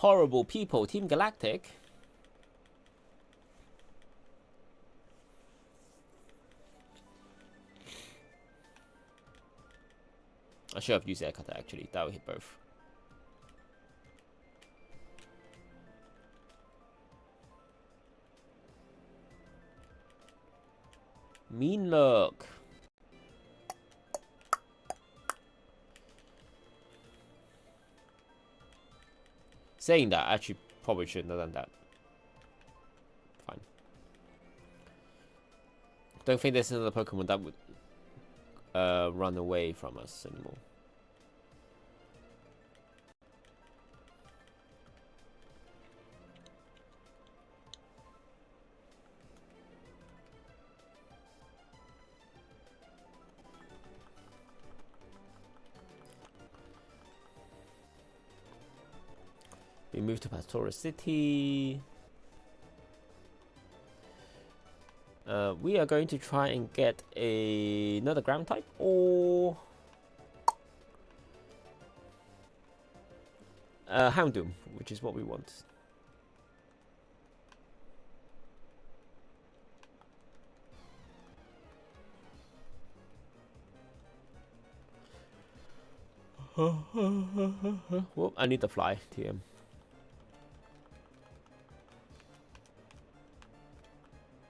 Horrible people, Team Galactic. I should have used Air Cutter actually, that would hit both. Mean look. Saying that, I actually probably shouldn't have done that. Fine. Don't think there's another Pokemon that would run away from us anymore. We move to Pastora City. We are going to try and get another ground type or Houndoom, which is what we want. Whoop, I need the fly, TM.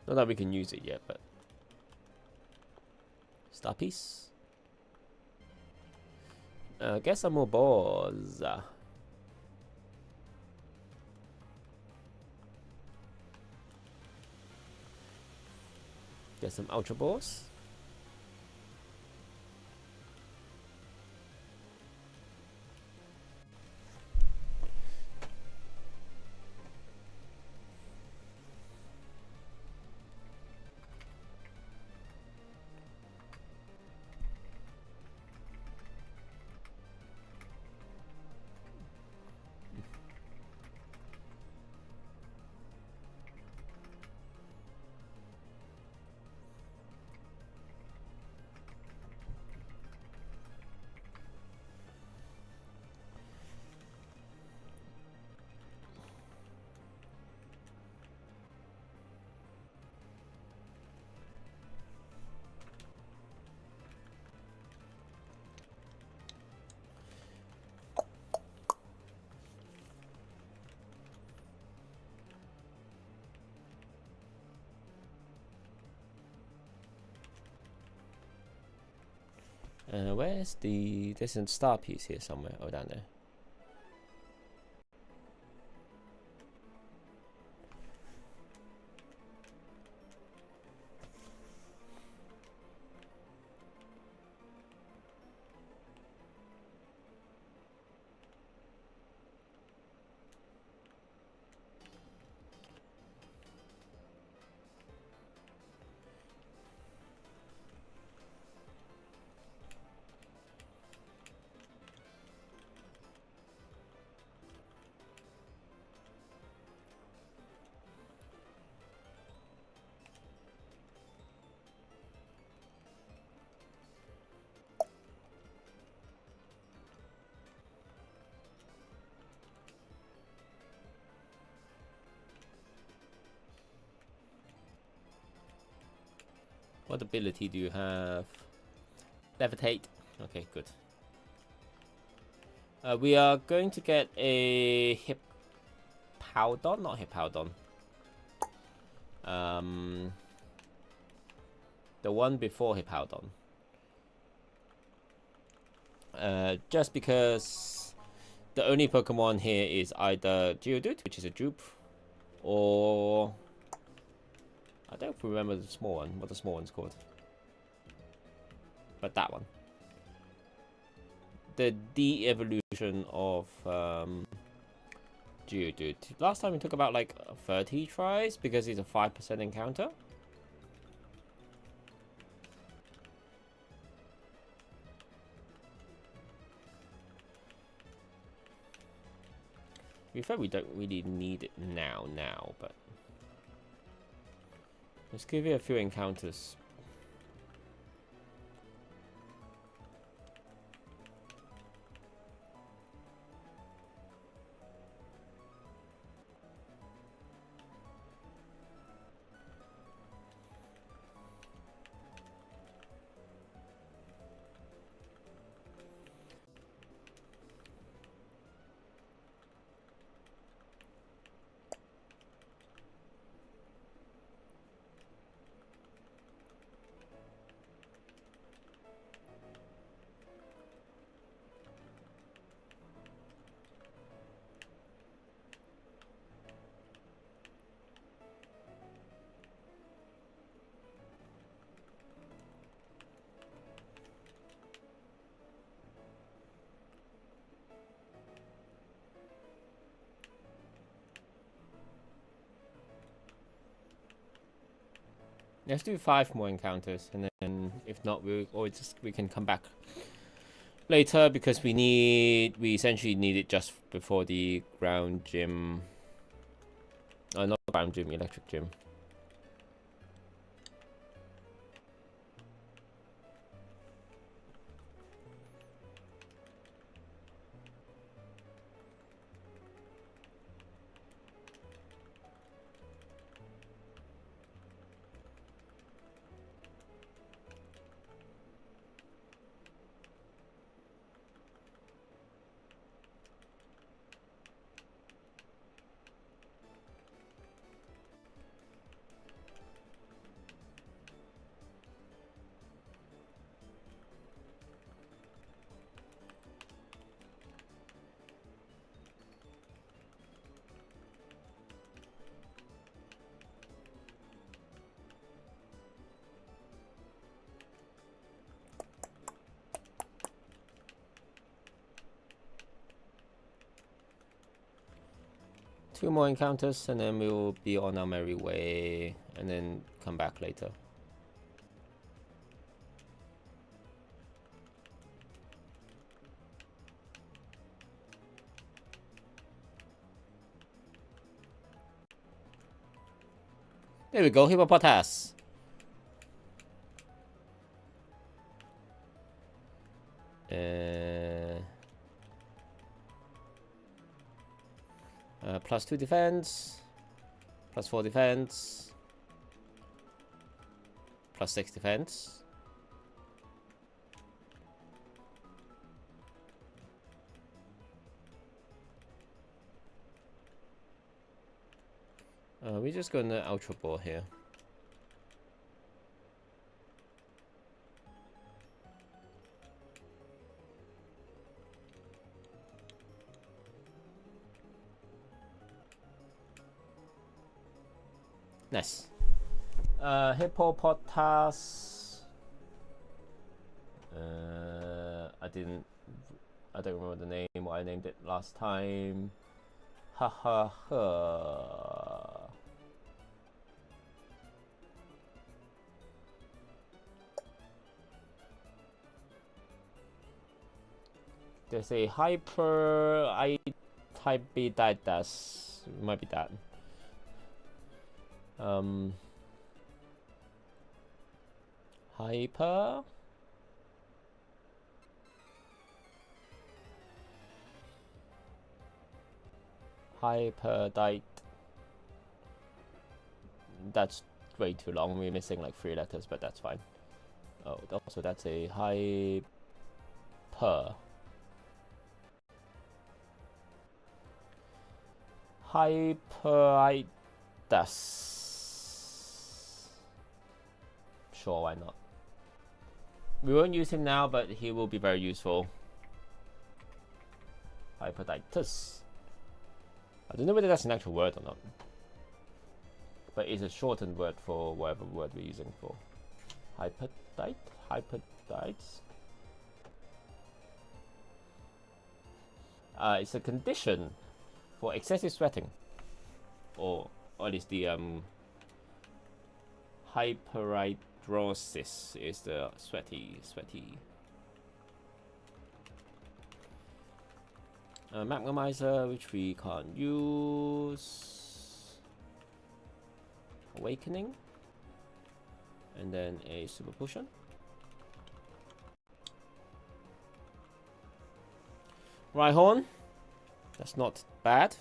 Not that we can use it yet, but... Star piece. Get some more balls. Get some ultra balls. Where's the... There's a star piece here somewhere. Oh, down there. What ability do you have? Levitate. Okay, good. We are going to get a Hippowdon, not Hippowdon. The one before Hippowdon. Just because the only Pokemon here is either Geodude, which is a dupe, or I don't remember the small one, what the small one's called. But that one. The de-evolution of Geodude. Last time it took about like 30 tries because it's a 5% encounter. To be fair, we don't really need it now, but let's give it a few encounters. Let's do 5 more encounters, and then if not, we can come back later because we essentially need it just before the ground gym. Oh, not ground gym, electric gym. 2 more encounters, and then we'll be on our merry way, and then come back later. There we go, hippopotas. +2 defense, +4 defense, +6 defense. We're just gonna Ultra Ball here. Nice. Hippopotas. I don't remember the name. What I named it last time. Ha ha ha. There's a hyper. I type B that does. Might be that. Hyper. Hyperdite. That's way too long. We're missing like 3 letters, but that's fine. Oh, also that's a hyper. Hyperitis. Sure, why not? We won't use him now, but he will be very useful. Hyperitis. I don't know whether that's an actual word or not, but it's a shortened word for whatever word we're using for. Hyperdite? Hyperdites? It's a condition for excessive sweating, or at least the hyperhidrosis is the sweaty. Magnemizer, which we can't use. Awakening, and then a super potion. Rhyhorn, that's not bad.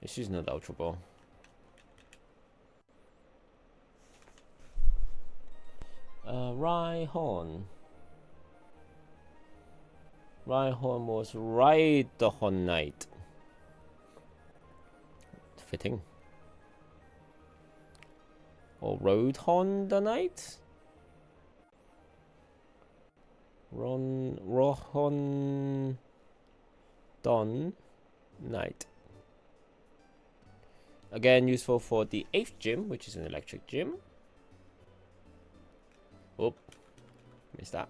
She's not Ultra Ball. Rhyhorn. Rhyhorn was Rhyhorn Knight. Fitting. Or Roadhorn the Knight? Rohon Don Knight. Again, useful for the 8th gym, which is an electric gym. Oop, missed that.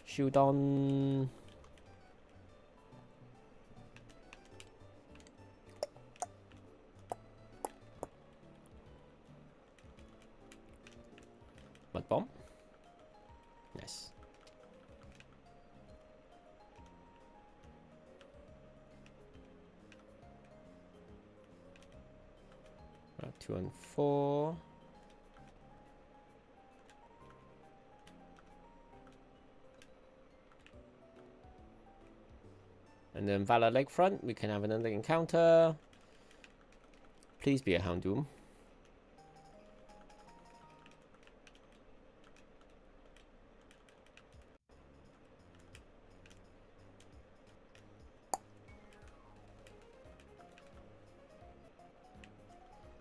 Shieldon. Mud Bomb. Nice. 2 and 4. And then Valor Lakefront, we can have another encounter. Please be a Houndoom.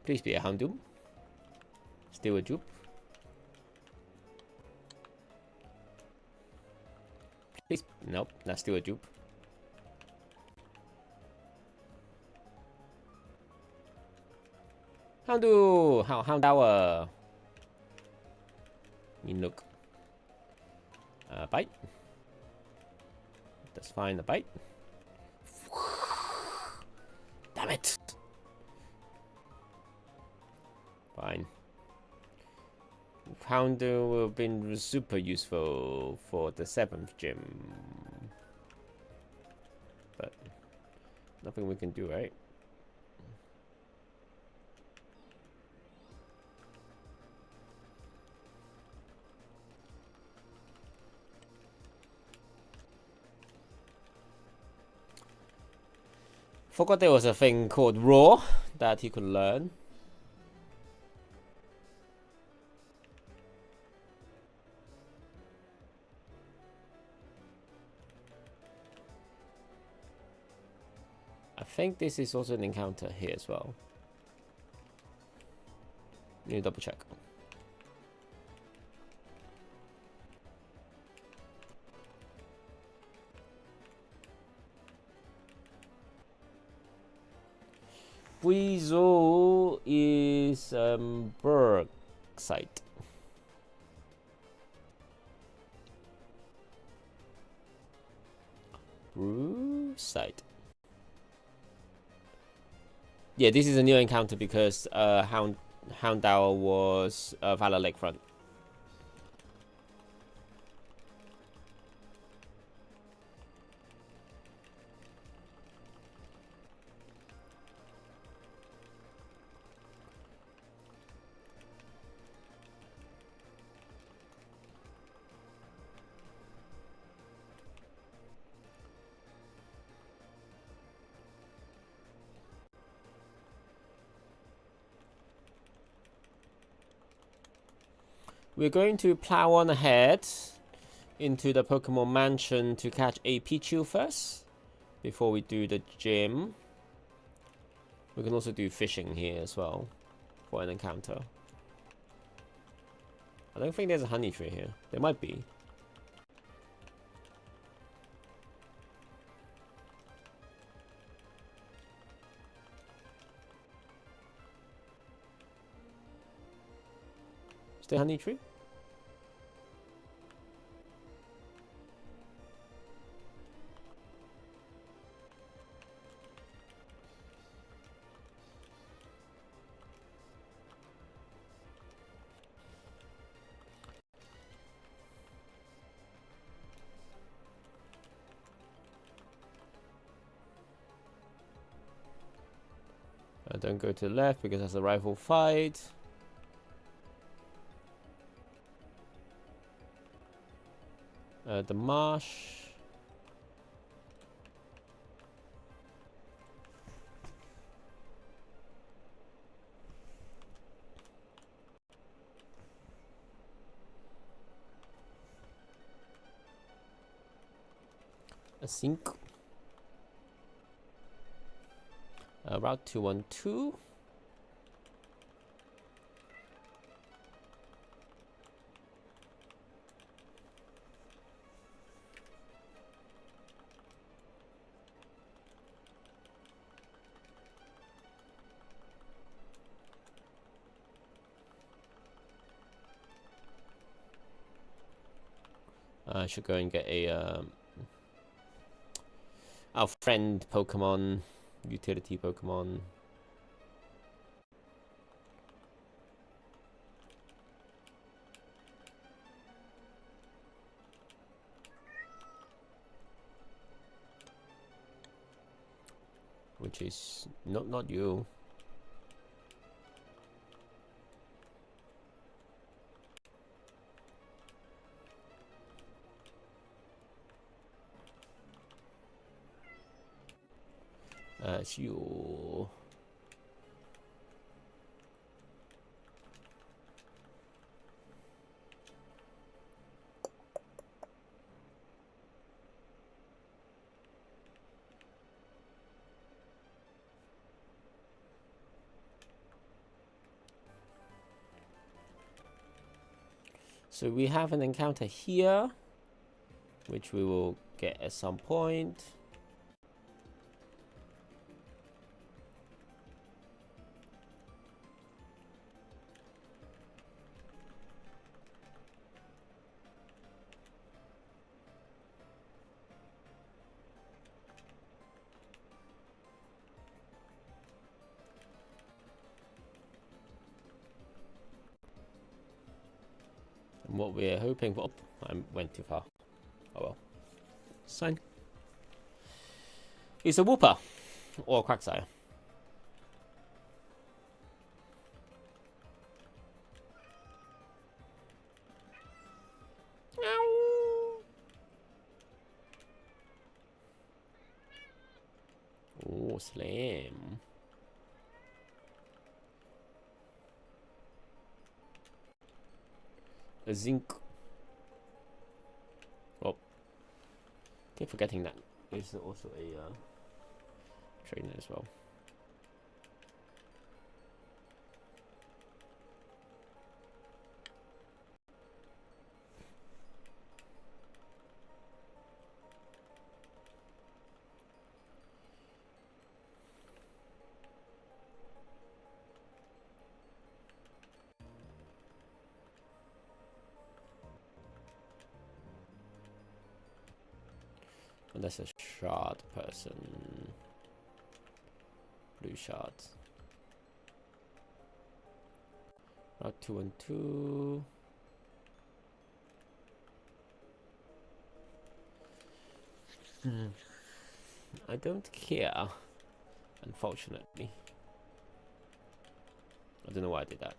Please be a Houndoom. Still a dupe. Please. Nope, that's still a dupe. Houndour. Look. Bite. That's fine, a bite. Damn it! Fine. Houndour will have been super useful for the 7th gym. But nothing we can do, right? Forgot there was a thing called Raw that he could learn. I think this is also an encounter here as well. Need to double check. Weasel is Berg site. Brew site. Yeah, this is a new encounter because Houndour was Valor Lakefront. We're going to plow on ahead into the Pokemon Mansion to catch a Pichu first, before we do the gym. We can also do fishing here as well, for an encounter. I don't think there's a honey tree here. There might be. Is there a honey tree? Don't go to the left because that's a rival fight. The marsh. A sink. Route 212. I should go and get a our friend Pokemon, utility Pokemon. Which is not you. It's you. So we have an encounter here. which we will get at some point. And what we're hoping for... Oh, I went too far. Oh well. Sign. It's a Wooper. Or a Quagsire. Oh, slam. A zinc. Oh. Keep forgetting that. There's also a trainer as well. And that's a shard person. Blue shards. Route 2 and 2. I don't care, unfortunately. I don't know why I did that.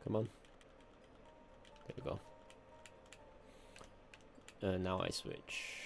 Come on. There we go. Now I switch.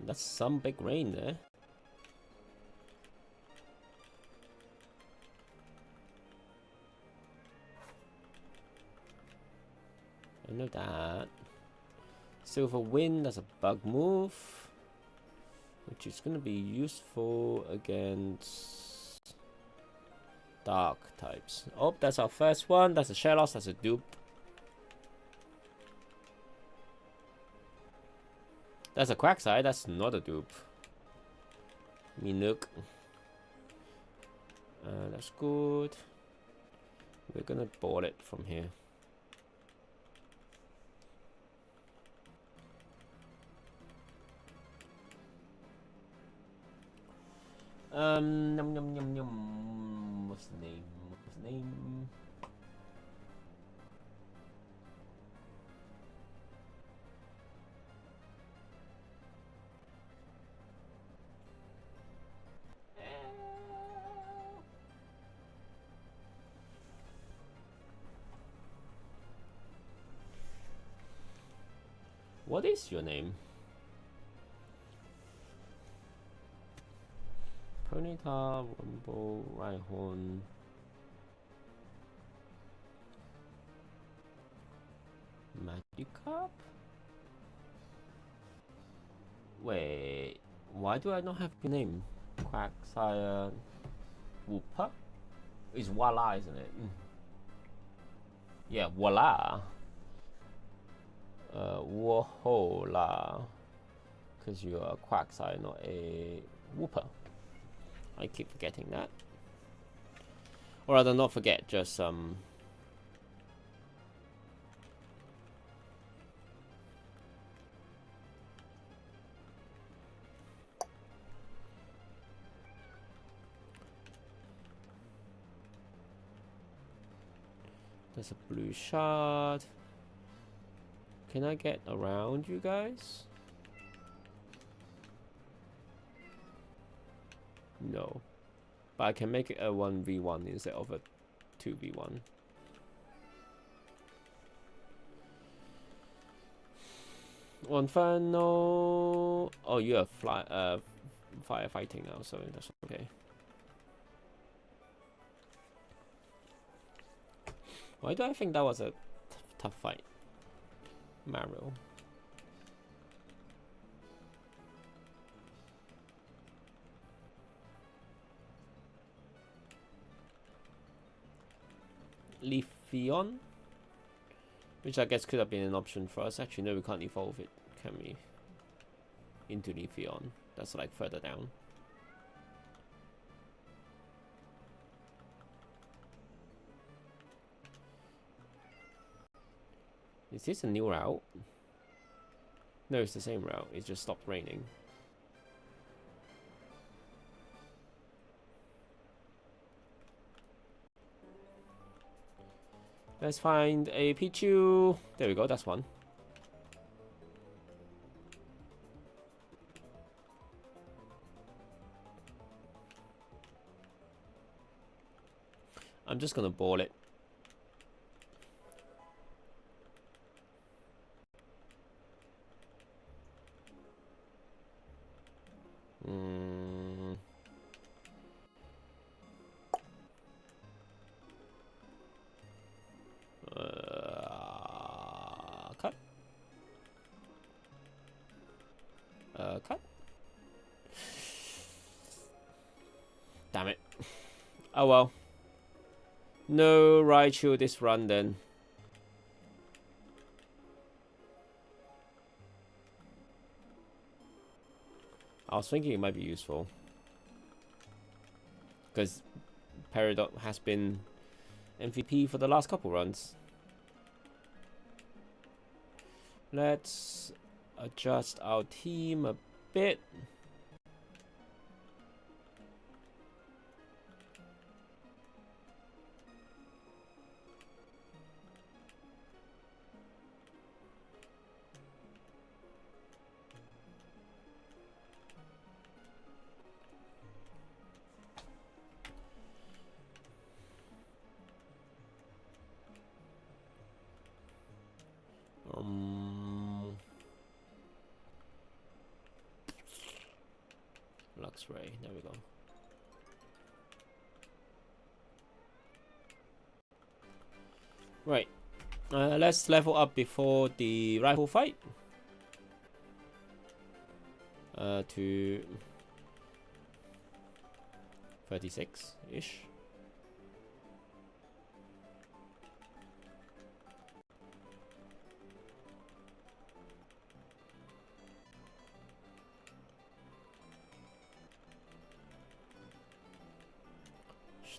That's some big rain there. I know that. Silver Wind, that's a bug move, which is going to be useful against dark types. Oh, that's our first one. That's a Shellos, that's a dupe. That's a Quagsire, that's not a dupe. Minook. That's good. We're gonna board it from here. Num num num num. What's the name? What's the name? What is your name? Ponyta, Rumble, Rhyhorn. Magikarp? Wait, why do I not have your name? Quagsire, Wooper? It's Voila, isn't it? Yeah, Voila. Wahola. Because you are a Quagsire, not a Wooper. I keep forgetting that. Or rather, not forget, just There's a blue shard. Can I get around you guys? No. But I can make it a 1v1 instead of a 2v1. One final. Oh, you are firefighting now, so that's okay. Why do I think that was a tough fight? Mario. Leafeon? Which I guess could have been an option for us. Actually, no, we can't evolve it, can we? Into Leafeon. That's like further down. Is this a new route? No, it's the same route. It just stopped raining. Let's find a Pichu. There we go, that's one. I'm just gonna ball it. Cut. Cut. Damn it. Oh well. No Raichu this run then. I was thinking it might be useful. Because Permadeath has been MVP for the last couple runs. Let's adjust our team a bit. Luxray, there we go. Right, let's level up before the rifle fight. To 36-ish.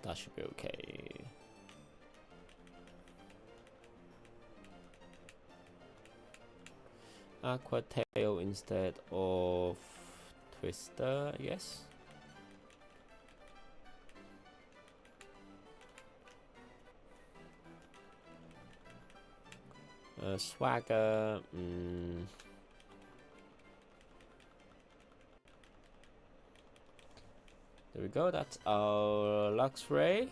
That should be okay. Aqua Tail instead of Twister, I guess. Swagger. There we go, that's our Luxray.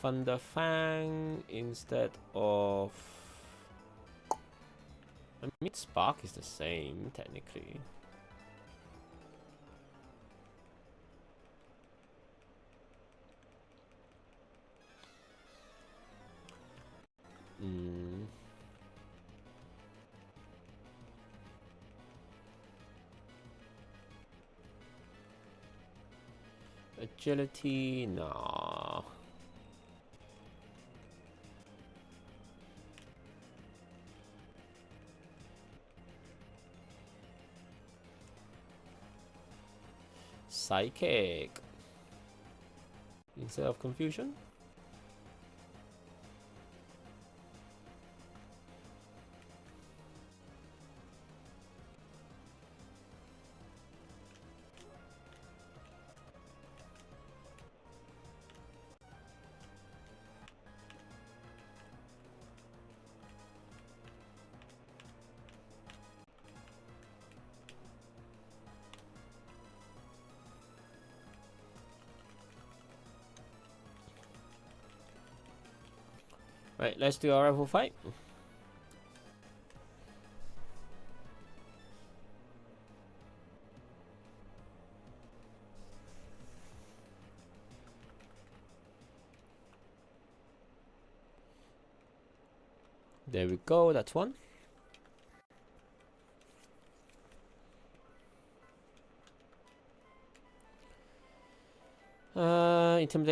Thunder Fang instead of... I mean, Spark is the same, technically. Agility, nah. Psychic instead of Confusion. Right, let's do our rival fight. There we go, that's one.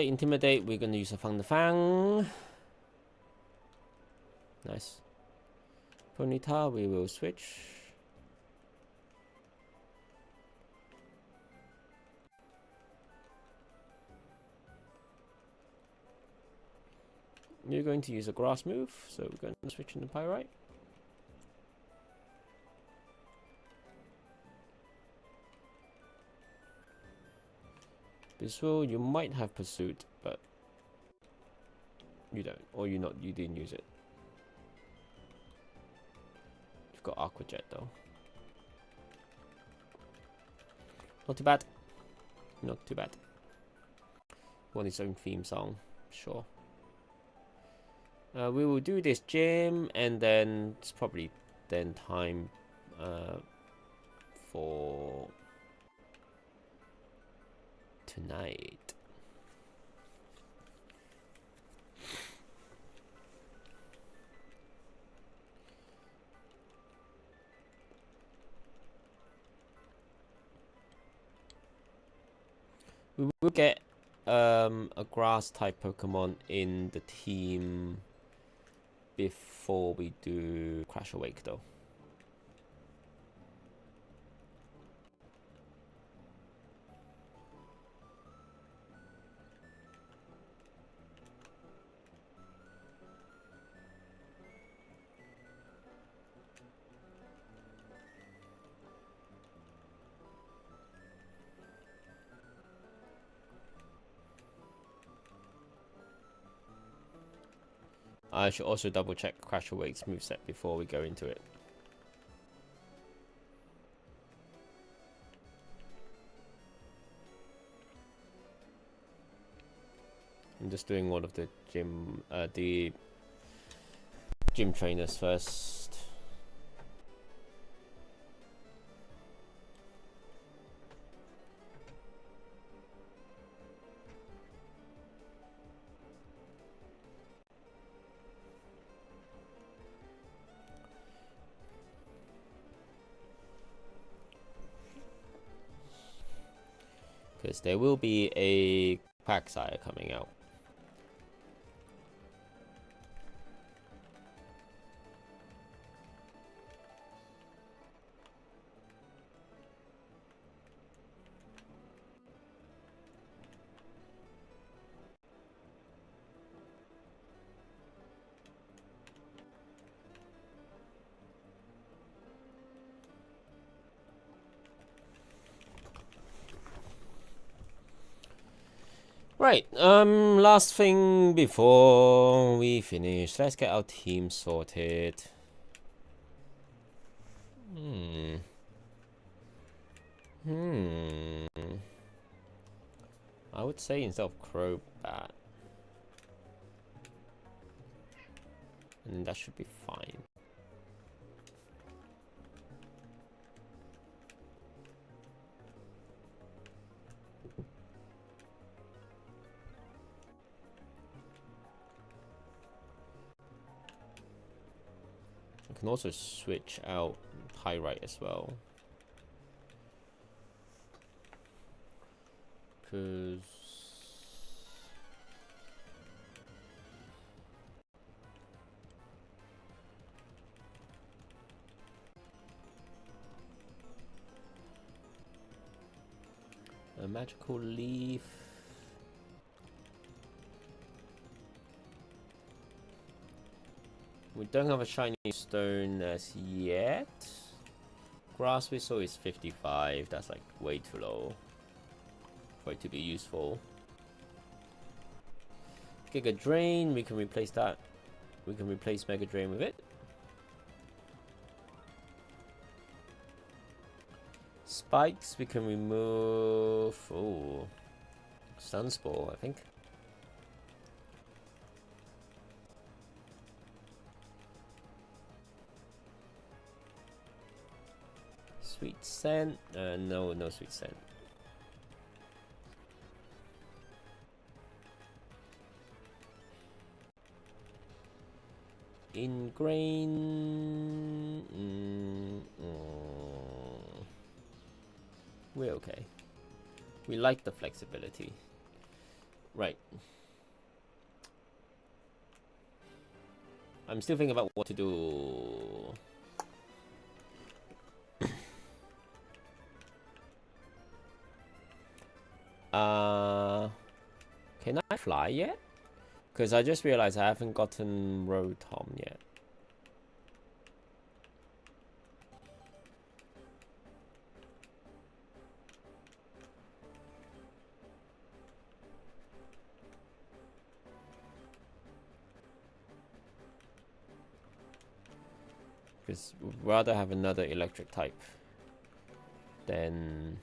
Intimidate, we're gonna use a Fang the Fang. Nice. Ponyta, we will switch. We're going to use a grass move, so we're going to switch into Pyrite. Biswell, you might have pursuit, but you don't, or you didn't use it. You've got Aqua Jet though. Not too bad. Not too bad. Want his own theme song, sure. We will do this gym, and then it's probably then time for tonight. We will get a grass type Pokemon in the team before we do Crash Awake though. I should also double check Crash Awake's moveset before we go into it. I'm just doing one of the gym trainers first. Because there will be a Quagsire coming out. Right, last thing before we finish, let's get our team sorted. I would say instead of Crobat, and that should be fine. I can also switch out Pyrite as well. Because a magical leaf. We don't have a shiny stone as yet. Grass Whistle is 55. That's like way too low for it to be useful. Giga Drain, we can replace that. We can replace Mega Drain with it. Spikes, we can remove. Oh, Sunspore, I think. Sweet scent? No, no sweet scent. Ingrain. We're okay. We like the flexibility. Right. I'm still thinking about what to do. Can I fly yet? Because I just realized I haven't gotten Rotom yet. Because we'd rather have another electric type than...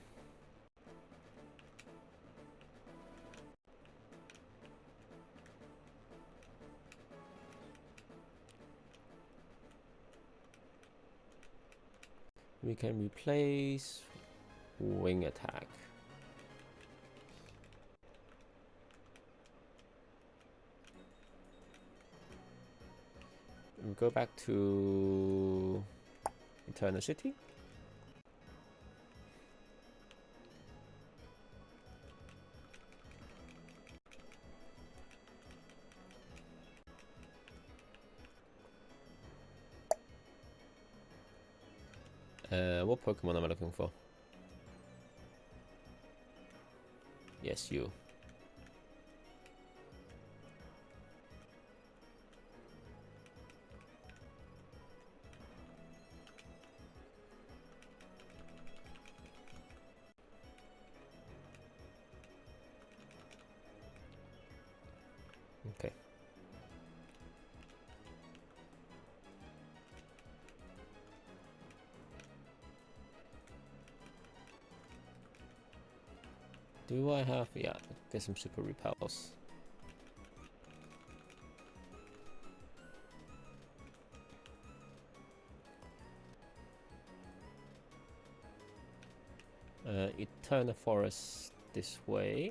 We can replace wing attack. We go back to Eternal City. What Pokemon am I looking for? Yes, you. Okay. Do I have... yeah, get some super repels. Eternal Forest this way.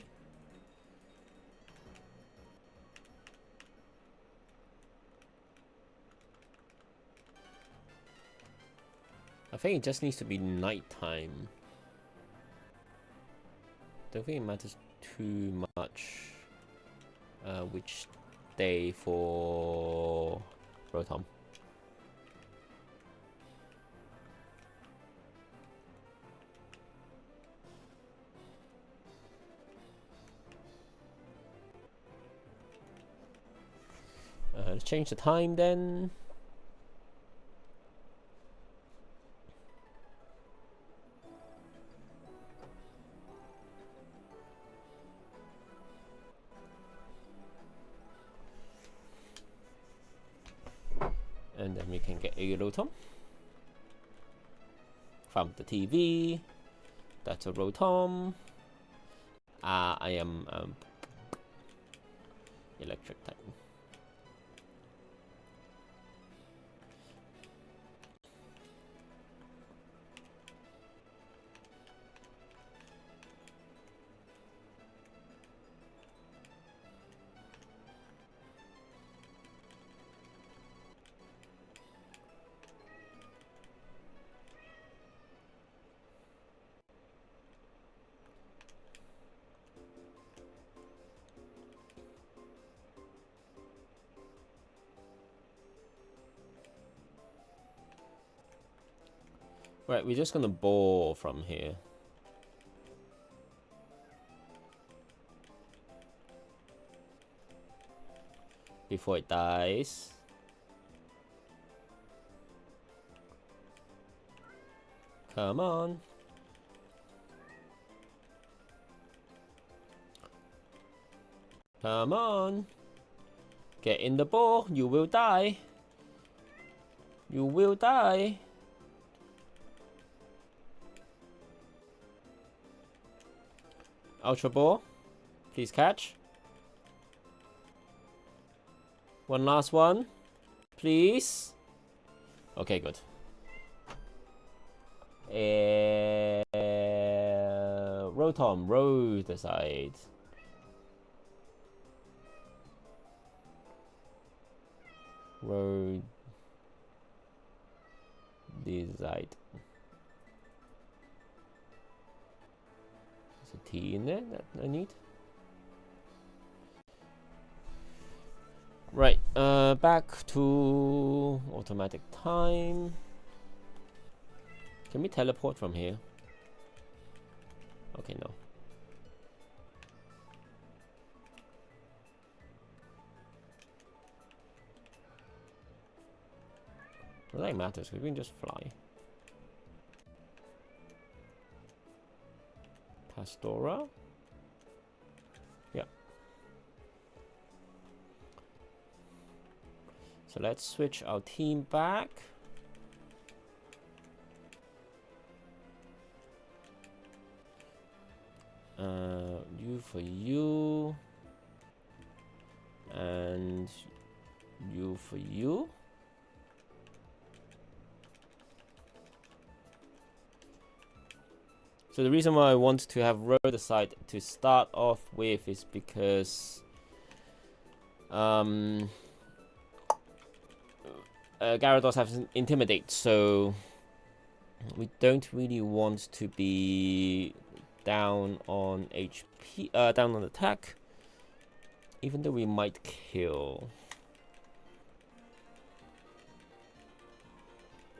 I think it just needs to be nighttime. Don't think it matters too much which day for Rotom. Let's change the time then. And then we can get a Rotom from the TV. That's a Rotom. I am electric type. Right, we're just gonna bore from here. Before it dies. Come on. Come on. Get in the ball. You will die. You will die. Ultra Ball. Please catch. One last one. Please. Okay, good. Rotom, roll the side. Roll this side. There's a T in there that I need. Right, back to automatic time. Can we teleport from here? Okay, no. Well, that matters, we can just fly. Pastora? Yeah. So let's switch our team back. You for you. And you for you. So the reason why I want to have Rhodocite to start off with is because Gyarados has Intimidate, so we don't really want to be down on HP, down on attack, even though we might kill.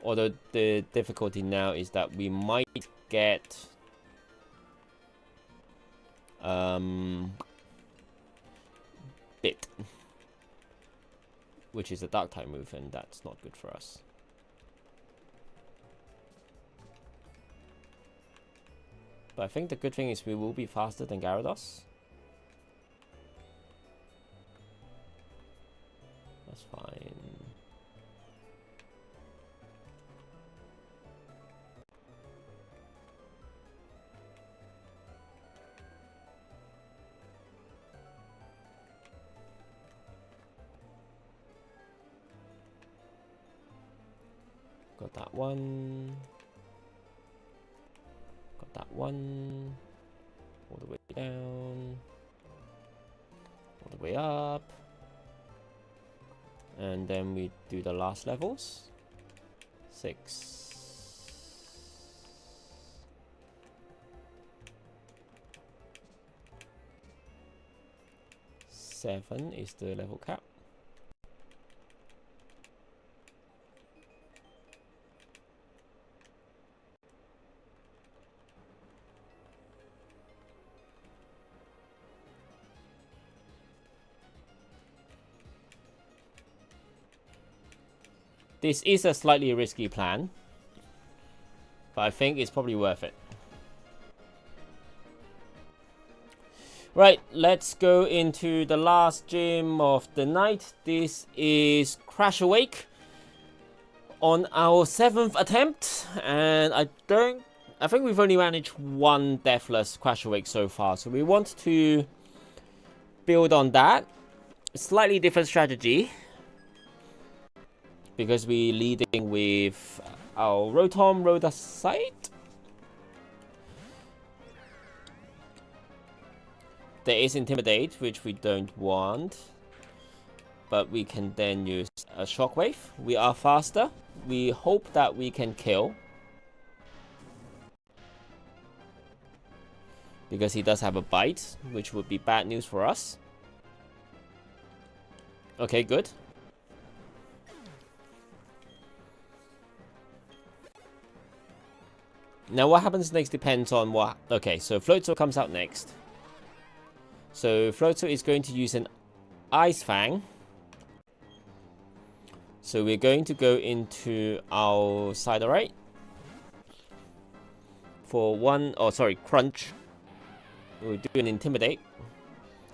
Although the difficulty now is that we might get bit, which is a dark type move, and that's not good for us. But I think the good thing is we will be faster than Gyarados. That's fine. Got that one. Got that one. All the way down. All the way up. And then we do the last levels. 6. 7 is the level cap. This is a slightly risky plan, but I think it's probably worth it. Right, let's go into the last gym of the night. This is Crash Awake on our 7th attempt, and I think we've only managed one deathless Crash Awake so far, so we want to build on that. Slightly different strategy, because we're leading with our Rotom Rhodocite. There is Intimidate, which we don't want, but we can then use a Shockwave. We are faster. We hope that we can kill, because he does have a bite, which would be bad news for us. Okay, good. Now what happens next depends on what... Okay, so Floatzel comes out next. So Floatzel is going to use an Ice Fang. So we're going to go into our Siderite for one... Oh, sorry, Crunch. We'll do an Intimidate.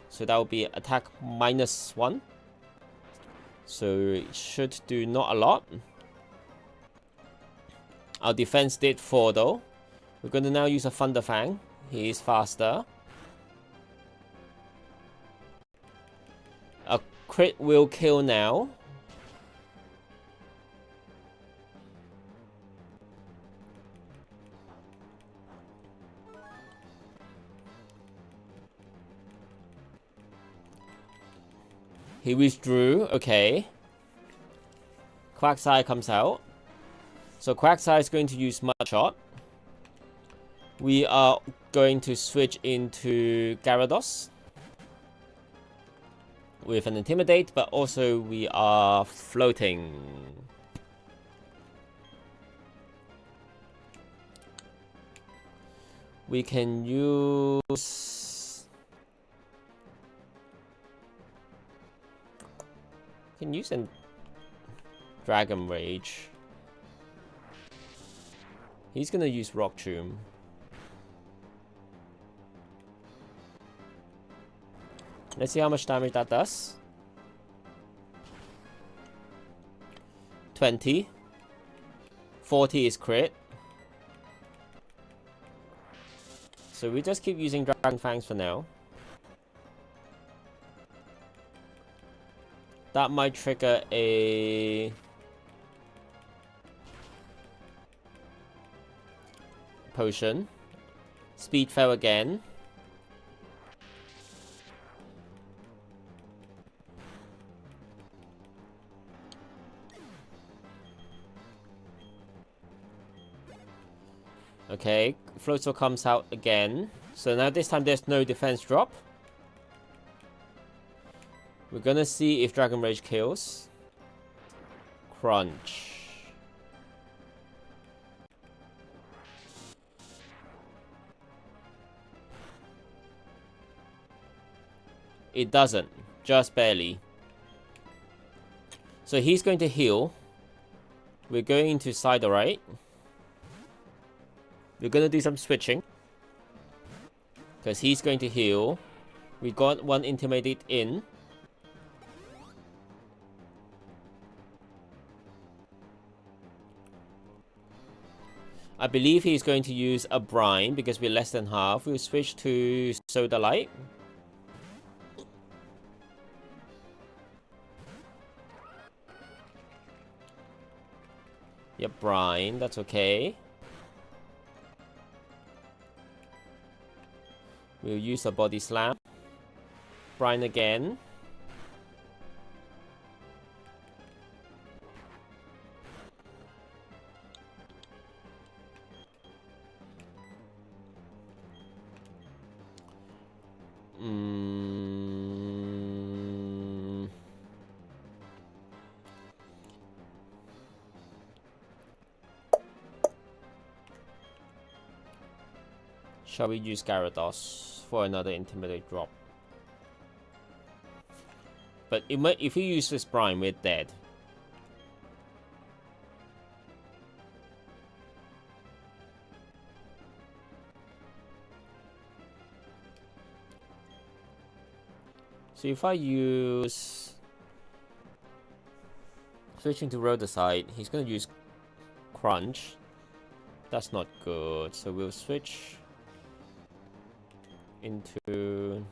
So that will be attack -1. So it should do not a lot. Our defense did 4 though. We're going to now use a Thunder Fang. He is faster. A crit will kill now. He withdrew. Okay. Quagsire comes out. So Quagsire is going to use Mud Shot. We are going to switch into Gyarados with an Intimidate, but also we are floating. We can use... a Dragon Rage. He's gonna use Rock Tomb. Let's see how much damage that does. 20. 40 is crit. So we just keep using Dragon Fangs for now. That might trigger a... potion. Speed fell again. Okay, Floatzel comes out again. So now this time there's no defense drop. We're gonna see if Dragon Rage kills. Crunch. It doesn't. Just barely. So he's going to heal. We're going to side right. We're gonna do some switching. Because he's going to heal. We got one Intimidate in. I believe he's going to use a Brine because we're less than half. We'll switch to Soda Light. Yep, Brine, that's okay. We'll use a Body Slam. Brine again. Shall we use Gyarados for another Intimidate drop? But it might, if we use this Brine, we're dead. So if I use... switching to Rodoside, he's going to use Crunch. That's not good, so we'll switch into...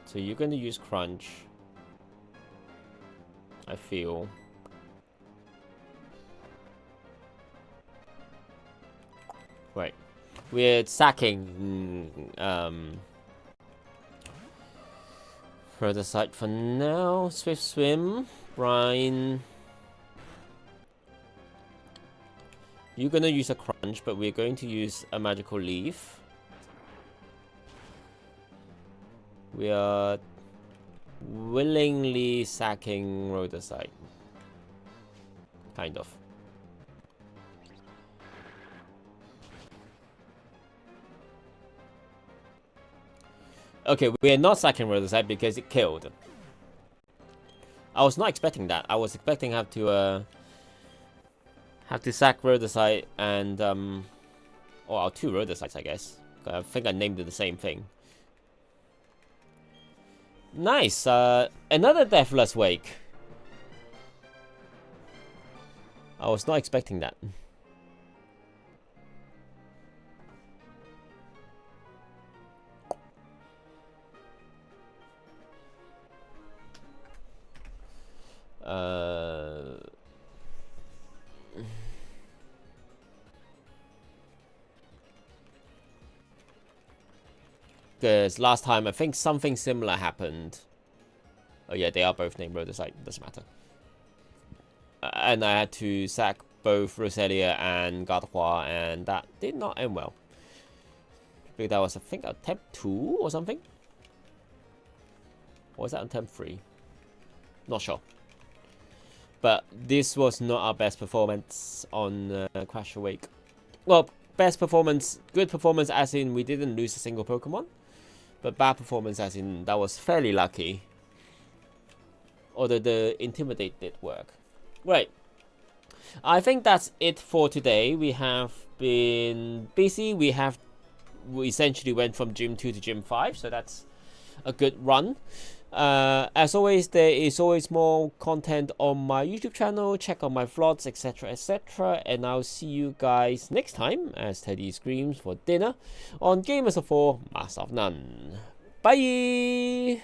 So you're going to use Crunch, I feel. Right. We're sacking further side for now. Swift Swim, Brine. You're gonna use a Crunch, but we're going to use a Magical Leaf. We are willingly sacking Rodoside. Kind of. Okay, we are not sacking Rodoside because it killed. I was not expecting that. I was expecting have to sack Rodoside and or two Rodosides, I guess. I think I named it the same thing. Nice. Another Deathless Wake. I was not expecting that. Because last time I think something similar happened. Oh yeah, they are both named Rhodosite, doesn't matter. And I had to sack both Roselia and Gardevoir, and that did not end well. I think that was, I think, attempt 2 or something? Or was that attempt 3? Not sure. But this was not our best performance on Crash Awake. Well, best performance, good performance as in we didn't lose a single Pokemon. But bad performance as in that was fairly lucky. Although the Intimidate did work. Right. I think that's it for today. We have been busy. We essentially went from Gym 2 to Gym 5. So that's a good run. As always, there is always more content on my YouTube channel. Check out my vlogs, etc, etc, and I'll see you guys next time as Teddy screams for dinner on Gamers of 4 Master of None. Bye.